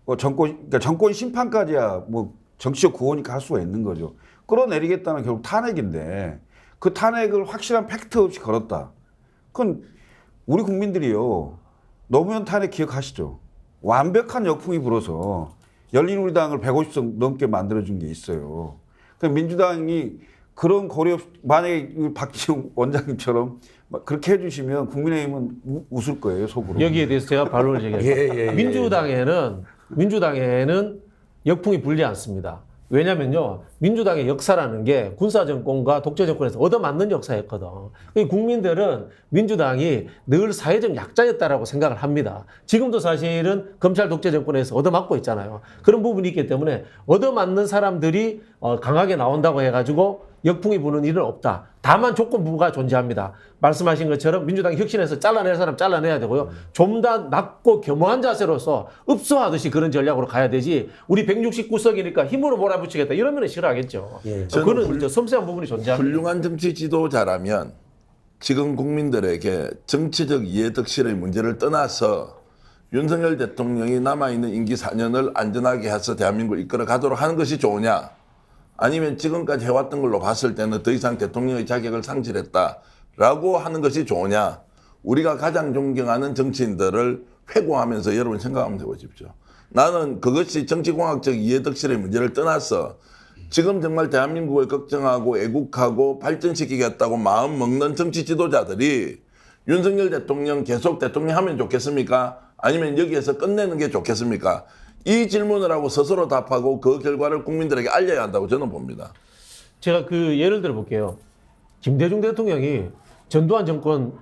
Speaker 5: 그러니까 정권 심판까지야 뭐 정치적 구호니까 할 수가 있는 거죠. 끌어내리겠다는 결국 탄핵인데 그 탄핵을 확실한 팩트 없이 걸었다. 그건 우리 국민들이요. 노무현 탄핵 기억하시죠? 완벽한 역풍이 불어서 열린우리당을 150석 넘게 만들어준 게 있어요. 그러니까 민주당이 그런 고려 없이 만약에 박지원 원장님처럼 그렇게 해주시면 국민의힘은 웃을 거예요, 속으로.
Speaker 6: 여기에 대해서 제가 반론을 제기할게요. 민주당에는 역풍이 불지 않습니다. 왜냐면요, 민주당의 역사라는 게 군사정권과 독재정권에서 얻어맞는 역사였거든. 국민들은 민주당이 늘 사회적 약자였다라고 생각을 합니다. 지금도 사실은 검찰 독재정권에서 얻어맞고 있잖아요. 그런 부분이 있기 때문에 얻어맞는 사람들이 강하게 나온다고 해가지고 역풍이 부는 일은 없다. 다만 조건부가 존재합니다. 말씀하신 것처럼 민주당이 혁신해서 잘라낼 사람 잘라내야 되고요. 좀 더 낮고 겸허한 자세로서 읍소하듯이 그런 전략으로 가야 되지. 우리 169석이니까 힘으로 몰아붙이겠다. 이러면 싫어하겠죠. 그거는 이제 섬세한 부분이 존재합니다.
Speaker 3: 훌륭한 정치 지도자라면 지금 국민들에게 정치적 이해득실의 문제를 떠나서 윤석열 대통령이 남아있는 임기 4년을 안전하게 해서 대한민국을 이끌어 가도록 하는 것이 좋으냐, 아니면 지금까지 해왔던 걸로 봤을 때는 더 이상 대통령의 자격을 상실했다라고 하는 것이 좋으냐. 우리가 가장 존경하는 정치인들을 회고하면서 여러분 생각 한번 해보십시오. 나는 그것이 정치공학적 이해득실의 문제를 떠나서 지금 정말 대한민국을 걱정하고 애국하고 발전시키겠다고 마음 먹는 정치 지도자들이 윤석열 대통령 계속 대통령 하면 좋겠습니까? 아니면 여기에서 끝내는 게 좋겠습니까? 이 질문을 하고 스스로 답하고 그 결과를 국민들에게 알려야 한다고 저는 봅니다.
Speaker 6: 제가 그 예를 들어 볼게요. 김대중 대통령이 전두환 정권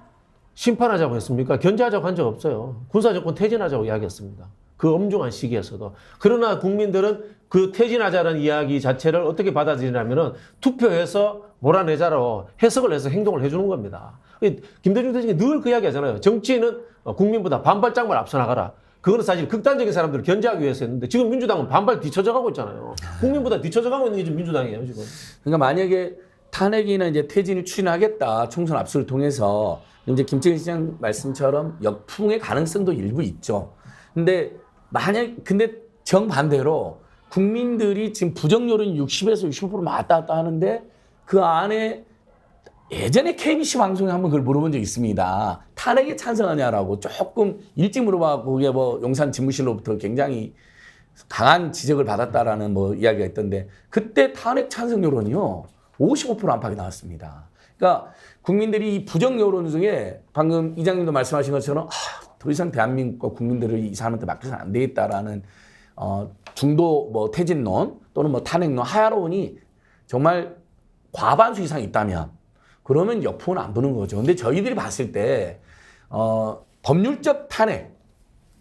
Speaker 6: 심판하자고 했습니까? 견제하자고 한 적 없어요. 군사정권 퇴진하자고 이야기했습니다. 그 엄중한 시기에서도. 그러나 국민들은 그 퇴진하자는 이야기 자체를 어떻게 받아들이냐면은 투표해서 몰아내자로 해석을 해서 행동을 해주는 겁니다. 김대중 대통령이 늘 그 이야기 하잖아요. 정치인은 국민보다 반발짝만 앞서 나가라. 그거는 사실 극단적인 사람들을 견제하기 위해서 했는데 지금 민주당은 반발 뒤쳐져 가고 있잖아요. 국민보다 뒤쳐져 가고 있는 게 지금 민주당이에요, 지금.
Speaker 4: 그러니까 만약에 탄핵이나 이제 퇴진을 추진하겠다, 총선 압수를 통해서 이제 김정일 시장 말씀처럼 역풍의 가능성도 일부 있죠. 근데 정반대로 국민들이 지금 부정 여론이 60에서 65% 왔다 갔다 하는데 그 안에 예전에 KBC 방송에 한번 그걸 물어본 적이 있습니다. 탄핵에 찬성하냐라고 조금 일찍 물어봐고 그게 뭐 용산 집무실로부터 굉장히 강한 지적을 받았다라는 뭐 이야기가 있던데 그때 탄핵 찬성 여론이요 55% 안팎이 나왔습니다. 그러니까 국민들이 이 부정 여론 중에 방금 이장님도 말씀하신 것처럼 더 이상 대한민국과 국민들을 이 사람한테 맡겨서는 안 되겠다라는 중도 뭐 퇴진론 또는 뭐 탄핵론 하야론이 정말 과반수 이상 있다면 그러면 역풍은 안 부는 거죠. 근데 저희들이 봤을 때 법률적 탄핵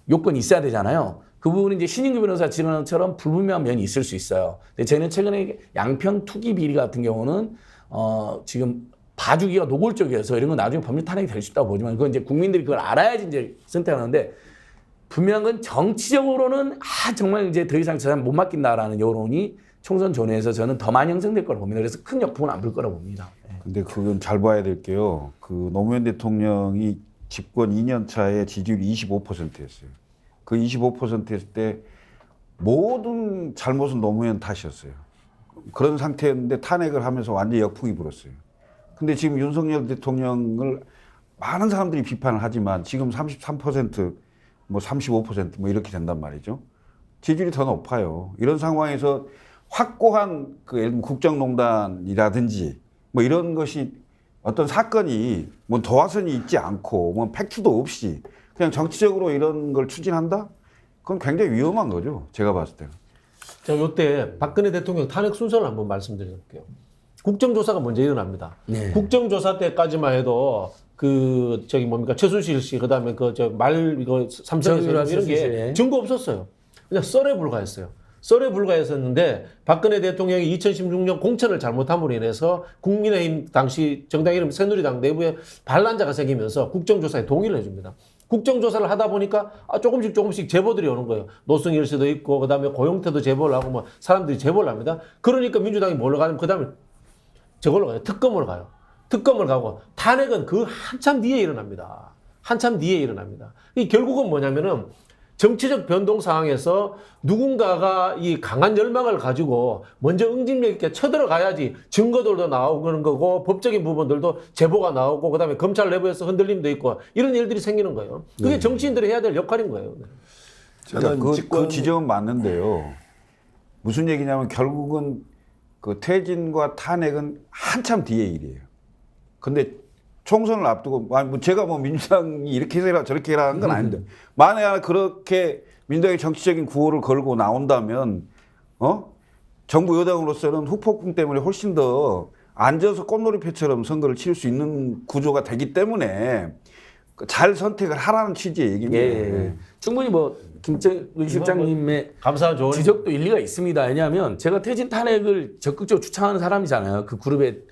Speaker 4: 요건이 있어야 되잖아요. 그 부분은 이제 신인규 변호사 지론처럼 불분명한 면이 있을 수 있어요. 근데 저희는 최근에 양평 투기 비리 같은 경우는 지금 봐주기가 노골적이어서 이런 건 나중에 법률 탄핵이 될 수 있다고 보지만 그건 이제 국민들이 그걸 알아야지 이제 선택하는데 분명한 건 정치적으로는 정말 이제 더 이상 저 사람 못 맡긴다라는 여론이 총선 전후에서 저는 더 많이 형성될 거라고 봅니다. 그래서 큰 역풍은 안 불 거라고 봅니다.
Speaker 5: 근데 그건 잘 봐야 될 게요. 그 노무현 대통령이 집권 2년 차에 지지율이 25%였어요. 그 25%였을 때 모든 잘못은 노무현 탓이었어요. 그런 상태였는데 탄핵을 하면서 완전히 역풍이 불었어요. 근데 지금 윤석열 대통령을 많은 사람들이 비판을 하지만 지금 33%, 뭐 35% 뭐 이렇게 된단 말이죠. 지지율이 더 높아요. 이런 상황에서 확고한 그 예를 들면 국정농단이라든지 뭐 이런 것이 어떤 사건이 뭐 도화선이 있지 않고 뭐 팩트도 없이 그냥 정치적으로 이런 걸 추진한다? 그건 굉장히 위험한 거죠. 제가 봤을 때는.
Speaker 6: 자, 요때 박근혜 대통령 탄핵 순서를 한번 말씀드릴게요. 국정조사가 먼저 일어납니다.
Speaker 4: 네.
Speaker 6: 국정조사 때까지만 해도 그 저기 뭡니까 최순실 씨 그다음에 그 저 말 이거 삼성에서 이런 게 증거 없었어요. 그냥 썰에 불과했어요. 썰에 불과했었는데 박근혜 대통령이 2016년 공천을 잘못함으로 인해서 국민의힘 당시 정당 이름 새누리당 내부에 반란자가 생기면서 국정조사에 동의를 해줍니다. 국정조사를 하다 보니까 조금씩 제보들이 오는 거예요. 노승일 씨도 있고 그다음에 고영태도 제보를 하고 뭐 사람들이 제보를 합니다. 그러니까 민주당이 뭘로 가냐면 그다음에 저걸로 가요. 특검으로 가요. 특검을 가고 탄핵은 그 한참 뒤에 일어납니다. 한참 뒤에 일어납니다. 이 결국은 뭐냐면은 정치적 변동 상황에서 누군가가 이 강한 열망을 가지고 먼저 응집력 있게 쳐들어가야지 증거들도 나오는 거고 법적인 부분들도 제보가 나오고 그다음에 검찰 내부에서 흔들림도 있고 이런 일들이 생기는 거예요. 그게 정치인들이 해야 될 역할인 거예요.
Speaker 5: 그러니까 그 지점은 맞는데요. 무슨 얘기냐면 결국은 그 퇴진과 탄핵은 한참 뒤의 일이에요. 근데 총선을 앞두고 뭐 제가 뭐 민주당이 이렇게 해라 저렇게 해라 한 건 아닌데 만약에 그렇게 민주당이 정치적인 구호를 걸고 나온다면 정부 여당으로서는 후폭풍 때문에 훨씬 더 앉아서 꽃놀이패처럼 선거를 치를 수 있는 구조가 되기 때문에 잘 선택을 하라는 취지의 얘기입니다.
Speaker 4: 예. 충분히 뭐 김정은 실장님의
Speaker 6: 감사한 조언
Speaker 4: 지적도 일리가 있습니다. 왜냐하면 제가 퇴진 탄핵을 적극적으로 추천하는 사람이잖아요. 그 그룹의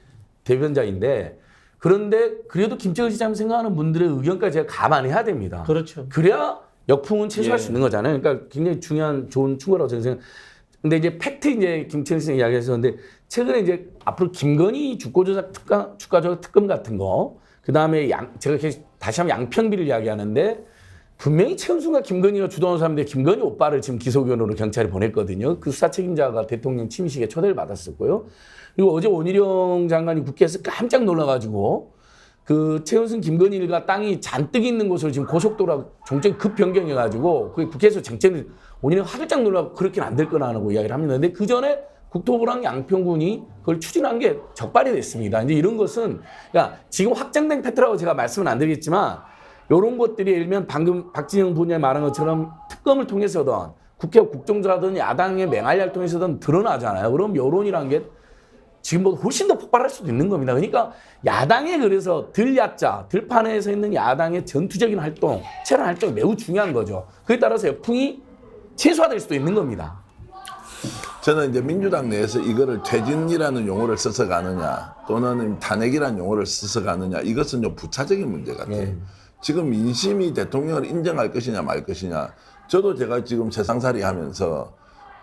Speaker 4: 대변자인데 그런데 그래도 김정은 시장님 생각하는 분들의 의견까지 제가 감안해야 됩니다.
Speaker 6: 그렇죠.
Speaker 4: 그래야 역풍은 최소화할 수 있는 거잖아요. 그러니까 굉장히 중요한 좋은 충고라고 저는 생각. 근데 이제 팩트 이제 김정은 시장 이야기하셨는데 최근에 이제 앞으로 김건희 주가조사 특검 같은 거 그다음에 제가 다시 한번 양평비를 이야기하는데 분명히 최은순과 김건희가 주도하는 사람들 김건희 오빠를 지금 기소견으로 경찰에 보냈거든요. 그 수사 책임자가 대통령 취임식에 초대를 받았었고요. 그리고 어제 원희룡 장관이 국회에서 깜짝 놀라가지고 그 최은순 김건희 일가 땅이 잔뜩 있는 곳을 지금 고속도로가 정책 급 변경해가지고 그 국회에서 정책을 원희룡 화들짝 놀라고 그렇게는 안 될 거라고 이야기를 합니다. 근데 그 전에 국토부랑 양평군이 그걸 추진한 게 적발이 됐습니다. 이제 이런 것은 그러니까 지금 확장된 패트라고 제가 말씀은 안 드리겠지만 이런 것들이 예를 들면 방금 박진영 부원장이 말한 것처럼 특검을 통해서든 국회 국정조사든 야당의 맹활약을 통해서든 드러나잖아요. 그럼 여론이란 게 지금보다 훨씬 더 폭발할 수도 있는 겁니다. 그러니까 야당에 그래서 들판에 서 있는 야당의 전투적인 활동, 체란 활동이 매우 중요한 거죠. 그에 따라서 역풍이 최소화될 수도 있는 겁니다.
Speaker 3: 저는 이제 민주당 내에서 이거를 퇴진이라는 용어를 써서 가느냐 또는 탄핵이라는 용어를 써서 가느냐 이것은 좀 부차적인 문제 같아요. 지금 민심이 대통령을 인정할 것이냐 말 것이냐 저도 제가 지금 세상살이 하면서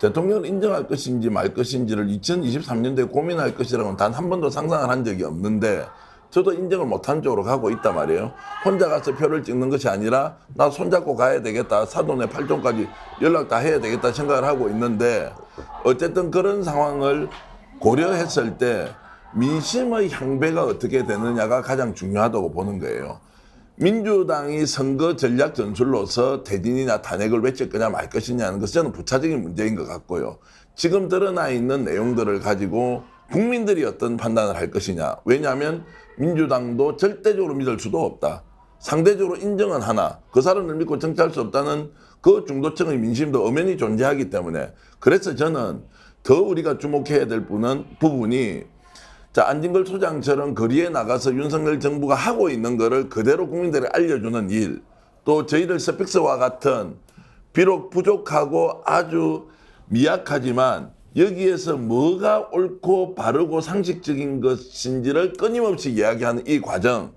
Speaker 3: 대통령을 인정할 것인지 말 것인지를 2023년도에 고민할 것이라고는 단 한 번도 상상을 한 적이 없는데 저도 인정을 못한 쪽으로 가고 있단 말이에요. 혼자 가서 표를 찍는 것이 아니라 나 손잡고 가야 되겠다. 사돈의 팔종까지 연락 다 해야 되겠다 생각을 하고 있는데 어쨌든 그런 상황을 고려했을 때 민심의 향배가 어떻게 되느냐가 가장 중요하다고 보는 거예요. 민주당이 선거 전략 전술로서 퇴진이나 탄핵을 외칠 거냐 말 것이냐는 것은 저는 부차적인 문제인 것 같고요. 지금 드러나 있는 내용들을 가지고 국민들이 어떤 판단을 할 것이냐. 왜냐하면 민주당도 절대적으로 믿을 수도 없다. 상대적으로 인정은 하나 그 사람을 믿고 정치할 수 없다는 그 중도층의 민심도 엄연히 존재하기 때문에 그래서 저는 더 우리가 주목해야 될 부분이 자, 안진걸 소장처럼 거리에 나가서 윤석열 정부가 하고 있는 거를 그대로 국민들에게 알려주는 일, 또 저희들 스픽스와 같은 비록 부족하고 아주 미약하지만 여기에서 뭐가 옳고 바르고 상식적인 것인지를 끊임없이 이야기하는 이 과정,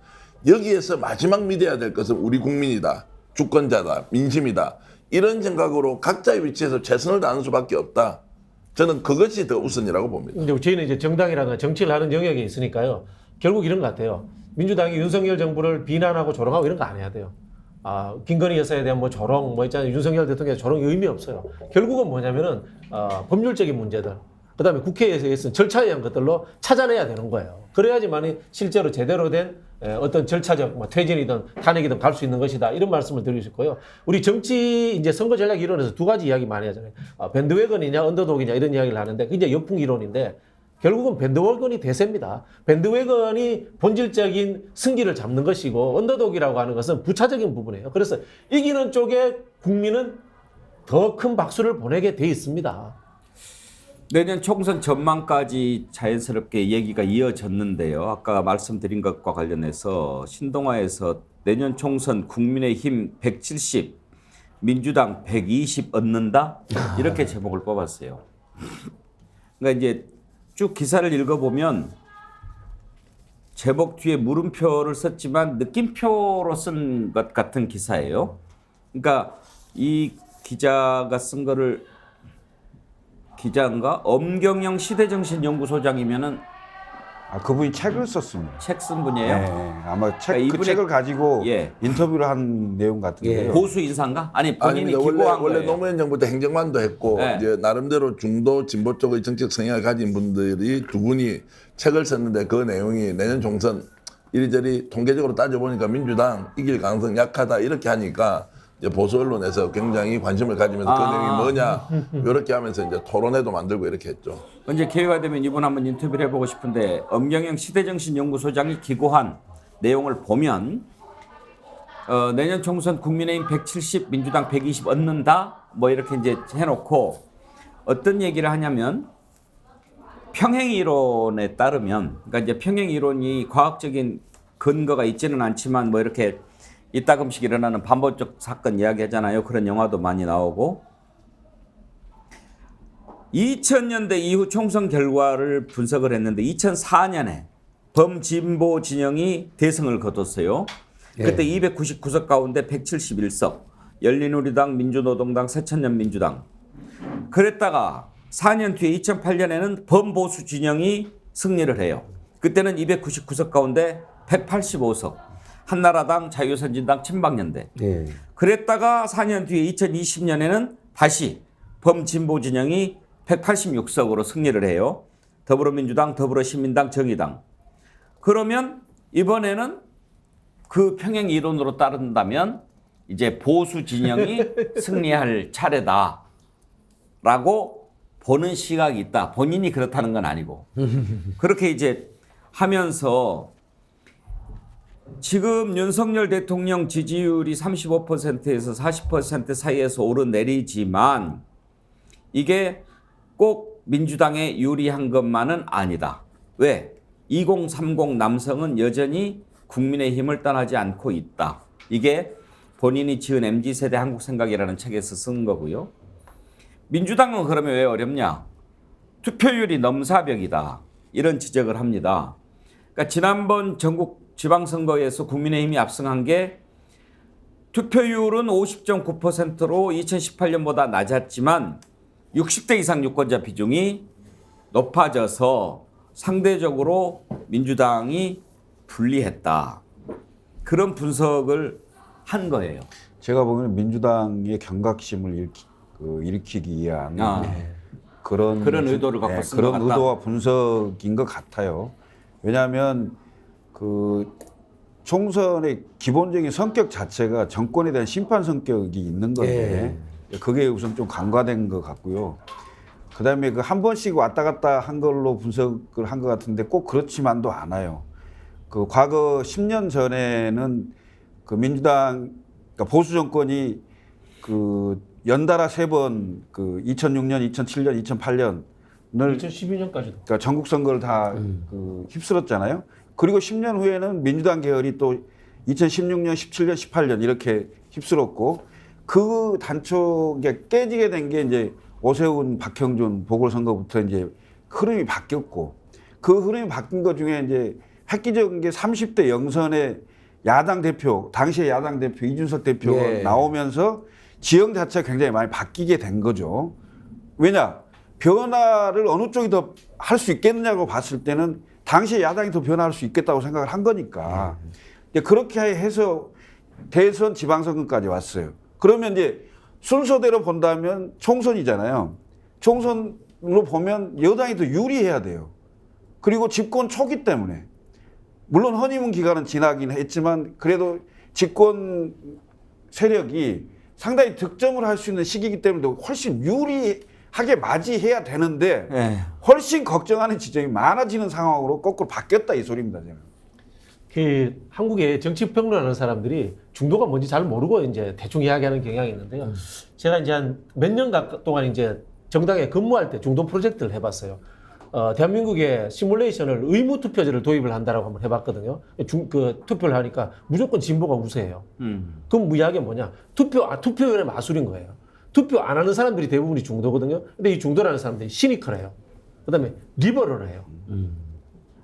Speaker 3: 여기에서 마지막 믿어야 될 것은 우리 국민이다, 주권자다, 민심이다, 이런 생각으로 각자의 위치에서 최선을 다하는 수밖에 없다. 저는 그것이 더 우선이라고 봅니다.
Speaker 6: 근데 저희는 이제 정당이라는 정치를 하는 영역에 있으니까요. 결국 이런 것 같아요. 민주당이 윤석열 정부를 비난하고 조롱하고 이런 거 안 해야 돼요. 김건희 여사에 대한 뭐 조롱, 뭐 있잖아요. 윤석열 대통령의 조롱이 의미 없어요. 결국은 뭐냐면은 법률적인 문제들, 그다음에 국회에서 있는 절차에 의한 것들로 찾아내야 되는 거예요. 그래야지만 실제로 제대로 된 어떤 절차적 뭐 퇴진이든 탄핵이든 갈 수 있는 것이다. 이런 말씀을 드리고 싶고요. 우리 정치 이제 선거 전략 이론에서 두 가지 이야기 많이 하잖아요. 밴드웨건이냐 언더독이냐 이런 이야기를 하는데 그게 이제 역풍 이론인데 결국은 밴드웨건이 대세입니다. 밴드웨건이 본질적인 승기를 잡는 것이고 언더독이라고 하는 것은 부차적인 부분이에요. 그래서 이기는 쪽에 국민은 더 큰 박수를 보내게 돼 있습니다.
Speaker 2: 내년 총선 전망까지 자연스럽게 얘기가 이어졌는데요. 아까 말씀드린 것과 관련해서 신동아에서 내년 총선 국민의힘 170, 민주당 120 얻는다? 이렇게 제목을 뽑았어요. 그러니까 이제 쭉 기사를 읽어보면 제목 뒤에 물음표를 썼지만 느낌표로 쓴 것 같은 기사예요. 그러니까 이 기자가 쓴 거를 기자인가? 엄경영 시대정신연구소장이면은
Speaker 5: 그분이 책을 썼습니다.
Speaker 2: 책 쓴 분이에요?
Speaker 5: 네, 아마 책,
Speaker 2: 그러니까
Speaker 5: 그 책을 가지고
Speaker 2: 예.
Speaker 5: 인터뷰를 한 내용 같은데요.
Speaker 2: 보수 인사인가? 아니 본인이
Speaker 3: 아닙니다.
Speaker 2: 기고한
Speaker 3: 원래
Speaker 2: 거예요.
Speaker 3: 노무현 정부 때 행정관도 했고
Speaker 2: 네.
Speaker 3: 이제 나름대로 중도 진보 쪽의 정책 성향을 가진 분들이 두 분이 책을 썼는데 그 내용이 내년 총선 이리저리 통계적으로 따져보니까 민주당 이길 가능성 약하다 이렇게 하니까 이제 보수 언론에서 굉장히 관심을 가지면서 그 내용이 뭐냐 이렇게 하면서 이제 토론회도 만들고 이렇게 했죠.
Speaker 2: 언제 기회가 되면 이분 한번 인터뷰를 해보고 싶은데 엄경영 시대정신연구소장이 기고한 내용을 보면 내년 총선 국민의힘 170, 민주당 120 얻는다 뭐 이렇게 이제 해놓고 어떤 얘기를 하냐면 평행이론에 따르면 그러니까 이제 평행이론이 과학적인 근거가 있지는 않지만 뭐 이렇게 이따금씩 일어나는 반복적 사건 이야기하잖아요. 그런 영화도 많이 나오고 2000년대 이후 총선 결과를 분석을 했는데 2004년에 범진보 진영이 대승을 거뒀어요. 그때 299석 가운데 171석 열린우리당, 민주노동당, 새천년민주당 그랬다가 4년 뒤에 2008년에는 범보수 진영이 승리를 해요. 그때는 299석 가운데 185석 한나라당, 자유선진당, 친박연대. 그랬다가 4년 뒤에 2020년에는 다시 범진보 진영이 186석으로 승리를 해요. 더불어민주당, 더불어시민당, 정의당. 그러면 이번에는 그 평행 이론으로 따른다면 이제 보수 진영이 승리할 차례다라고 보는 시각이 있다. 본인이 그렇다는 건 아니고. 그렇게 이제 하면서 지금 윤석열 대통령 지지율이 35%에서 40% 사이에서 오르내리지만 이게 꼭 민주당에 유리한 것만은 아니다. 왜? 2030 남성은 여전히 국민의힘을 떠나지 않고 있다. 이게 본인이 지은 MZ세대 한국생각이라는 책에서 쓴 거고요. 민주당은 그러면 왜 어렵냐? 투표율이 넘사벽이다. 이런 지적을 합니다. 그러니까 지난번 전국 지방선거에서 국민의힘이 압승한 게 투표율은 50.9%로 2018년보다 낮았지만 60대 이상 유권자 비중이 높아져서 상대적으로 민주당이 불리했다. 그런 분석을 한 거예요.
Speaker 5: 제가 보기에는 민주당의 경각심을 일으키기 위한 그런
Speaker 2: 의도를 갖고 쓴 것
Speaker 5: 그런
Speaker 2: 같다.
Speaker 5: 의도와 분석인 것 같아요. 왜냐하면 그 총선의 기본적인 성격 자체가 정권에 대한 심판 성격이 있는 건데 그게 우선 좀 간과된 것 같고요. 그다음에 그 한 번씩 왔다 갔다 한 걸로 분석을 한 것 같은데 꼭 그렇지만도 않아요. 그 과거 10년 전에는 그 민주당 그러니까 보수 정권이 그 연달아 3번 그 2006년, 2007년, 2008년을
Speaker 6: 2012년까지도
Speaker 5: 그러니까 전국 선거를 다 그 휩쓸었잖아요. 그리고 10년 후에는 민주당 계열이 또 2016년, 17년, 18년 이렇게 휩쓸었고 그 단촉이 깨지게 된 게 이제 오세훈, 박형준 보궐선거부터 이제 흐름이 바뀌었고 그 흐름이 바뀐 것 중에 이제 획기적인 게 30대 영선의 야당 대표, 당시의 야당 대표 이준석 대표가 나오면서 지형 자체가 굉장히 많이 바뀌게 된 거죠. 왜냐? 변화를 어느 쪽이 더 할 수 있겠느냐고 봤을 때는 당시에 야당이 더 변화할 수 있겠다고 생각을 한 거니까 그렇게 해서 대선 지방선거까지 왔어요. 그러면 이제 순서대로 본다면 총선이잖아요. 총선으로 보면 여당이 더 유리해야 돼요. 그리고 집권 초기 때문에 물론 허니문 기간은 지나긴 했지만 그래도 집권 세력이 상당히 득점을 할 수 있는 시기이기 때문에 훨씬 유리하게 맞이해야 되는데 훨씬 걱정하는 지점이 많아지는 상황으로 거꾸로 바뀌었다 이 소리입니다. 저는.
Speaker 6: 그 한국의 정치 평론하는 사람들이 중도가 뭔지 잘 모르고 이제 대충 이야기하는 경향이 있는데요. 제가 이제 한 몇 년 동안 이제 정당에 근무할 때 중도 프로젝트를 해봤어요. 대한민국에 시뮬레이션을 의무 투표제를 도입을 한다라고 한번 해봤거든요. 투표를 하니까 무조건 진보가 우세해요. 그럼 이야기가 뭐냐? 투표율의 마술인 거예요. 투표 안 하는 사람들이 대부분이 중도거든요. 근데 이 중도라는 사람들이 시니컬해요. 그다음에 리버럴해요.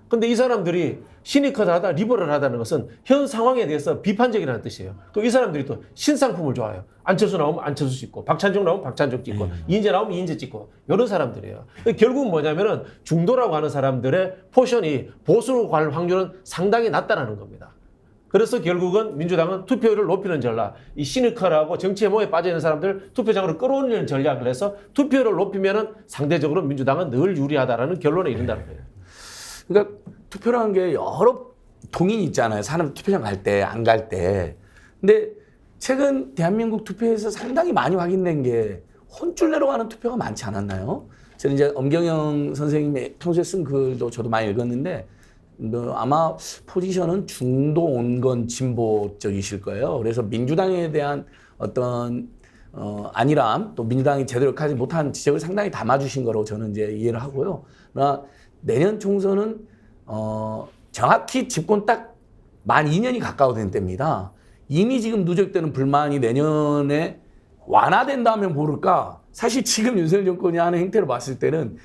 Speaker 6: 근데 이 사람들이 시니컬하다, 리버럴하다는 것은 현 상황에 대해서 비판적이라는 뜻이에요. 그럼 이 사람들이 또 신상품을 좋아해요. 안철수 나오면 안철수 찍고, 박찬종 나오면 박찬종 찍고, 이인재 나오면 이인재 찍고, 이런 사람들이에요. 결국은 뭐냐면은 중도라고 하는 사람들의 포션이 보수로 갈 확률은 상당히 낮다라는 겁니다. 그래서 결국은 민주당은 투표율을 높이는 전략, 이 시니컬하고 정치의 모에 빠져있는 사람들 투표장으로 끌어올리는 전략을 해서 투표율을 높이면은 상대적으로 민주당은 늘 유리하다라는 결론에 이른다는 거예요.
Speaker 4: 그러니까 투표라는 게 여러 동인이 있잖아요. 사람 투표장 갈 때, 안 갈 때. 근데 최근 대한민국 투표에서 상당히 많이 확인된 게 혼쭐 내러 가는 투표가 많지 않았나요? 저는 이제 엄경영 선생님이 평소에 쓴 글도 저도 많이 읽었는데 아마 포지션은 중도 온건 진보 쪽이실 거예요. 그래서 민주당에 대한 어떤 안일함, 또 민주당이 제대로 하지 못한 지적을 상당히 담아주신 거로 저는 이제 이해를 하고요. 그러나 내년 총선은 정확히 집권 딱 만 2년이 가까워진 때입니다. 이미 지금 누적되는 불만이 내년에 완화된다면 모를까. 사실 지금 윤석열 정권이 하는 행태를 봤을 때는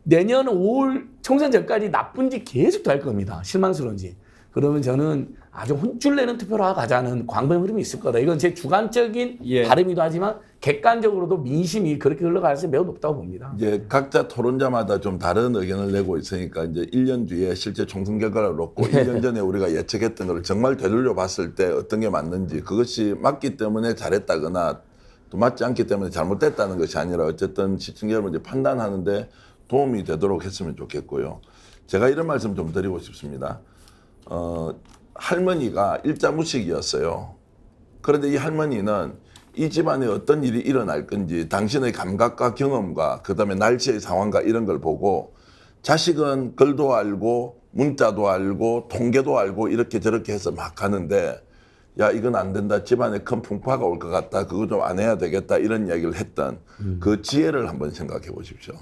Speaker 4: 내년 5월 총선 전까지 나쁜지 계속 될 겁니다. 실망스러운지. 그러면 저는 아주 혼쭐 내는 투표로 가자는 광범위 흐름이 있을 거다. 이건 제 주관적인 바람이기도 하지만 객관적으로도 민심이 그렇게 흘러갈 가능성이 매우 높다고 봅니다.
Speaker 3: 이제 각자 토론자마다 좀 다른 의견을 내고 있으니까 이제 1년 뒤에 실제 총선 결과를 놓고 1년 전에 우리가 예측했던 걸 정말 되돌려 봤을 때 어떤 게 맞는지, 그것이 맞기 때문에 잘했다거나 또 맞지 않기 때문에 잘못됐다는 것이 아니라 어쨌든 시청자 여러분들이 판단하는데 도움이 되도록 했으면 좋겠고요. 제가 이런 말씀 좀 드리고 싶습니다. 할머니가 일자무식이었어요. 그런데 이 할머니는 이 집안에 어떤 일이 일어날 건지 당신의 감각과 경험과 그다음에 날씨의 상황과 이런 걸 보고 자식은 글도 알고 문자도 알고 통계도 알고 이렇게 저렇게 해서 막 하는데 야 이건 안 된다. 집안에 큰 풍파가 올 것 같다. 그거 좀 안 해야 되겠다. 이런 이야기를 했던 그 지혜를 한번 생각해 보십시오.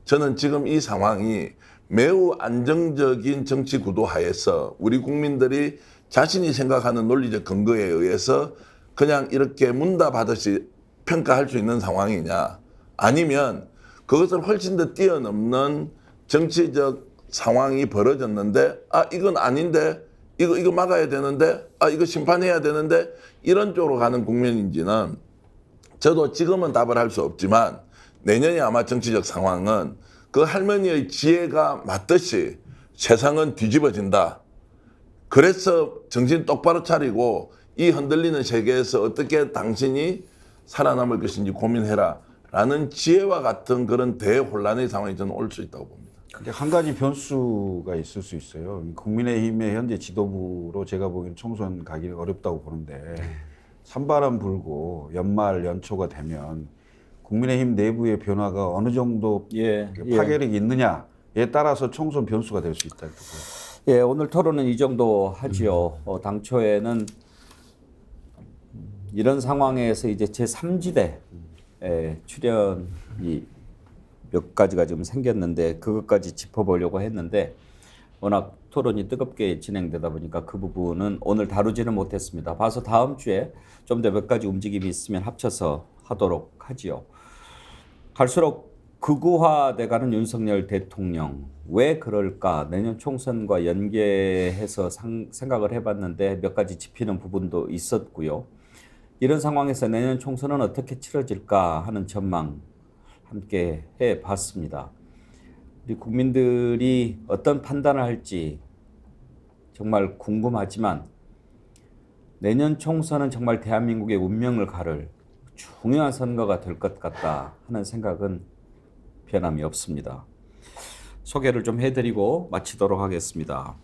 Speaker 3: 저는 지금 이 상황이 매우 안정적인 정치 구도 하에서 우리 국민들이 자신이 생각하는 논리적 근거에 의해서 그냥 이렇게 문답하듯이 평가할 수 있는 상황이냐, 아니면 그것을 훨씬 더 뛰어넘는 정치적 상황이 벌어졌는데 이건 아닌데 이거 막아야 되는데 이거 심판해야 되는데 이런 쪽으로 가는 국면인지는 저도 지금은 답을 할 수 없지만 내년에 아마 정치적 상황은 그 할머니의 지혜가 맞듯이 세상은 뒤집어진다. 그래서 정신 똑바로 차리고 이 흔들리는 세계에서 어떻게 당신이 살아남을 것인지 고민해라 라는 지혜와 같은 그런 대혼란의 상황이 저는 올 수 있다고 봅니다.
Speaker 5: 근데 한 가지 변수가 있을 수 있어요. 국민의힘의 현재 지도부로 제가 보기에는 총선 가기는 어렵다고 보는데 찬바람 불고 연말 연초가 되면 국민의힘 내부의 변화가 어느 정도 파괴력이 있느냐에 따라서 총선 변수가 될 수 있다.
Speaker 2: 예, 오늘 토론은 이 정도 하지요. 당초에는 이런 상황에서 이제 제3지대 출연이 몇 가지가 좀 생겼는데 그것까지 짚어보려고 했는데 워낙 토론이 뜨겁게 진행되다 보니까 그 부분은 오늘 다루지는 못했습니다. 봐서 다음 주에 좀 더 몇 가지 움직임이 있으면 합쳐서 하도록 하지요. 갈수록 극우화돼가는 윤석열 대통령 왜 그럴까? 내년 총선과 연계해서 생각을 해봤는데 몇 가지 짚히는 부분도 있었고요. 이런 상황에서 내년 총선은 어떻게 치러질까 하는 전망 함께 해봤습니다. 우리 국민들이 어떤 판단을 할지 정말 궁금하지만 내년 총선은 정말 대한민국의 운명을 가를 중요한 선거가 될 것 같다 하는 생각은 변함이 없습니다. 소개를 좀 해드리고 마치도록 하겠습니다.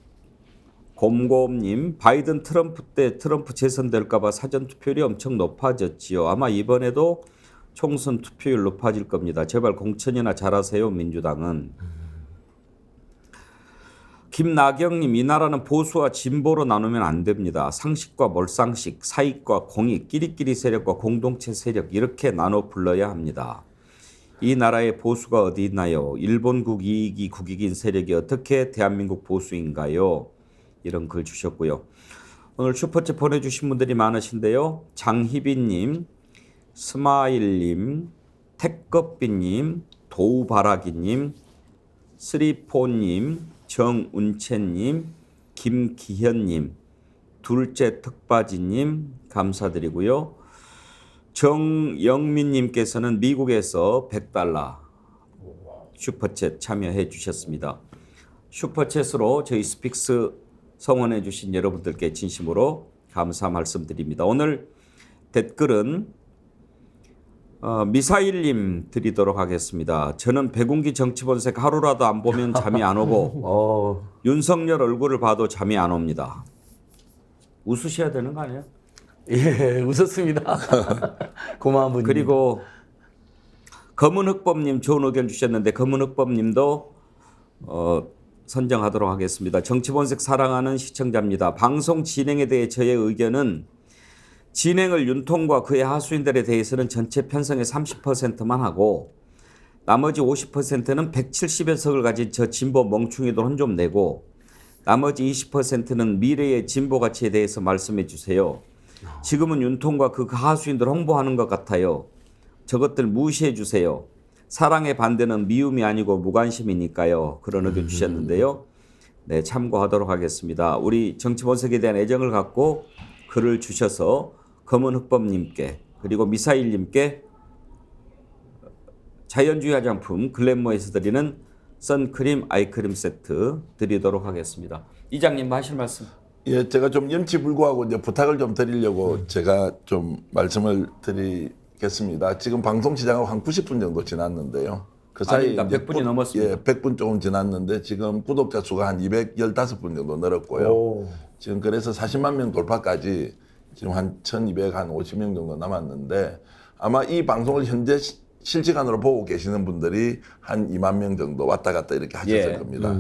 Speaker 2: 곰곰님, 바이든 트럼프 때 트럼프 재선될까 봐 사전투표율이 엄청 높아졌지요. 아마 이번에도 총선 투표율 높아질 겁니다. 제발 공천이나 잘하세요 민주당은. 김나경님, 이 나라는 보수와 진보로 나누면 안 됩니다. 상식과 몰상식, 사익과 공익, 끼리끼리 세력과 공동체 세력 이렇게 나눠 불러야 합니다. 이 나라에 보수가 어디 있나요? 일본국 이익이 국익인 세력이 어떻게 대한민국 보수인가요? 이런 글 주셨고요. 오늘 슈퍼챗 보내주신 분들이 많으신데요. 장희빈님, 스마일님, 택급비님, 도우바라기님, 쓰리포님, 정운채님, 김기현님, 둘째 특바지님 감사드리고요. 정영민님께서는 미국에서 $100 슈퍼챗 참여해 주셨습니다. 슈퍼챗으로 저희 스픽스 성원해 주신 여러분들께 진심으로 감사 말씀드립니다. 오늘 댓글은 미사일님 드리도록 하겠습니다. 저는 백운기 정치본색 하루라도 안 보면 잠이 안 오고 윤석열 얼굴을 봐도 잠이 안 옵니다. 웃으셔야 되는 거 아니에요?
Speaker 4: 예, 웃었습니다. 고마운 분님.
Speaker 2: 그리고 검은흑범님 좋은 의견 주셨는데 검은흑범님도 선정하도록 하겠습니다. 정치본색 사랑하는 시청자입니다. 방송 진행에 대해 저의 의견은 진행을 윤통과 그의 하수인들에 대해서는 전체 편성의 30%만 하고 나머지 50%는 170여 석을 가진 저 진보 멍충이들 혼 좀 내고 나머지 20%는 미래의 진보 가치에 대해서 말씀해 주세요. 지금은 윤통과 그 하수인들 홍보하는 것 같아요. 저것들 무시해 주세요. 사랑의 반대는 미움이 아니고 무관심이니까요. 그런 의견 주셨는데요. 네, 참고하도록 하겠습니다. 우리 정치본색에 대한 애정을 갖고 글을 주셔서 검은흑범님께 그리고 미사일님께 자연주의 화장품 글램모에서 드리는 선크림 아이크림 세트 드리도록 하겠습니다. 이장님 하실 말씀.
Speaker 3: 예, 제가 좀 염치불구하고 이제 부탁을 좀 드리려고 제가 좀 말씀을 드리겠습니다. 지금 방송 시작하고 한 90분 정도 지났는데요. 그 사이
Speaker 2: 아닙니다. 100분이 넘었습니다.
Speaker 3: 예, 100분 조금 지났는데 지금 구독자 수가 한 215분 정도 늘었고요. 지금 그래서 40만 명 돌파까지 지금 한 1250명 정도 남았는데 아마 이 방송을 현재 실시간으로 보고 계시는 분들이 한 2만 명 정도 왔다 갔다 이렇게 하셨을 겁니다.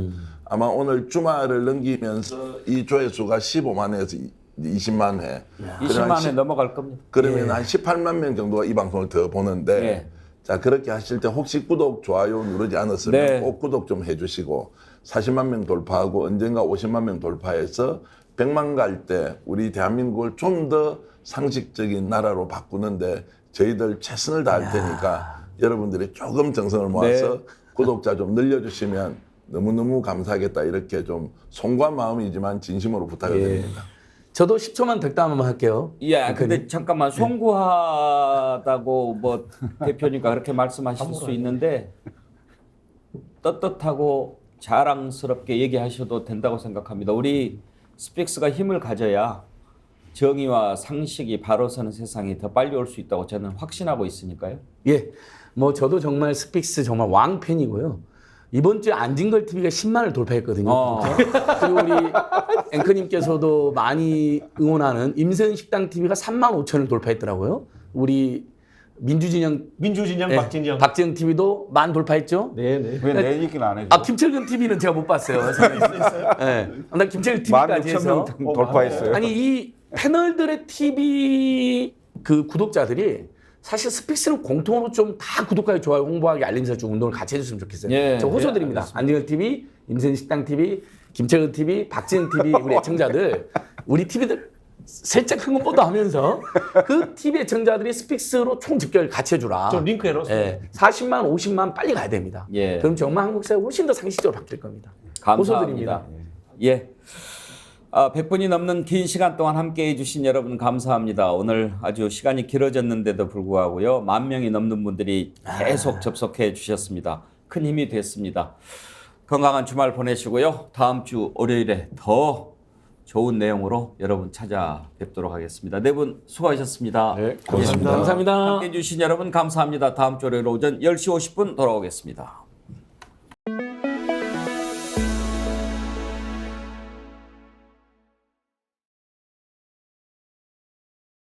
Speaker 3: 아마 오늘 주말을 넘기면서 이 조회수가 15만 회에서 20만 회.
Speaker 2: 20만 회 넘어갈 겁니다.
Speaker 3: 그러면 한 18만 명 정도가 이 방송을 더 보는데 자 그렇게 하실 때 혹시 구독, 좋아요 누르지 않았으면 꼭 구독 좀 해주시고 40만 명 돌파하고 언젠가 50만 명 돌파해서 100만 갈 때 우리 대한민국을 좀 더 상식적인 나라로 바꾸는데 저희들 최선을 다할 테니까 여러분들이 조금 정성을 모아서 구독자 좀 늘려주시면 너무너무 감사하겠다 이렇게 좀 송구한 마음이지만 진심으로 부탁을 드립니다.
Speaker 4: 저도 10초만 덕담 한번 할게요.
Speaker 2: 예, 근데 잠깐만 송구하다고 뭐 대표님과 그렇게 말씀하실 수 있는데 떳떳하고 자랑스럽게 얘기하셔도 된다고 생각합니다. 우리 스픽스가 힘을 가져야 정의와 상식이 바로 서는 세상이 더 빨리 올 수 있다고 저는 확신하고 있으니까요.
Speaker 4: 예, 뭐 저도 정말 스픽스 정말 왕팬이고요. 이번 주에 안진걸 TV가 10만을 돌파했거든요. 그리고 우리 앵커님께서도 많이 응원하는 임세은 식당 TV가 3만 5천을 돌파했더라고요. 우리 민주진영 박진영 TV도 만 돌파했죠.
Speaker 5: 네네. 왜 내 얘기는 안 해줘?
Speaker 4: 아 김철근 TV는 제가 못 봤어요. 네. 나 김철근 TV까지 해서
Speaker 5: 돌파했어요.
Speaker 4: 아니 이 패널들의 TV 그 구독자들이 사실 스픽스는 공통으로 좀 다 구독하기, 좋아요, 홍보하기, 알림 설정 운동을 같이 해줬으면 좋겠어요.
Speaker 2: 예,
Speaker 4: 저 호소드립니다. 안진걸 TV, 임세은 식당 TV, 김철근 TV, 박진영 TV 우리 애청자들, 우리 TV들 살짝 큰 것보다 하면서 그 TV 애청자들이 스픽스로 총 집결 같이 해주라.
Speaker 6: 좀 링크 해놓습니다.
Speaker 4: 예, 40만, 50만 빨리 가야 됩니다.
Speaker 2: 예.
Speaker 4: 그럼 정말 한국 사회 훨씬 더 상식적으로 바뀔 겁니다.
Speaker 2: 감사합니다.
Speaker 4: 호소드립니다.
Speaker 2: 예. 100분이 넘는 긴 시간 동안 함께해 주신 여러분 감사합니다. 오늘 아주 시간이 길어졌는데도 불구하고요. 10,000명이 넘는 분들이 계속 접속해 주셨습니다. 큰 힘이 됐습니다. 건강한 주말 보내시고요. 다음 주 월요일에 더 좋은 내용으로 여러분 찾아뵙도록 하겠습니다. 네 분 수고하셨습니다.
Speaker 3: 네, 고맙습니다.
Speaker 4: 감사합니다.
Speaker 2: 함께해 주신 여러분 감사합니다. 다음 주 월요일 오전 10시 50분 돌아오겠습니다.